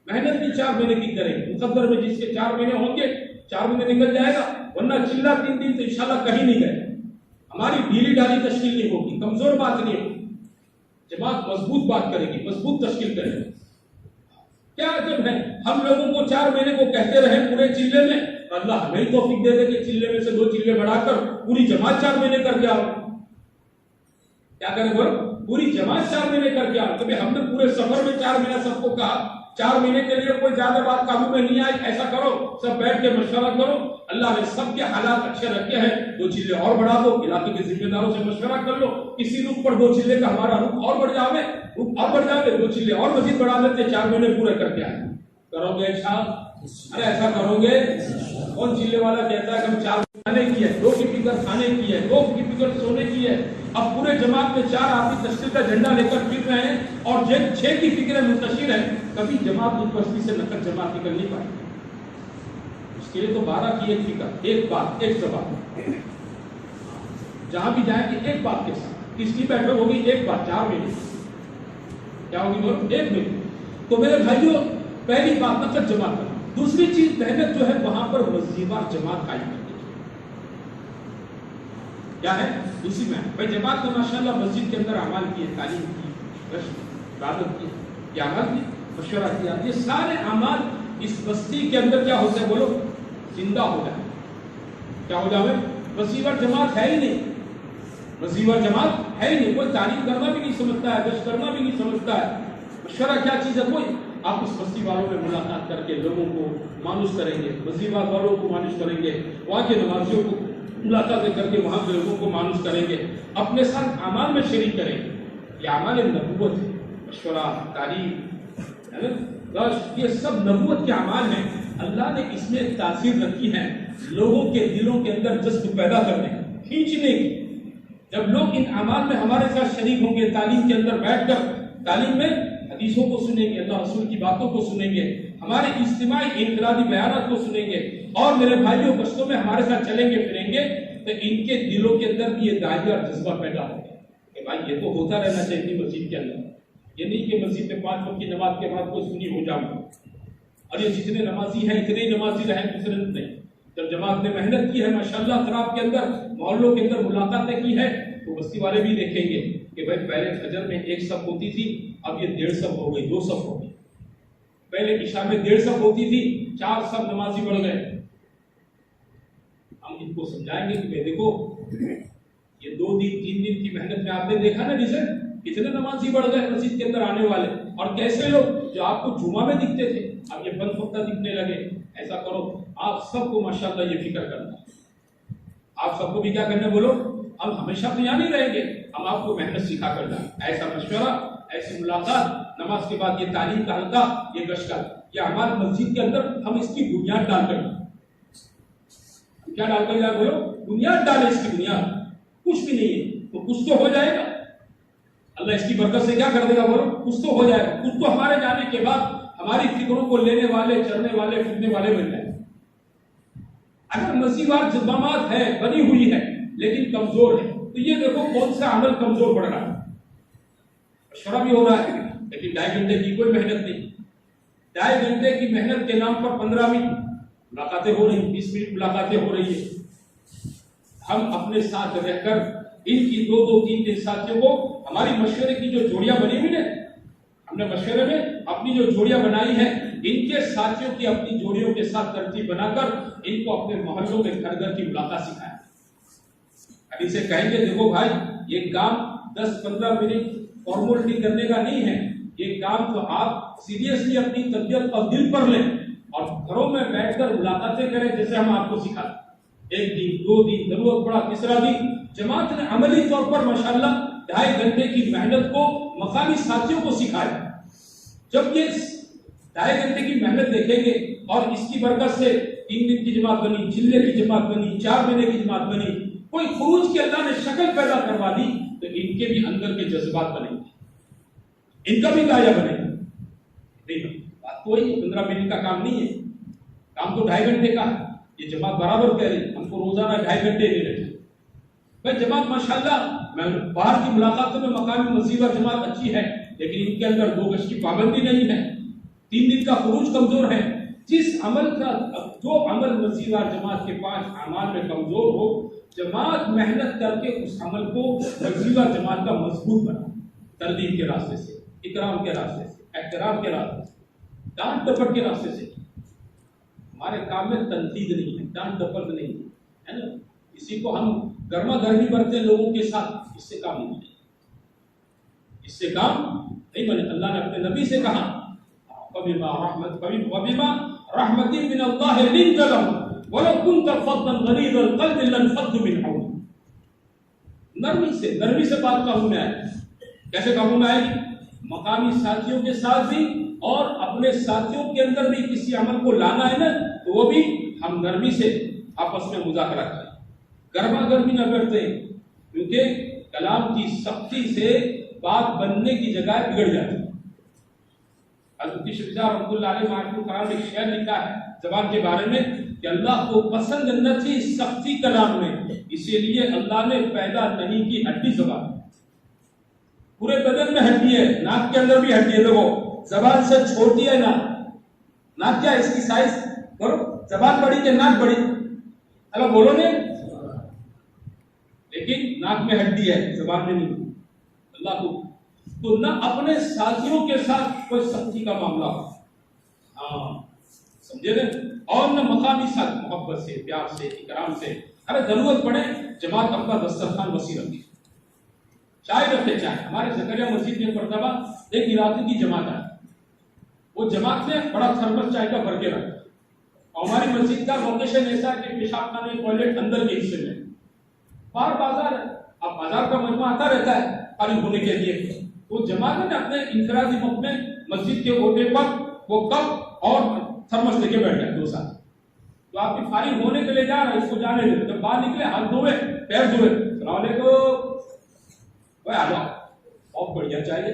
محنت بھی 4 مہینے کی کریں، مقدر میں جس کے 4 مہینے ہوں گے 4 مہینے نکل جائے گا، ورنہ چلا 3 دن تو انشاءاللہ کہیں نہیں گئے، ہماری ڈھیلی ڈھالی تشکیل نہیں ہوگی، کمزور بات نہیں ہوگی، جماعت مضبوط بات کرے گی، مضبوط تشکیل کرے گی، کیا عجب ہے ہم لوگوں کو 4 مہینے کو کہتے رہے پورے چلے میں، اللہ ہمیں توفیق دے دے کہ چلے میں سے 2 چلے بڑھا کر پوری جماعت 4 مہینے کر کے آؤ، کیا کریں بولو، پوری جماعت 4 مہینے کر کے آؤ، کبھی ہم نے پورے سفر میں 4 مہینے سب کو کہا 4 مہینے کے لیے کوئی زیادہ بات قابو میں نہیں آئی، ایسا کرو سب بیٹھ کے مشورہ کرو، اللہ نے سب کے حالات اچھے رکھے ہیں، 2 چلے اور بڑھا دو، علاقے کے ذمہ داروں سے مشورہ کر لو، کسی رخ پر 2 چلے کا ہمارا رخ اور بڑھ جاوے، رخ اور بڑھ جاوے، 2 چلے اور مزید بڑھا دیتے، 4 مہینے پورے کر کے آئے، کرو گے ارے ایسا کرو گے، کون چلے والا کہتا ہے کہ ہم 4 مہینے کی ہے، 2 کی فکر کھانے کی ہے، 2 کی فکر سونے کی ہے. اب پورے جماعت میں 4 آدمی تشریف کا جھنڈا لے کر پھر رہے ہیں اور 6 کی فکر منتشر ہے. کبھی جماعت یونیورسٹی سے نقل جماعت نکل نہیں پائے. اس کے لیے تو 12 کی ایک فکر، ایک بات، ایک زبان. جہاں بھی جائیں گے ایک بات کے ساتھ. کس کی بیٹھک ہوگی؟ ایک بات، 4 منٹ. کیا ہوگی بول؟ 1 منٹ. تو میرے بھائیوں، پہلی بات نقل جماعت کرنا. دوسری چیز محنت جو ہے وہاں پر مسجد جماعت قائم کرنی. کیا ہے دوسری میں بھائی جماعت تو ماشاءاللہ مسجد کے اندر اعمال کیے، تعلیم کی، عبادت کی، یہ اعمال کی، مشورہ کیا. یہ سارے اعمال اس بستی کے اندر کیا ہوتا ہے بولو؟ زندہ ہو جائے. کیا ہو جائے؟ مسجد اور جماعت ہے ہی نہیں. مسجد اور جماعت ہے ہی نہیں. کوئی تعلیم کرنا بھی نہیں سمجھتا ہے، گشت کرنا بھی نہیں سمجھتا ہے. مشورہ کیا چیز ہے؟ کوئی آپ اس بستی والوں میں ملاقات کر کے لوگوں کو مانوس کریں گے، مسجد والوں کو مانوس کریں گے، وہاں کے نمازیوں کو ملاقاتیں کر کے وہاں کے لوگوں کو مانوس کریں گے، اپنے ساتھ اعمال میں شریک کریں گے. یہ اعمال نبوت ہے. مشورہ، تعلیم، یہ سب نبوت کے اعمال ہیں. اللہ نے اس میں تاثیر رکھی ہے لوگوں کے دلوں کے اندر جذب پیدا کرنے، کھینچنے کی. جب لوگ ان اعمال میں ہمارے ساتھ شریک ہوں گے، تعلیم کے اندر بیٹھ کر تعلیم میں حدیثوں کو سنیں گے، اللہ رسول کی باتوں کو سنیں گے، ہمارے اجتماعی انفرادی بیانات کو سنیں گے، اور میرے بھائیوں گشتوں میں ہمارے ساتھ چلیں گے پھریں گے، تو ان کے دلوں کے اندر بھی یہ داعیہ اور جذبہ پیدا ہوگا کہ بھائی یہ تو ہوتا رہنا چاہیے مسجد کے اندر. یہ نہیں کہ مسجد میں 5 وقت کی نماز کے بعد کوئی سنی ہو جاؤں اور یہ جتنے نمازی ہیں اتنے نمازی رہیں، دوسرے نہیں. جب جماعت نے محنت کی ہے ماشاءاللہ، اطراف کے اندر محلوں کے اندر ملاقاتیں کی ہے، تو بستی والے بھی دیکھیں گے کہ بھائی پہلے فجر میں 1 صف ہوتی تھی، اب یہ 1.5 صف ہو گئی، 2 صف ہو گئی. پہلے عشاء میں 1.5 صف ہوتی تھی، 4 صف نمازی بڑھ گئے. ہم ان کو سمجھائیں گے کہ دیکھو یہ 2 دن 3 دن کی محنت میں آپ نے دیکھا نا ریزلٹ، کتنے نمازی بڑھ گئے مسجد کے اندر آنے والے، اور کیسے لوگ جو آپ کو جمعہ میں دکھتے تھے اب یہ بند وقتہ دکھنے لگے. ایسا کرو، آپ سب کو ماشاءاللہ یہ فکر کرنا ہے. آپ سب کو بھی کیا کرنا ہے بولو؟ ہم ہمیشہ اپنے یہاں نہیں رہیں گے، ہم آپ کو محنت سکھا کر جائیں. ایسا مشورہ، ایسی ملاقات، نماز کے بعد یہ تعلیم کا حلقہ، یہ گشت کا، یہ ہمارے مسجد کے اندر ہم اس کی بنیاد ڈال کر، کیا ڈال کر جائے بولو؟ بنیاد ڈالے. اس کی بنیاد کچھ بھی نہیں ہے تو کچھ تو ہو جائے گا. اللہ اس کی برکت سے کیا کر دے گا بولو؟ کچھ تو ہو جائے گا. کچھ تو ہمارے جانے کے بعد ہماری فکروں کو لینے والے، چڑھنے والے، پھرنے والے بن جائیں. اگر مسیحات جماعت ہے، بنی ہوئی ہے، لیکن کمزور ہے، تو یہ دیکھو کون سا عمل کمزور پڑ رہا ہے. مشورہ بھی ہو رہا ہے لیکن 2.5 گھنٹے کی کوئی محنت نہیں. 2.5 گھنٹے کی محنت کے نام پر 15 منٹ ملاقاتیں ہو رہی، 20 منٹ ملاقاتیں ہو رہی ہے. ہم اپنے ساتھ رہ کر ان کی 2-2 3 ساتھیوں کو، ہماری مشورے کی جو جوڑیاں بنی ہوئی ہیں، ہم نے مشورے میں اپنی جو جوڑیاں بنائی ہیں، ان کے ساتھیوں کی اپنی جوڑیوں کے ساتھ ترتیب بنا کر ان کو اپنے محلوں میں گھر گھر کی ملاقات سکھائیں. ابھی سے کہیں گے دیکھو بھائی یہ کام 10-15 منٹ فارمولٹی کرنے کا نہیں ہے. یہ کام تو آپ سیریسلی اپنی طبیعت اور دل پر لیں اور گھروں میں بیٹھ کر ملاقاتیں کریں جیسے ہم آپ کو سکھاتے. 1 دن 2 دن ضرورت پڑا تیسرا دن. جماعت نے عملی طور پر ماشاءاللہ 2.5 گھنٹے کی محنت کو مقامی ساتھیوں کو سکھایا. جب یہ 2.5 گھنٹے کی محنت دیکھیں گے اور اس کی برکت سے 3 دن کی جماعت بنی، چلے کی جماعت بنی، 4 مہینے کی جماعت بنی، کوئی خروج کی اللہ نے شکل پیدا کروا دی، تو ان کے بھی اندر کے جذبات بنیں گے، ان کا بھی داعیہ بنے گا. نہیں بات کوئی 15 منٹ کا کام نہیں ہے، کام تو 2.5 گھنٹے کا ہے. یہ جماعت برابر کہہ رہی ہم کو روزانہ 2.5 گھنٹے دے رہے. بھائی جماعت ماشاءاللہ باہر کی ملاقاتوں میں مقامی مسجد اور جماعت اچھی ہے، لیکن ان کے اندر 2 گز کی پابندی نہیں ہے، 3 دن کا خروج کمزور ہے. جس عمل کا جو عمل مسجد اور جماعت کے 5 اعمال میں کمزور ہو، جماعت محنت کر کے اس عمل کو مسجد اور جماعت کا مضبوط بنا، ترغیب کے راستے سے، اکرام کے راستے سے، احترام کے راستے سے، ڈانٹ ڈپٹ کے راستے سے. ہمارے کام میں تنقید نہیں ہے، ڈانٹ ڈپٹ نہیں ہے نا. اسی کو ہم گرما گرمی برتے لوگوں کے ساتھ، اس سے کام نہیں بنے، اس سے کام نہیں بنے. اللہ نے اپنے نبی سے کہا فَبِمَا رَحْمَةٍ مِّنَ اللَّهِ لِنتَ لَهُمْ وَلَوْ كُنتَ فَظًّا غَلِيظَ الْقَلْبِ لَانفَضُّوا مِنْ حَوْلِكَ. نرمی سے بات قابو میں آئے. کیسے قابو میں آئے گی؟ مقامی ساتھیوں کے ساتھ بھی اور اپنے ساتھیوں کے اندر بھی کسی عمل کو لانا ہے نا، تو وہ بھی ہم نرمی سے آپس میں مذاکرہ کریں. گرما گرمی نہ کرتے ہیں، کیونکہ کلام کی سختی سے بات بننے کی جگہ بگڑ جاتی ہے۔ حضرت شیخ رحمۃ اللہ علیہ معاشر القرآن میں ایک شعر لکھا ہے زبان کے بارے میں کہ اللہ کو پسند نہ تھی سختی کلام میں، اسی لیے اللہ نے پیدا نہیں کی ہڈی زبان۔ پورے بدن میں ہڈی ہے، ناک کے اندر بھی ہڈی ہے، دیکھو زبان سے چھوٹی ہے ناک کیا ہے اس کی سائز؟ بولو زبان بڑی کہ ناک بڑی؟ اللہ بولو نہیں، لیکن ناک میں ہڈی ہے زبان میں نہیں۔ اللہ کو تو نہ اپنے ساتھیوں کے ساتھ کوئی سختی کا معاملہ ہو، ہاں سمجھے نا، اور نہ مقامی ساتھ محبت سے، پیار سے، اکرام سے۔ ارے ضرورت پڑے جماعت اپنا دسترخوان وسیع رکھے، چائے رکھے چائے۔ ہمارے زکریا مسجد میں مرتبہ ایک علاقے کی جماعت آئی، وہ جماعت نے بڑا تھرمس چائے کا بھر کے رکھا، اور ہماری مسجد کا لوکیشن ایسا ہے کہ پیشاب خانے ٹوائلٹ اندر کے حصے میں، باہر بازار ہے، اب بازار کا مجمع آتا رہتا ہے فارغ ہونے کے لیے۔ وہ جماعت نے اپنے انفرادی وقت میں مسجد کے اوٹے پر وہ کپ اور تھرمس لے کے بیٹھ گئے، دو ساتھ تو آپ کی فارغ ہونے کے لیے جا رہا ہے، اس کو جانے دے، جب باہر نکلے ہاتھ دھوئے پیر دھوئے، السلام علیکم بھائی آ جاؤ، بہت بڑھیا چاہیے،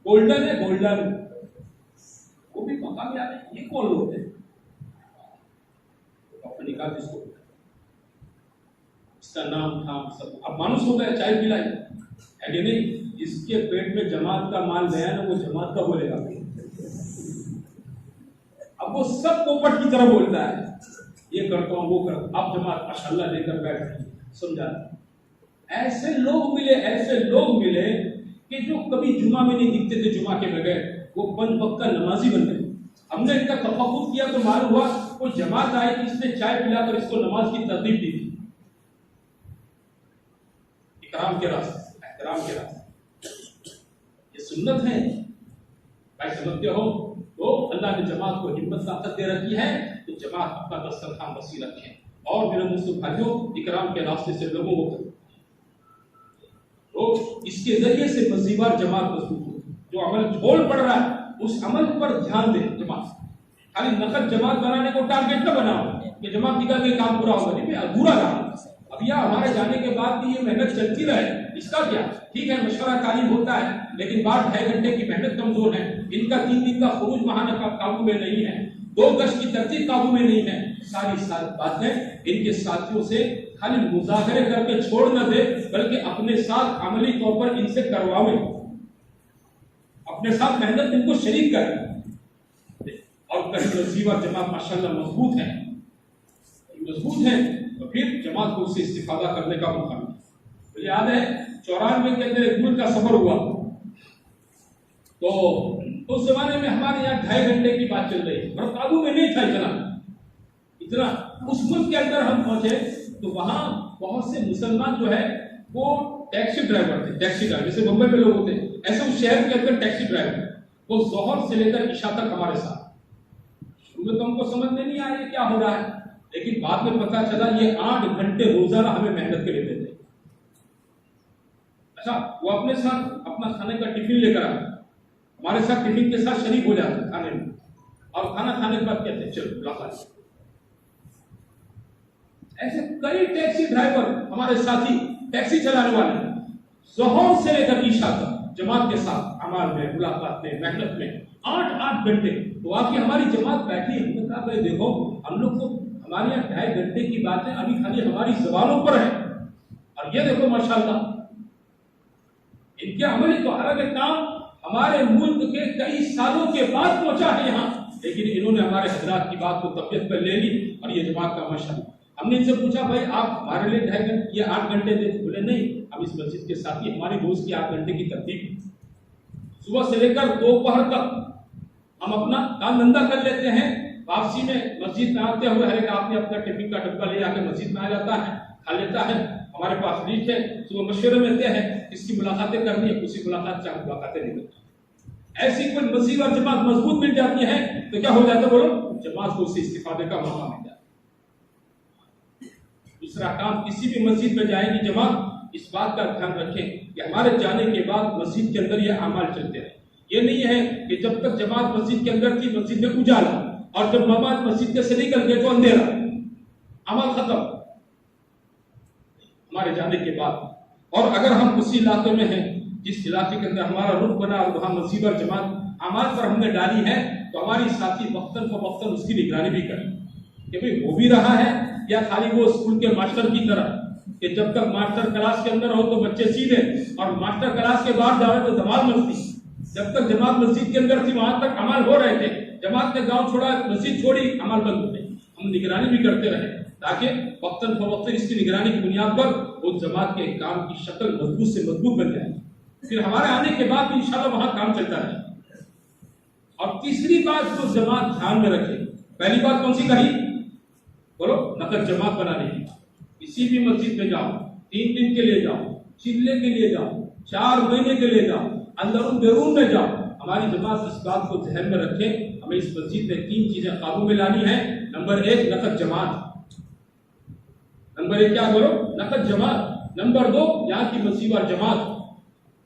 گولڈن ہے گولڈن، وہ بھی مقام یاد ہے۔ یہ کون لوگ ہیں؟ اپنے نکاح جس کو اس کا نام تھا سب، اب مانوس ہوتا ہے چائے پلائی ہے کہ نہیں، اس کے پیٹ میں جماعت کا مال گیا نا، وہ جماعت کا بولے گا، اب وہ سب پوپٹ کی طرح بولتا ہے، یہ کرتا ہوں وہ کرتا ہوں، اب جماعت ماشاءاللہ لے کر بیٹھ رہی سمجھا۔ ایسے لوگ ملے کہ جو کبھی جمعہ میں نہیں دکھتے تھے جمعہ کے بغیر، وہ 5 وقت کا نمازی بن گئے۔ ہم نے ان کا تفقد کیا تو معلوم ہوا وہ جماعت آئی کہ اس نے چائے پلا کر اس کو نماز کی ترتیب دی تھی، اکرام کے راستے، احترام کے راستے۔ یہ سنت ہے بھائی، سمجھتے ہو؟ تو اللہ نے جماعت کو ہمت طاقت دے رکھی ہے، تو جماعت اپنا دسترخوان وسیع رکھے، اور میرے دوستو بھائیوں اکرام کے راستے سے لوگوں کو تو اس کے ذریعے سے مزیدار جماعت مضبوط ہو۔ جو عمل جھول پڑ رہا ہے اس عمل پر دھیان دے جماعت، خالی نقد جماعت بنانے کو ٹارگیٹ نہ بناؤ کہ جماعت نکال کے کام پورا ہوگا، نہیں ادھورا کام۔ اب یہ ہمارے جانے کے بعد بھی یہ محنت چلتی رہے، اس کا کیا؟ ٹھیک ہے مشورہ تعلیم ہوتا ہے، لیکن بعد 2.5 گھنٹے کی محنت کمزور ہے، ان کا 3 دن کا خروج ماہانہ کا قابو میں نہیں ہے، 2 گز کی ترتیب قابو میں نہیں ہے، ساری باتیں ان کے ساتھیوں سے خالی مظاہرے کر کے چھوڑ نہ دے، بلکہ اپنے ساتھ عملی طور پر ان سے کرواوے، اپنے ساتھ محنت ان کو شریک کرے۔ اور کہیں نصیبہ جماعت ماشاءاللہ مضبوط ہے تو پھر جماعت کو اس سے استفادہ کرنے کا موقع ملا۔ مجھے یاد ہے 94 کے اندر ایک ملک کا سفر ہوا، تو اس زمانے میں ہمارے یہاں 2.5 گھنٹے کی بات چل رہی تھی، اور قابو میں نہیں تھا اتنا۔ اس ملک کے اندر ہم پہنچے تو وہاں بہت سے مسلمان جو ہے وہ ٹیکسی ڈرائیور تھے، ٹیکسی ڈرائیور جیسے ممبئی میں لوگ ہوتے ہیں، ایسے اس شہر کے اندر ٹیکسی ڈرائیور، وہ ظہر سے لے کر عشاء تک ہمارے ساتھ۔ شروع میں تو ہم کو سمجھ میں نہیں آ رہی کیا ہو رہا ہے، لیکن بعد میں پتا چلا یہ 8 گھنٹے روزانہ ہمیں محنت کے لیے دیتے۔ اچھا وہ اپنے ساتھ اپنا کھانے کا ٹفن لے کر آئے، ہمارے ساتھ ٹفن کے ساتھ شریک ہو جاتے کھانے میں، اور کھانا کھانے کے بعد کہتے ہیں چلو ملاقات۔ ایسے کئی ٹیکسی ڈرائیور ہمارے ساتھی ٹیکسی چلانے والے ظہر سے لے کر عشاء تک جماعت کے ساتھ عمل میں، ملاقات میں، محنت میں 8 گھنٹے۔ تو آپ کی ہماری جماعت بیٹھی ہے، ہم نے کہا بھائی دیکھو ہم لوگ تو ہمارے یہاں 2.5 گھنٹے کی باتیں ابھی خالی ہماری زبانوں پر ہیں، اور یہ دیکھو ماشاءاللہ ان کے عملی طہارت کے کام ہمارے ملک کے کئی سالوں کے بعد پہنچا ہے یہاں، لیکن انہوں نے ہمارے حضرات کی بات کو طبیعت پر لے لی، اور یہ جماعت کا ماشاءاللہ۔ ہم نے ان سے پوچھا بھائی آپ ہمارے لیے 2.5 گھنٹے یہ 8 گھنٹے دے، بولے نہیں ہم اس مسجد کے ساتھی، ہماری روز کی 8 گھنٹے کی ترتیب، صبح سے لے کر دوپہر تک ہم اپنا کام دھندا کر لیتے ہیں، واپسی میں مسجد میں آتے ہوئے ہر ایک آپ نے اپنا ٹفن کا ڈبہ لے آ کے مسجد میں آ جاتا ہے، کھا لیتا ہے، ہمارے پاس ریچ ہے، صبح مشورے میں ہے اس کی ملاقاتیں کرنی ہے، اسی ملاقات سے ہم ملاقاتیں نہیں کرتے۔ ایسی کوئی مسجد اور جماعت مضبوط مل جاتی ہے تو کیا ہو جاتا ہے بولو، جماعت کو اس سے استفادے کا موقع مل جاتا ہے۔ دوسرا کام، کسی بھی مسجد میں جائے گی جماعت اس بات کا دھیان رکھیں کہ ہمارے جانے کے بعد مسجد کے اندر یہ اعمال چلتے رہے۔ یہ نہیں ہے کہ جب تک جماعت مسجد کے اندر تھی مسجد میں اجالا، اور جب جماعت مسجد کے سے نکل گئے تو اندھیرا، عمل ختم۔ ہمارے جانے کے بعد، اور اگر ہم اسی علاقے میں ہیں جس علاقے کے اندر ہمارا رخ بنا اور وہاں مسجد اور جماعت اعمال پر ہم نے ڈالی ہے، تو ہماری ساتھی وقتاً فوقتاً اس کی نگرانی بھی کریں کہ بھئی ہو بھی رہا ہے، یا خالی وہ اسکول کے ماسٹر کی طرح کہ جب تک ماسٹر کلاس کے اندر ہو تو بچے سیدھے، اور ماسٹر کلاس کے باہر جا رہے تو جماعت مستی، جب تک جماعت مسجد کے اندر تھی وہاں تک عمل ہو رہے تھے، جماعت نے گاؤں چھوڑا مسجد چھوڑی عمل بند ہو گئے۔ ہم نگرانی بھی کرتے رہے تاکہ وقتاً فوقتاً اس کی نگرانی کی بنیاد پر وہ جماعت کے کام کی شکل مضبوط سے مضبوط بن جائے، پھر ہمارے آنے کے بعد بھی انشاءاللہ وہاں کام چلتا رہے۔ اور تیسری بات جو جماعت دھیان میں رکھے، پہلی بات کون سی کہی؟ بولو، نقد جماعت بنانے کی۔ کسی بھی مسجد میں جاؤ، 3 دن کے لیے جاؤ، چلے کے لیے جاؤ، 4 مہینے کے لیے جاؤ، اندرون بیرون میں جاؤ، ہماری جماعت اس بات کو ذہن میں رکھے، ہمیں اس مسجد میں 3 چیزیں قابو میں لانی ہیں۔ نمبر 1 نقد جماعت، نمبر 1 کیا بولو؟ نقد جماعت، نمبر 2 یہاں کی مسجد اور جماعت،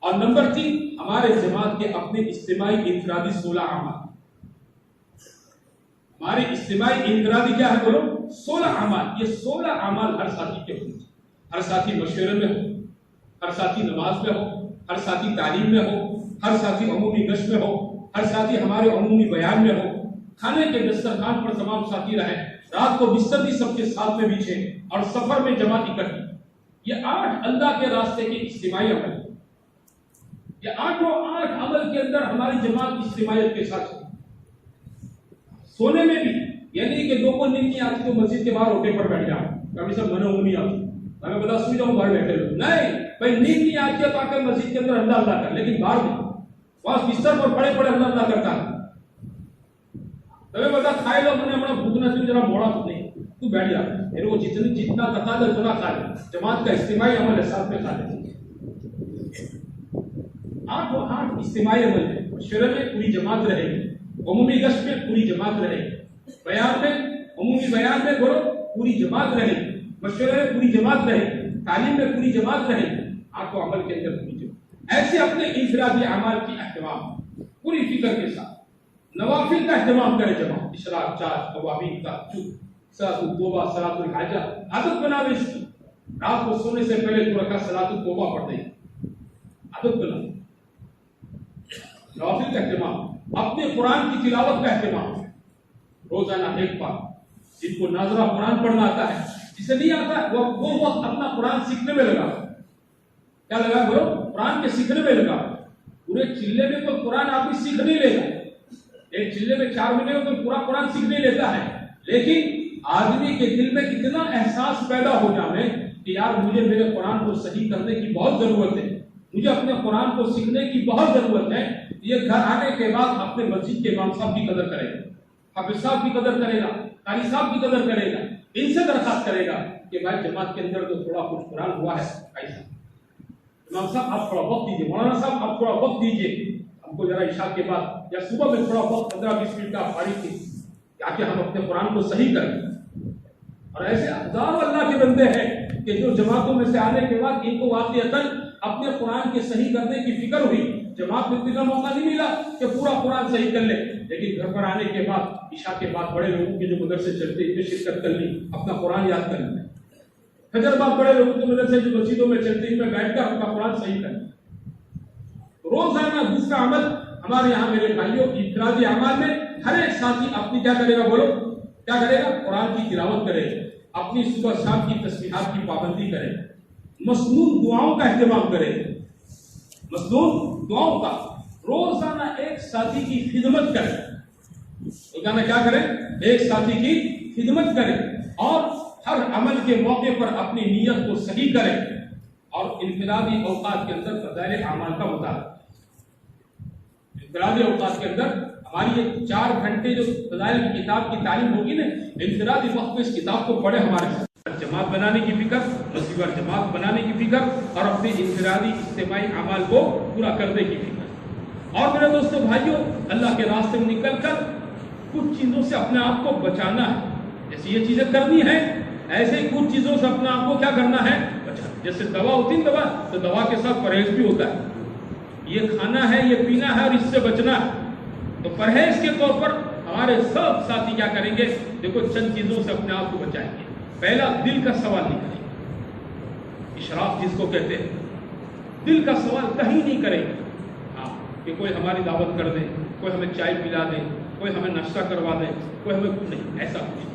اور نمبر 3 ہمارے جماعت کے اپنے اجتماعی انفرادی 16 اعمال۔ ہمارے اجتماعی انفرادی کیا ہے بولو؟ 16 اعمال۔ یہ 16 اعمال ہر ساتھی کے ہوں، ہر ساتھی مشورے میں ہو، ہر ساتھی نماز میں ہو، ہر ساتھی تعلیم میں ہو، ہر ساتھی عمومی گشت میں ہو، ہر ساتھی ہمارے عمومی بیان میں ہو، کھانے کے دسترخوان پر تمام ساتھی رہیں، رات کو بستر بھی سب کے ساتھ میں بچھے، اور سفر میں جماعت اکٹھی۔ یہ 8 اللہ کے راستے کے اجتماعی عمل، یہ 8 عمل کے اندر ہماری جماعت اجتماعیت کے ساتھ۔ سونے میں بھی یعنی کہ 2 کو نیند نہیں آتی تو مسجد کے باہر اوٹے پر بیٹھ جاؤ، کبھی سب منو نہیں آتی، ہمیں بتا سوئی جاؤں باہر بیٹھے لوگ، نہیں بھائی نیند نہیں آتی ہے تو آ کر مسجد کے اندر اللہ اللہ کر، لیکن باہر نہیں، وہاں بستر پر پڑے پڑے اللہ اللہ کرتا ہے۔ تمہیں بتا کھائے لو، میں نے اپنا بھوکنا سے ذرا موڑا تو نہیں، تو بیٹھ جا، میرے کو جتنا تقاضا اتنا کھا لے، جماعت کا اجتماعی عمل ہے، ساتھ میں کھا لے۔ 8 اجتماعی عمل ہے، مشورے میں پوری جماعت رہے گی، عمومی گشت میں پوری جماعت رہے گی، بیان میں عمومی بیان میں بولو پوری جماعت رہے گی، مشورے میں پوری جماعت رہے گی، تعلیم میں پوری جماعت رہے گی، 8 عمل کے اندر پوری جماعت۔ ایسے اپنے انفرادی اعمال کی اہتمام پوری فکر کے ساتھ، نوافل کا اہتمام کرے جماعت، اشراق، چاش، اوابین کا صلاۃ التوبہ، صلاۃ الحاجہ، عادت بنا لے اس کی، رات کو سونے سے پہلے 2 رکعت صلاۃ التوبہ پڑھ دیں، عادت بنا، نوافل کا اہتمام، اپنے قرآن کی تلاوت کا اہتمام، روزانہ 1 بار، جن کو ناظرہ قرآن پڑھنا آتا ہے، جسے نہیں آتا ہے وہ وقت اپنا قرآن سیکھنے میں لگا، کیا لگا بولو؟ قرآن کے سیکھنے میں لگا۔ پورے چلے میں تو قرآن آپ ہی سیکھ نہیں لے گا، ایک چلے میں 4 مہینے میں تو پورا قرآن سیکھ نہیں لیتا ہے، لیکن آدمی کے دل میں اتنا احساس پیدا ہو جانے کہ یار مجھے میرے قرآن کو صحیح کرنے کی بہت ضرورت ہے، مجھے اپنے قرآن کو سیکھنے کی بہت ضرورت ہے، یہ گھر آنے کے بعد اپنے مسجد کے امام صاحب کی قدر کرے گا، حافظ صاحب کی قدر کرے گا، قاری صاحب کی قدر کرے گا، ان سے درخواست کرے گا کہ بھائی جماعت کے اندر تو تھوڑا کچھ قرآن ہوا ہے، ایسا امام صاحب آپ تھوڑا وقت دیجیے، مولانا صاحب آپ تھوڑا وقت دیجیے، ہم کو ذرا عشاء کے بعد یا صبح میں تھوڑا وقت 15-20 منٹ کا فارغ کی، تاکہ ہم اپنے قرآن کو صحیح کریں۔ اور ایسے ہزاروں اللہ کے بندے ہیں کہ جو جماعتوں میں سے آنے کے بعد ان کو واقعتاً اپنے قرآن کے صحیح کرنے کی فکر ہوئی، جماعت میں اتنا موقع نہیں ملا کہ پورا قرآن صحیح کر لے، لیکن گھر پر آنے کے بعد عشاء کے بعد بڑے لوگوں کے جو مدرسے چلتے ان میں شرکت کر لی، اپنا قرآن یاد کر لیا، فجر بعد بڑے لوگوں کے مدرسے جو مسجدوں میں چلتے ان میں بیٹھ کر اپنا قرآن صحیح کر لیا۔ روزانہ دوسرا عمل ہمارے یہاں میرے بھائیوں انفرادی اعمال میں ہر ایک ساتھی اپنی کیا کرے گا بولو؟ کیا کرے گا؟ قرآن کی تلاوت کرے گا، اپنی صبح شام کی تسبیحات کی پابندی کرے، مسنون دعاؤں کا اہتمام کرے، مسنون دعاؤں کا، روزانہ ایک ساتھی کی خدمت کرے، روزانہ کیا کرے؟ ایک ساتھی کی خدمت کرے، اور ہر عمل کے موقع پر اپنی نیت کو صحیح کرے، اور انفرادی اوقات کے اندر فضائل اعمال کا مطالعہ، انفرادی اوقات کے اندر ہماری یہ 4 گھنٹے جو فضائل کی کتاب کی تعلیم ہوگی نا، انفرادی وقت میں اس کتاب کو پڑھے، ہمارے ساتھ جماعت بنانے کی فکر، مسجد اور جماعت بنانے کی فکر، اور اپنے انفرادی اجتماعی اعمال کو پورا کرنے کی فکر۔ اور میرے دوستو بھائیوں، اللہ کے راستے میں نکل کر کچھ چیزوں سے اپنے آپ کو بچانا ہے، جیسے یہ چیزیں کرنی ہے، ایسے ہی کچھ چیزوں سے اپنے آپ کو کیا کرنا ہے؟ بچانا۔ جیسے دوا ہوتی ہے دوا، تو دوا کے ساتھ پرہیز بھی ہوتا ہے، یہ کھانا ہے، یہ پینا ہے، اور اس سے بچنا ہے، تو پرہیز کے طور پر ہمارے سب ساتھی کیا کریں گے؟ دیکھو چند چیزوں سے اپنے آپ کو بچائیں گے۔ پہلا، دل کا سوال نہیں کریں گے، اشراف جس کو کہتے ہیں، دل کا سوال کہیں نہیں کریں گے ہاں کہ کوئی ہماری دعوت کر دے، کوئی ہمیں چائے پلا دے، کوئی ہمیں ناشتہ کروا دے، کوئی ہمیں کچھ نہیں، ایسا کچھ نہیں۔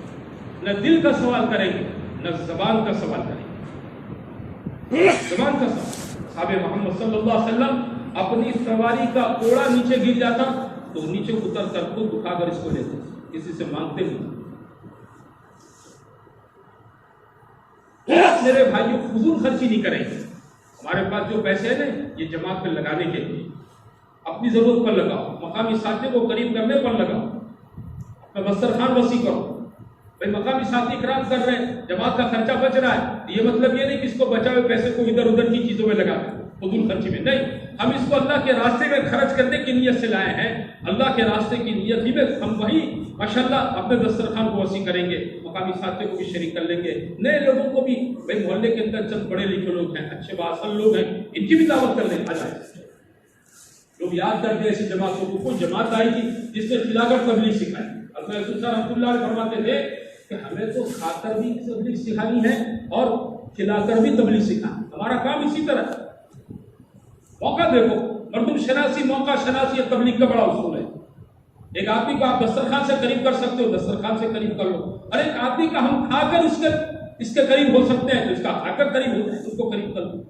نہ دل کا سوال کریں گے، نہ زبان کا سوال کریں گے۔ زبان کا سوال، صحابہ محمد صلی اللہ علیہ وسلم اپنی سواری کا کوڑا نیچے گر جاتا تو نیچے اتر کر خود اٹھا کر اس کو لیتے، کسی سے مانگتے نہیں۔ میرے بھائیوں، فضول خرچی نہیں کریں گے۔ ہمارے پاس جو پیسے ہیں نا، یہ جماعت پہ لگانے کے لیے، اپنی ضرورت پر لگاؤ، مقامی ساتھیوں کو قریب کرنے پر لگاؤ، اپنا دسترخوان وسیع کرو۔ بھائی مقامی ساتھی اکرام کر رہے ہیں، جماعت کا خرچہ بچ رہا ہے، یہ مطلب یہ نہیں کہ اس کو بچے ہوئے پیسے کو ادھر ادھر کی چیزوں میں لگا دیں، فضول خرچی میں نہیں۔ ہم اس کو اللہ کے راستے میں خرچ کرنے کی نیت سے لائے ہیں، اللہ کے راستے کی نیت ہی میں ہم وہی ماشاءاللہ اپنے دسترخوان کو وسیع کریں گے، مقامی ساتھیوں کو بھی شریک کر لیں گے، نئے لوگوں کو بھی، بھائی محلے کے اندر چند پڑھے لکھے لوگ ہیں، اچھے بااصل لوگ ہیں، ان کی بھی دعوت کر لیں۔ لوگ یاد کرتے ہیں ایسی جماعتوں کو، کوئی جماعت آئی تھی جس نے کھلا کر تبلیغ سکھائی، حضرت یوسف صاحب رحمۃ اللہ علیہ فرماتے تھے کہ ہمیں تو کھا کر بھی تبلیغ سکھانی ہے اور کھلا کر بھی تبلیغ سکھانی، ہمارا کام اسی طرح۔ موقع دیکھو، مردم شناسی، موقع شناسی تبلیغ کا بڑا اصول ہے۔ ایک آدمی کو آپ دسترخوان سے قریب کر سکتے ہو، دسترخوان سے قریب کر لو، اور ایک آدمی کا ہم کھا کر اس کے قریب ہو سکتے ہیں تو اس کا کھا کر قریب ہوتا ہے، اس کو قریب کر لو۔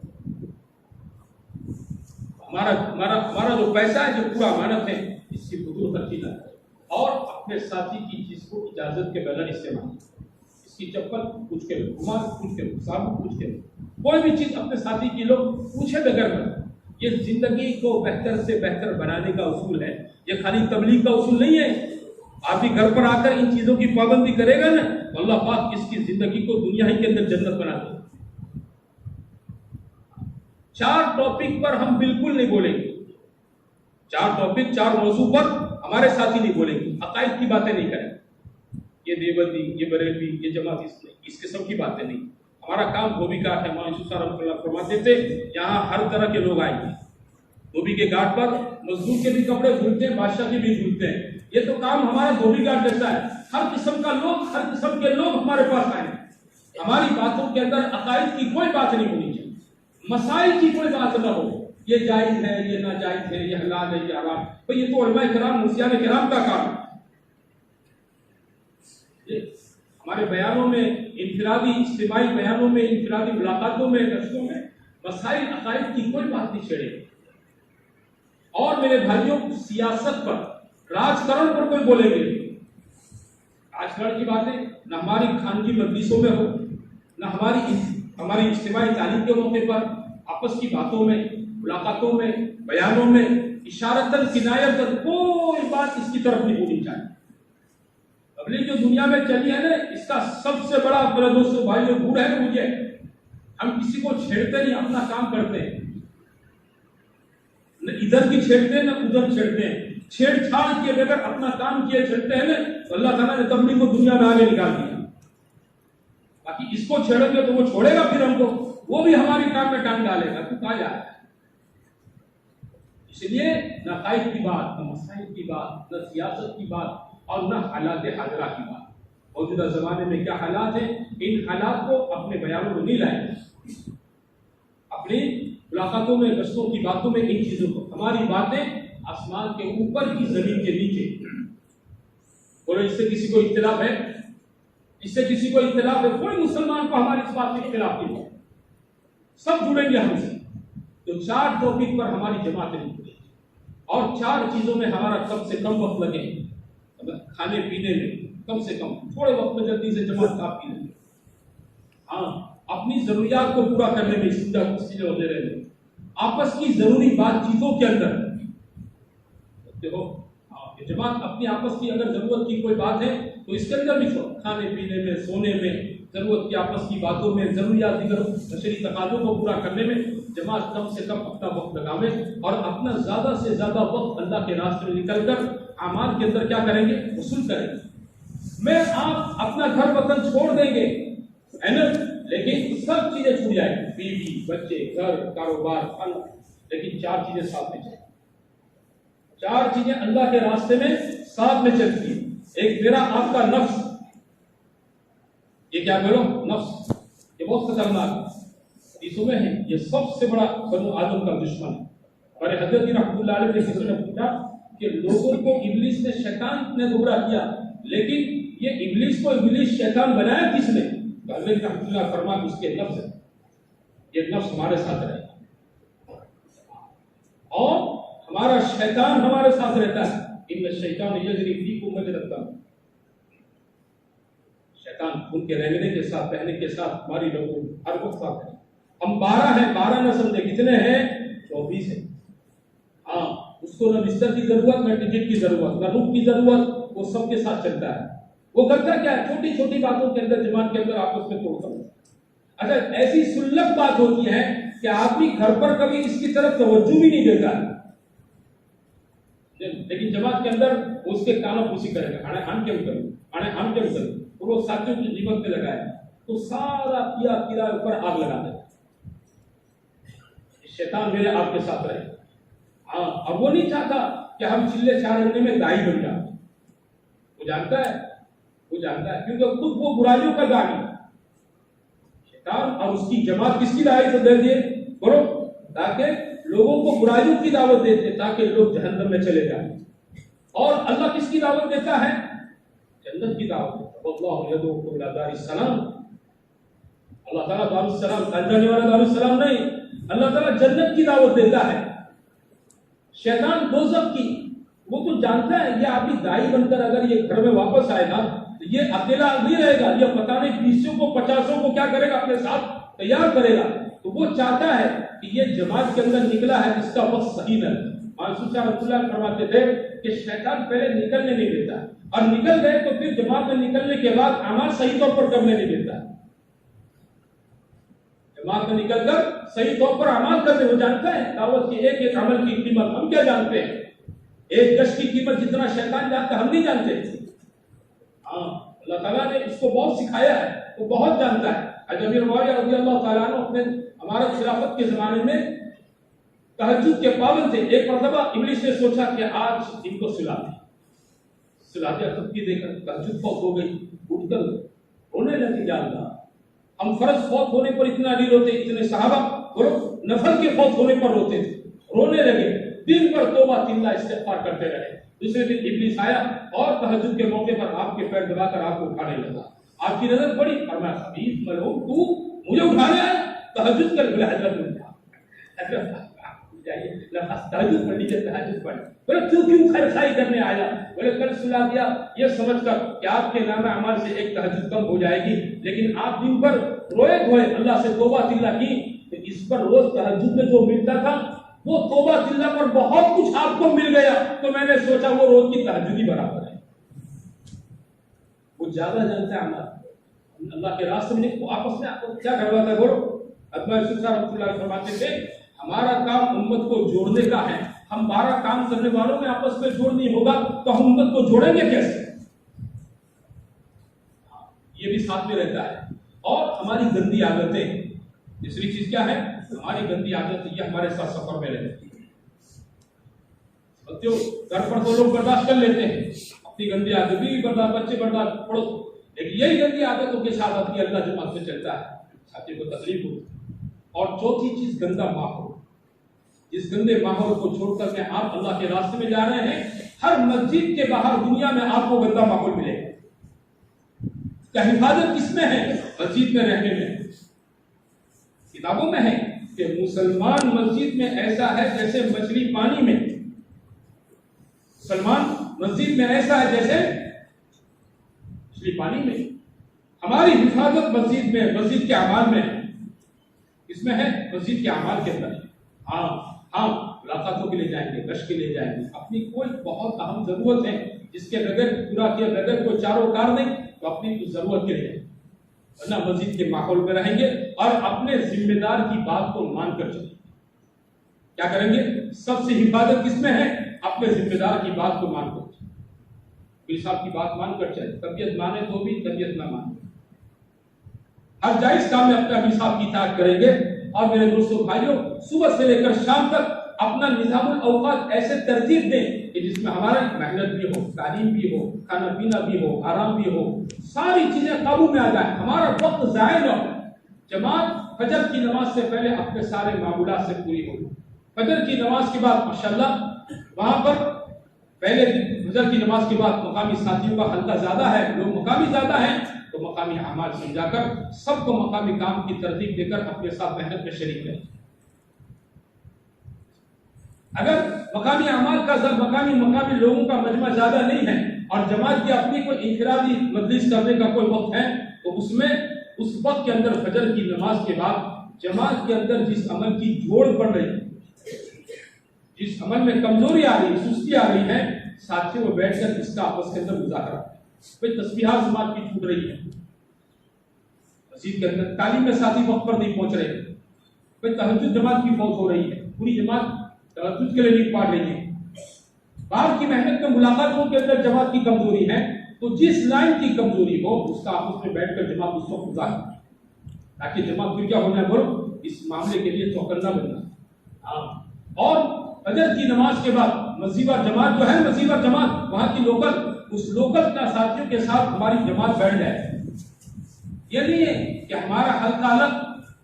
ہمارا جو پیسہ ہے، جو پورا امانت ہے، اس کی فضول خرچی نہ کریں، اور اپنے ساتھی کی چیز کو اجازت کے بغیر استعمال، اس کی چپل پوچھ کے لو، رومال پوچھ کے لو، صابن پوچھ کے لو، کوئی بھی چیز اپنے ساتھی کی لو پوچھے بغیر کرو۔ یہ زندگی کو بہتر سے بہتر بنانے کا اصول ہے، یہ خالی تبلیغ کا اصول نہیں ہے۔ آپ بھی گھر پر آ کر ان چیزوں کی پابندی کرے گا نا تو اللہ پاک اس کی زندگی کو دنیا ہی کے اندر جنت بنا دے۔ 4 ٹاپک پر ہم بالکل نہیں بولیں گے، 4 ٹاپک، 4 موضوع پر ہمارے ساتھی نہیں بولیں گے، عقائد کی باتیں نہیں کریں، یہ دیوبندی، یہ بریلوی، یہ جماعت، اس قسم کی باتیں نہیں۔ ہمارا کام دھوبی گھاٹ ہے، مولانا یوسف صاحب رحمۃ اللہ فرماتے تھے یہاں ہر طرح کے لوگ آئیں گے، دھوبی کے گھاٹ پر مزدور کے بھی کپڑے دھلتے ہیں، بادشاہ کے بھی دھلتے ہیں، یہ تو کام ہمارا دھوبی گھاٹ جیسا ہے، ہر قسم کا لوگ، ہر قسم کے لوگ ہمارے پاس آئیں گے۔ ہماری باتوں کے اندر عقائد کی کوئی بات نہیں ہونی چاہیے، مسائل کی کوئی بات نہ ہو، یہ جائز ہے، یہ ناجائز ہے، یہ حلال ہے، یہ حرام، تو یہ تو علماء کرام، مفتیان کرام کا کام ہے۔ ہمارے بیانوں میں، انفرادی اجتماعی بیانوں میں، انفرادی ملاقاتوں میں، نشستوں میں مسائل عقائد کی کوئی بات نہیں چھیڑے۔ اور میرے بھائیوں، سیاست پر، راج کرن پر کوئی بولے گے، راج کرن کی باتیں نہ ہماری خانگی مجلسوں میں ہو، نہ ہماری اجتماعی تعلیم کے موقع پر، آپس کی باتوں میں، ملاقاتوں میں، بیانوں میں اشارتاً کنایتاً کوئی بات اس کی طرف نہیں ہونی چاہیے۔ تبلیغ جو دنیا میں چلی ہے نا، اس کا سب سے بڑا میرے دوستوں بھائیوں گڑ ہے مجھے، ہم کسی کو چھیڑتے نہیں، اپنا کام کرتے ہیں، نہ ادھر کی چھیڑتے ہیں نہ ادھر چھیڑتے ہیں، چھیڑ چھاڑ کیے بغیر اپنا کام کیے چھیڑتے ہیں نا، تو اللہ تعالیٰ نے تبلیغ کو دنیا میں آگے نکال دیا۔ باقی اس کو چھیڑیں گے تو وہ چھوڑے گا پھر ہم کو، وہ بھی ہماری کام میں ٹانگ ڈالے گا، تو کہا جائے۔ اس لیے نہ عقائد کی بات، نہ مسائل کی بات، نہ سیاست کی بات، اور نہ حالات حاضرہ کی بات۔ موجودہ زمانے میں کیا حالات ہیں، ان حالات کو اپنے بیانوں میں نہیں لائیں، اپنی ملاقاتوں میں، گشتوں کی باتوں میں ان چیزوں کو، ہماری باتیں آسمان کے اوپر کی زمین کے نیچے۔ بولو اس سے کسی کو اختلاف ہے؟ اس سے کسی کو اختلاف ہے؟ کوئی مسلمان کو ہماری اس بات میں اختلاف نہیں ہے، سب جڑیں گے ہم سے۔ تو 4 ٹاپک پر ہماری جماعتیں نہیں جڑیں، اور 4 چیزوں میں ہمارا کم سے کم وقت لگے، کھانے پینے میں کم سے کم تھوڑے وقت میں جلدی سے جماعت کا پینے میں، ہاں اپنی ضروریات کو پورا کرنے میں، سیدھے وغیرہ میں، آپس کی ضروری بات چیتوں کے اندر دیکھو، جماعت اپنی آپس کی اگر ضرورت کی کوئی بات ہے تو اس کے اندر بھی چھوڑ، کھانے پینے میں، سونے میں، ضرورت کی آپس کی باتوں میں، ضروریات دیگر بشری تقاضوں کو پورا کرنے میں جماعت کم سے کم اپنا وقت لگاوے، اور اپنا زیادہ سے زیادہ وقت اللہ کے راستے میں نکل کر اعمال کے اندر کیا کریں گے، وصول کریں گے۔ میں آپ اپنا گھر وطن چھوڑ دیں گے ہے نا، لیکن سب چیزیں چھوٹ جائیں، بیوی، بچے، گھر، کاروبار، کھانا، لیکن 4 چیزیں ساتھ میں چلیں، 4 چیزیں اللہ کے راستے میں ساتھ میں چلتی ہیں۔ ایک میرا آپ کا نفس، یہ کیا کرو، نفس، یہ بہت خطرناک ہے، حدیثوں میں ہے یہ سب سے بڑا بنو آدم کا دشمن ہے. اور حضرت رحمۃ اللہ علیہ کسی نے پوچھا کہ لوگوں کو ابلیس نے شیطان نے گمراہ کیا لیکن یہ ابلیس کو ابلیس شیطان بنایا کس نے؟ تو حضرت رحمۃ اللہ فرمایا اس کے نفس ہے. یہ نفس ہمارے ساتھ رہے گا اور ہمارا شیطان ہمارے ساتھ رہتا ہے. ان الشیطان یجری فیکم مجری الدم. شیطان ان کے رہنے کے ساتھ رہنے کے ساتھ ہماری لوگوں ہر وقت ساتھ ہے. ہم 12 ہیں، 12 نہ سمجھے کتنے ہیں؟ 24 ہیں. ہاں اس کو نہ بستر کی ضرورت، نہ ٹکٹ کی ضرورت، نہ روم کی ضرورت، وہ سب کے ساتھ چلتا ہے. وہ کرتا کیا ہے؟ چھوٹی چھوٹی باتوں کے اندر جماعت کے اندر آپس میں توڑتا ہے. اچھا ایسی سلک بات ہوتی ہے کہ آدمی گھر پر کبھی اس کی طرف توجہ بھی نہیں دیتا ہے لیکن جماعت کے اندر اس کے کانوں پوسی کرے گا، ہم کیوں کروں، اور وہ ساتھیوں کی جیبت میں لگائے تو سارا کیا اوپر آگ لگا دے. شیطان میرے آپ کے ساتھ رہے. ہاں اب وہ نہیں چاہتا کہ ہم چلے چارنے میں دائی بن جائیں. وہ جانتا ہے کیونکہ خود وہ برائیوں کا دائی ہے. شیطان اور اس کی جماعت کس کی دعوت دے دیے بولو؟ تاکہ لوگوں کو برائیوں کی دعوت دیتے تاکہ لوگ جہنم میں چلے جائیں. اور اللہ کس کی دعوت دیتا ہے؟ جنت کی دعوت دیتا ہے. اللہ یدعوکم الی دار السلام. اللہ تعالیٰ دار السلام جانے والا دار السلام نہیں، اللہ تعالیٰ جنت کی دعوت دیتا ہے. شیطان دوزخ کی. وہ تو جانتا ہے یہ آدمی دائی بن کر اگر یہ گھر میں واپس آئے گا تو یہ اکیلا نہیں رہے گا، یہ پتہ نہیں 20 کو 50 کو کیا کرے گا، اپنے ساتھ تیار کرے گا. تو وہ چاہتا ہے کہ یہ جماعت کے اندر نکلا ہے اس کا وقت صحیح نہ. منصور صاحب رحمۃ اللہ فرماتے تھے کہ شیطان پہلے نکلنے نہیں دیتا اور نکل گئے تو پھر جماعت میں نکلنے کے بعد اعمال صحیح طور پر کرنے نہیں دیتا. جماعت میں نکل کر صحیح طور پر اعمال کرتے. وہ جانتا ہے دعوت کے ایک ایک عمل کی قیمت. ہم کیا جانتے ہیں؟ ایک گش کی قیمت جتنا شیطان جانتا ہے ہم نہیں جانتے. ہاں اللہ تعالیٰ نے اس کو بہت سکھایا ہے، وہ بہت جانتا ہے. امیر معاویہ رضی اللہ تعالیٰ عنہ اپنے امارت خلافت کے زمانے میں تہجد کے پابند تھے. ایک مرتبہ ابلیس نے سوچا کہ آج ان کو سلا دیا. تب کی دے کر تہجد فوت ہو گئی. اٹھ کر رونے لگے، یا اللہ ہم فرض فوت ہونے پر اتنا نہیں روتے، اتنے صحابہ بولو نفل کے فوت ہونے پر روتے تھے. رونے لگے، دن پر توبہ تلہ استغفار کرتے رہے. دوسرے دن ابلیس آیا اور تہجد کے موقع پر آپ کے پیر دبا کر آپ کو اٹھانے لگا. آپ کی نظر پڑی اور میں خبیث ملعون تو مجھے اٹھانے آیا. تہجد کر بلا حضرت نے کہا جائیے لفظ تہجد پڑھ لیجیے، تہجد پڑھ. بولے کیوں خیر خائی کرنے آیا؟ بولے کل سلا دیا یہ سمجھ کر کہ آپ کے نام اعمال سے ایک تہجد کم ہو جائے گی، لیکن آپ دن پر روئے دھوئے اللہ سے توبہ تلہ کی تو اس پر روز تہجد میں جو ملتا تھا وہ توبہ تلہ پر بہت کچھ آپ کو مل گیا. تو میں نے سوچا وہ روز کی تہجد ہی برابر ہے. وہ زیادہ جانتا ہے ہمارا اللہ کے راستے میں. آپس میں آپ کو کیا کرواتا ہے بولو؟ ادمیر سلطان رحمۃ اللہ فرماتے تھے ہمارا کام امت کو جوڑنے کا ہے. ہم 12 کام کرنے والوں میں آپس میں جوڑ نہیں ہوگا تو ہم امت کو جوڑیں گے کیسے؟ یہ بھی ساتھ میں رہتا ہے. اور ہماری گندی عادتیں، تیسری چیز کیا ہے؟ ہماری گندی عادتیں یہ ہمارے ساتھ سفر میں رہتی ہے. بچوں گھر پر تو لوگ برداشت کر لیتے ہیں اپنی گندی عادت بھی برداشت، بچے برداشت پڑھو، لیکن یہی گندی عادتوں کے ساتھ اپنی اللہ جماعت میں چلتا ہے، ساتھی کو تکلیف ہوتی. اور چوتھی چیز گندا ماحول. جس گندے ماحول کو چھوڑ کر کے آپ اللہ کے راستے میں جا رہے ہیں، ہر مسجد کے باہر دنیا میں آپ کو گندا ماحول ملے گا. کیا حفاظت کس میں ہے؟ مسجد میں رہنے میں. کتابوں میں ہے کہ مسلمان مسجد میں ایسا ہے جیسے مچھلی پانی میں. مسلمان مسجد میں ایسا ہے جیسے مچھلی پانی میں. ہماری حفاظت مسجد میں، مسجد کے اعمال میں ہے. اس میں ہے مسجد کے اعمال کے اندر. ہاں ملاقاتوں کے لیے جائیں گے، گشت کے لیے جائیں گے. اپنی کوئی بہت اہم ضرورت ہے جس کے بغیر پورا کیا بغیر کوئی چاروں کار نہیں تو اپنی کچھ ضرورت کے لیے ورنہ مسجد کے ماحول میں رہیں گے اور اپنے ذمہ دار کی بات کو مان کر چلیں. کیا کریں گے؟ سب سے حفاظت کس میں ہے؟ اپنے ذمہ دار کی بات کو مان کر چلیں. پیر صاحب کی بات مان کر چلیں. طبیعت مانے تو بھی، طبیعت نہ مانے ہر جائز کام میں اپنا حساب کی اطاعت کریں گے. اور میرے دوستوں بھائیوں، صبح سے لے کر شام تک اپنا نظام الاوقات ایسے ترتیب دیں کہ جس میں ہمارا محنت بھی ہو، تعلیم بھی ہو، کھانا پینا بھی ہو، آرام بھی ہو، ساری چیزیں قابو میں آ جائیں، ہمارا وقت ضائع نہ ہو. جماعت فجر کی نماز سے پہلے اپنے سارے معمولات سے پوری ہو. فجر کی نماز کے بعد ماشاءاللہ وہاں پر پہلے فجر کی نماز کے بعد مقامی ساتھیوں کا حلقہ زیادہ ہے، لوگ مقامی زیادہ ہیں، تو مقامی اعمال سمجھا کر سب کو مقامی کام کی ترتیب دے کر اپنے ساتھ محنت میں شریک کریں. اگر مقامی اعمال کا مقامی لوگوں کا مجمع زیادہ نہیں ہے اور جماعت کی اپنی کوئی انفرادی مجلس کرنے کا کوئی وقت ہے، تو اس وقت کے اندر فجر کی نماز کے بعد جماعت کے اندر جس عمل کی جھوڑ پڑ رہی ہے، جس عمل میں کمزوری آ رہی ہے، سستی آ رہی ہے، ساتھیوں میں بیٹھ کر اس کا آپس کے اندر مذاکرہ. کوئی تسبیحات جماعت کی چھوٹ رہی ہے، مسجد کے اندر تعلیم میں ساتھی وقت پر نہیں پہنچ رہے، کوئی تہجد جماعت کی فوت ہو رہی ہے، پوری جماعت تہجد کے لیے نہیں پڑھ رہی ہے، باہر کی محنت میں ملاقاتوں کے اندر جماعت کی کمزوری ہے، تو جس لائن کی کمزوری ہو اس کا آپس میں بیٹھ کر جماعت اس وقت گزار، تاکہ جماعت پھر کیا ہونا ہے، اس معاملے کے لیے چوکنا بننا. اور فجر کی نماز کے بعد مسجد جماعت جو ہے، مسجد جماعت وہاں کی اس لوکل کا ساتھیوں کے ساتھ ہماری جماعت بیٹھ جائے. یہ نہیں ہے کہ ہمارا حلقہ الگ،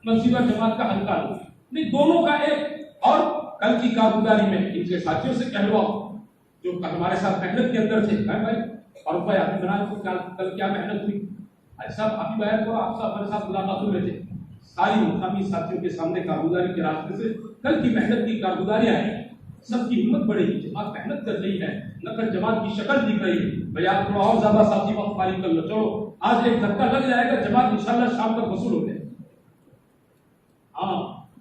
مسجد جماعت کا حلقہ الگ، نہیں، دونوں کا ایک. اور کل کی کارگزاری میں ان کے ساتھیوں سے کہلواؤ جو ہمارے ساتھ محنت کے اندر تھے، بھائی اور بھائی آپ نے کل کیا محنت ہوئی، ایسا آپ ہی بیان کرو، آپ ہمارے ساتھ ملاقاتوں میں تھے. ساری مقامی ساتھیوں کے سامنے کارگزاری کے راستے سے کل کی محنت کی کارگزاری آئی، سب کی ہمت بڑھے گی، جماعت محنت کر رہی ہے، نقل جماعت کی شکل دکھ رہی ہے. بھائی آپ تھوڑا اور زیادہ ساتھی وقت فارغ کر لو، چلو آج ایک دھکا لگ جائے گا، جماعت انشاءاللہ شام تک وصول ہو جائے.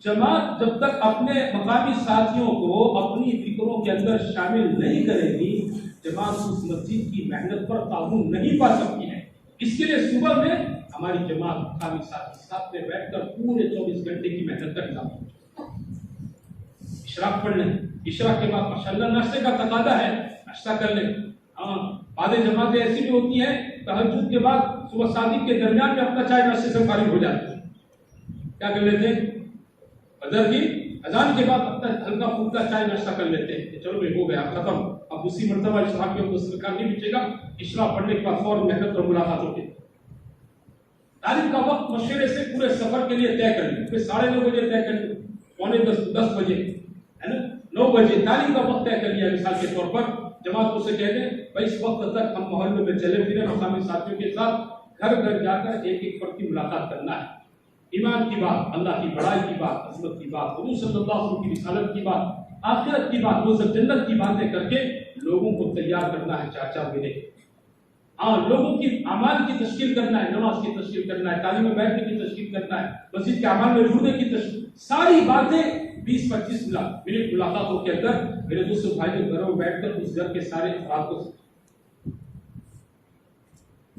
جماعت جب تک اپنے مقامی ساتھیوں کو اپنی فکروں کے اندر شامل نہیں کرے گی، جماعت اس مسجد کی محنت پر تعاون نہیں پا سکتی ہے. اس کے لیے صبح میں ہماری جماعت مقامی ساتھی ساتھ میں بیٹھ کر پورے 24 گھنٹے کی محنت کا نظام. اشراق پڑھ لیں، اشراق کے بعد ماشاءاللہ ناشتے کا تقاضا ہے، ناشتہ کر لیں. بعض جماعتیں ایسی بھی ہوتی ہیں تہجد کے بعد صبح صادق کے درمیان میں اپنا چائے ناشتے سے فارغ ہو جاتے ہیں. کیا کر لیتے ہیں؟ فجر کی اذان کے بعد اپنا ہلکا پھلکا چائے ناشتہ کر لیتے ہیں کہ چلو بھائی ہو گیا ختم، اب اسی مرتبہ اشراق کے اوپر سرکار نہیں بچے گا. اشراق پڑھنے کے بعد فوراً محنت اور ملاقات ہوتی ہے. تعلیم کا وقت مشورے سے پورے سفر کے لیے طے کر لیں، پھر 9:30 بجے طے کر لیں، 9:45 بجے ہے نا، 9 بجے تعلیم کا وقت طے کر لیا. مثال کے طور پر جماعت کو سے کہہ دیں بھائی اس وقت تک ہم محلے میں چلے پھرے مقامی ساتھیوں کے ساتھ گھر گھر جا کر ایک ایک فرد کی ملاقات کرنا ہے. ایمان کی بات، اللہ کی بڑائی کی بات، عظمت کی بات، حضور صلی اللہ علیہ وسلم کی رسالت کی بات، آخرت کی بات، وہ سب جنت کی باتیں کر کے لوگوں کو تیار کرنا ہے 4-4 مہینے. لوگوں کی اعمال کی تشکیل کرنا ہے، نماز کی تشکیل کرنا ہے، تعلیم میں بیٹھنے کی تشکیل کرنا ہے، مسجد کے اعمال میں جڑنے کی تشکیل، ساری باتیں 20-25 منٹ ملاقاتوں کے اندر میرے دوست بھائی کے گھروں میں بیٹھ کر اس گھر کے سارے افراد کو.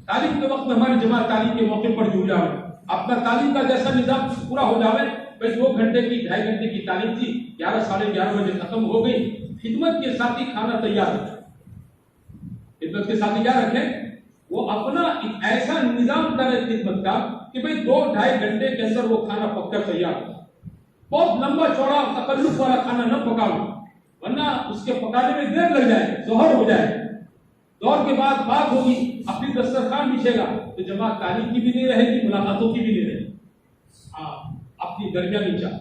تعلیم کے وقت میں ہماری جماعت تعلیم کے موقع پر جڑ جاؤ، اپنا تعلیم کا جیسا نظام پورا ہو جاوے. بھائی 2 گھنٹے کی 2.5 گھنٹے کی تعلیم تھی، 11-11:30 بجے ختم ہو گئی. خدمت کے ساتھ ہی کھانا تیار رکھیں. خدمت کے ساتھ ہی کیا رکھیں؟ وہ اپنا ایسا نظام کرے خدمت کا کہ بھئی 2-2.5 گھنٹے کے اندر وہ کھانا پک کر تیار ہو. بہت لمبا چوڑا تکلف والا کھانا نہ پکاؤ، ورنہ اس کے پکانے میں دیر لگ جائے، ظہر ہو جائے، دور کے بعد بات ہوگی، اپنی دسترخوان بچھے گا تو جماعت تعلیم کی بھی نہیں رہے گی، ملاقاتوں کی بھی نہیں رہے گی. اپنی درمیانی چال،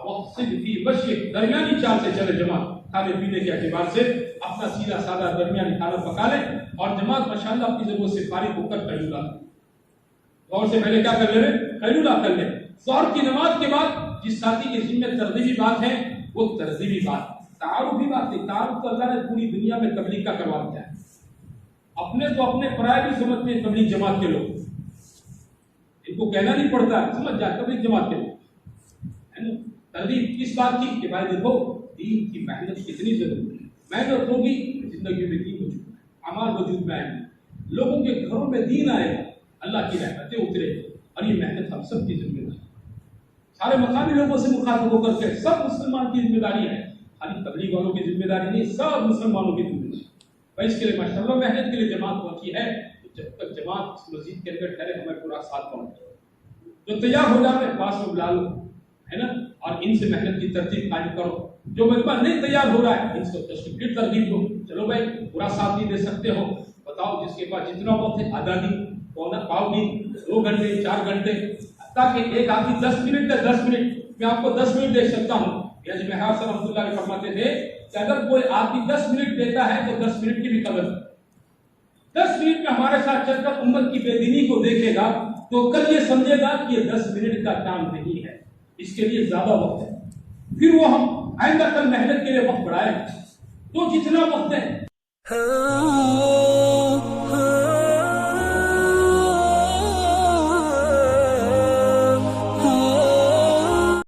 وقت سے بھی مشرق درمیانی چال سے چلے. جماعت کھانے پینے کے اعتبار سے اپنا سیدھا سادہ درمیانی کھانا پکا لیں اور جماعت ماشاءاللہ اپنی ضرورت سے فارغ ہو کر قیلولہ اور سے پہلے کیا کر لیں؟ قیلولہ کر لیں. ظہر کی نماز کے بعد جس ساتھی کے ذمہ ترغیبی بات ہے وہ ترغیبی بات، تعارفی بات نہیں. تعارف تو اللہ نے پوری دنیا میں تبلیغ کا کروا دیا ہے. اپنے تو اپنے پرائے بھی سمجھتے ہیں تبلیغ جماعت کے لوگ، ان کو کہنا نہیں پڑتا ہے، سمجھ جائے تبلیغ جماعت کے لوگ. ترغیب کس بات کی کہ بھائی دیکھو دین کی محنت کتنی ضروری ہے، محنت ہوگی زندگی میں دین وجود میں، اعمال وجود میں آئیں گے، لوگوں کے گھروں میں دین آئے گا، اللہ کی رحمتیں اترے گی. اور یہ محنت ہم سب کی ذمہ داری، سارے مقامی لوگوں سے مخاطب ہو کر کے سب مسلمان کی ذمہ داری ہے، خالی تبلیغ والوں کی ذمہ داری نہیں، سب مسلمانوں کی ذمہ داری. بھائی اس کے لیے ماشاءاللہ محنت کے لیے جماعت پہنچی ہے. جب تک جماعت اس مسجد کے اندر ٹھہرے ہمیں پورا ساتھ پہنچے، جو تیار ہو جائے پاس میں بلا لو ہے نا، اور ان سے محنت کی ترتیب قائم کرو. جو مجمع نہیں تیار ہو رہا ہے ان سے تشکیل کی ترغیب دو. چلو بھائی پورا ساتھ نہیں دے سکتے ہو، بتاؤ جس کے پاس جتنا وقت ہے آدھا دن، پاؤ دن، 2 گھنٹے 4 گھنٹے تاکہ ایک آدمی 10 منٹ ہے، 10 منٹ میں آپ کو 10 منٹ دے سکتا ہوں. یہ حضرت محمد صلی اللہ علیہ وسلم فرماتے تھے کہ اگر کوئی آدمی 10 منٹ دیتا ہے تو 10 منٹ کی بھی قدر. 10 منٹ میں ہمارے ساتھ چل کر امت کی بے دینی کو دیکھے گا تو کل یہ سمجھے گا کہ یہ 10 منٹ کا کام نہیں ہے، اس کے لیے زیادہ وقت ہے. پھر وہ ہم آئندہ کل محنت کے لیے وقت بڑھائیں تو جتنا وقت ہے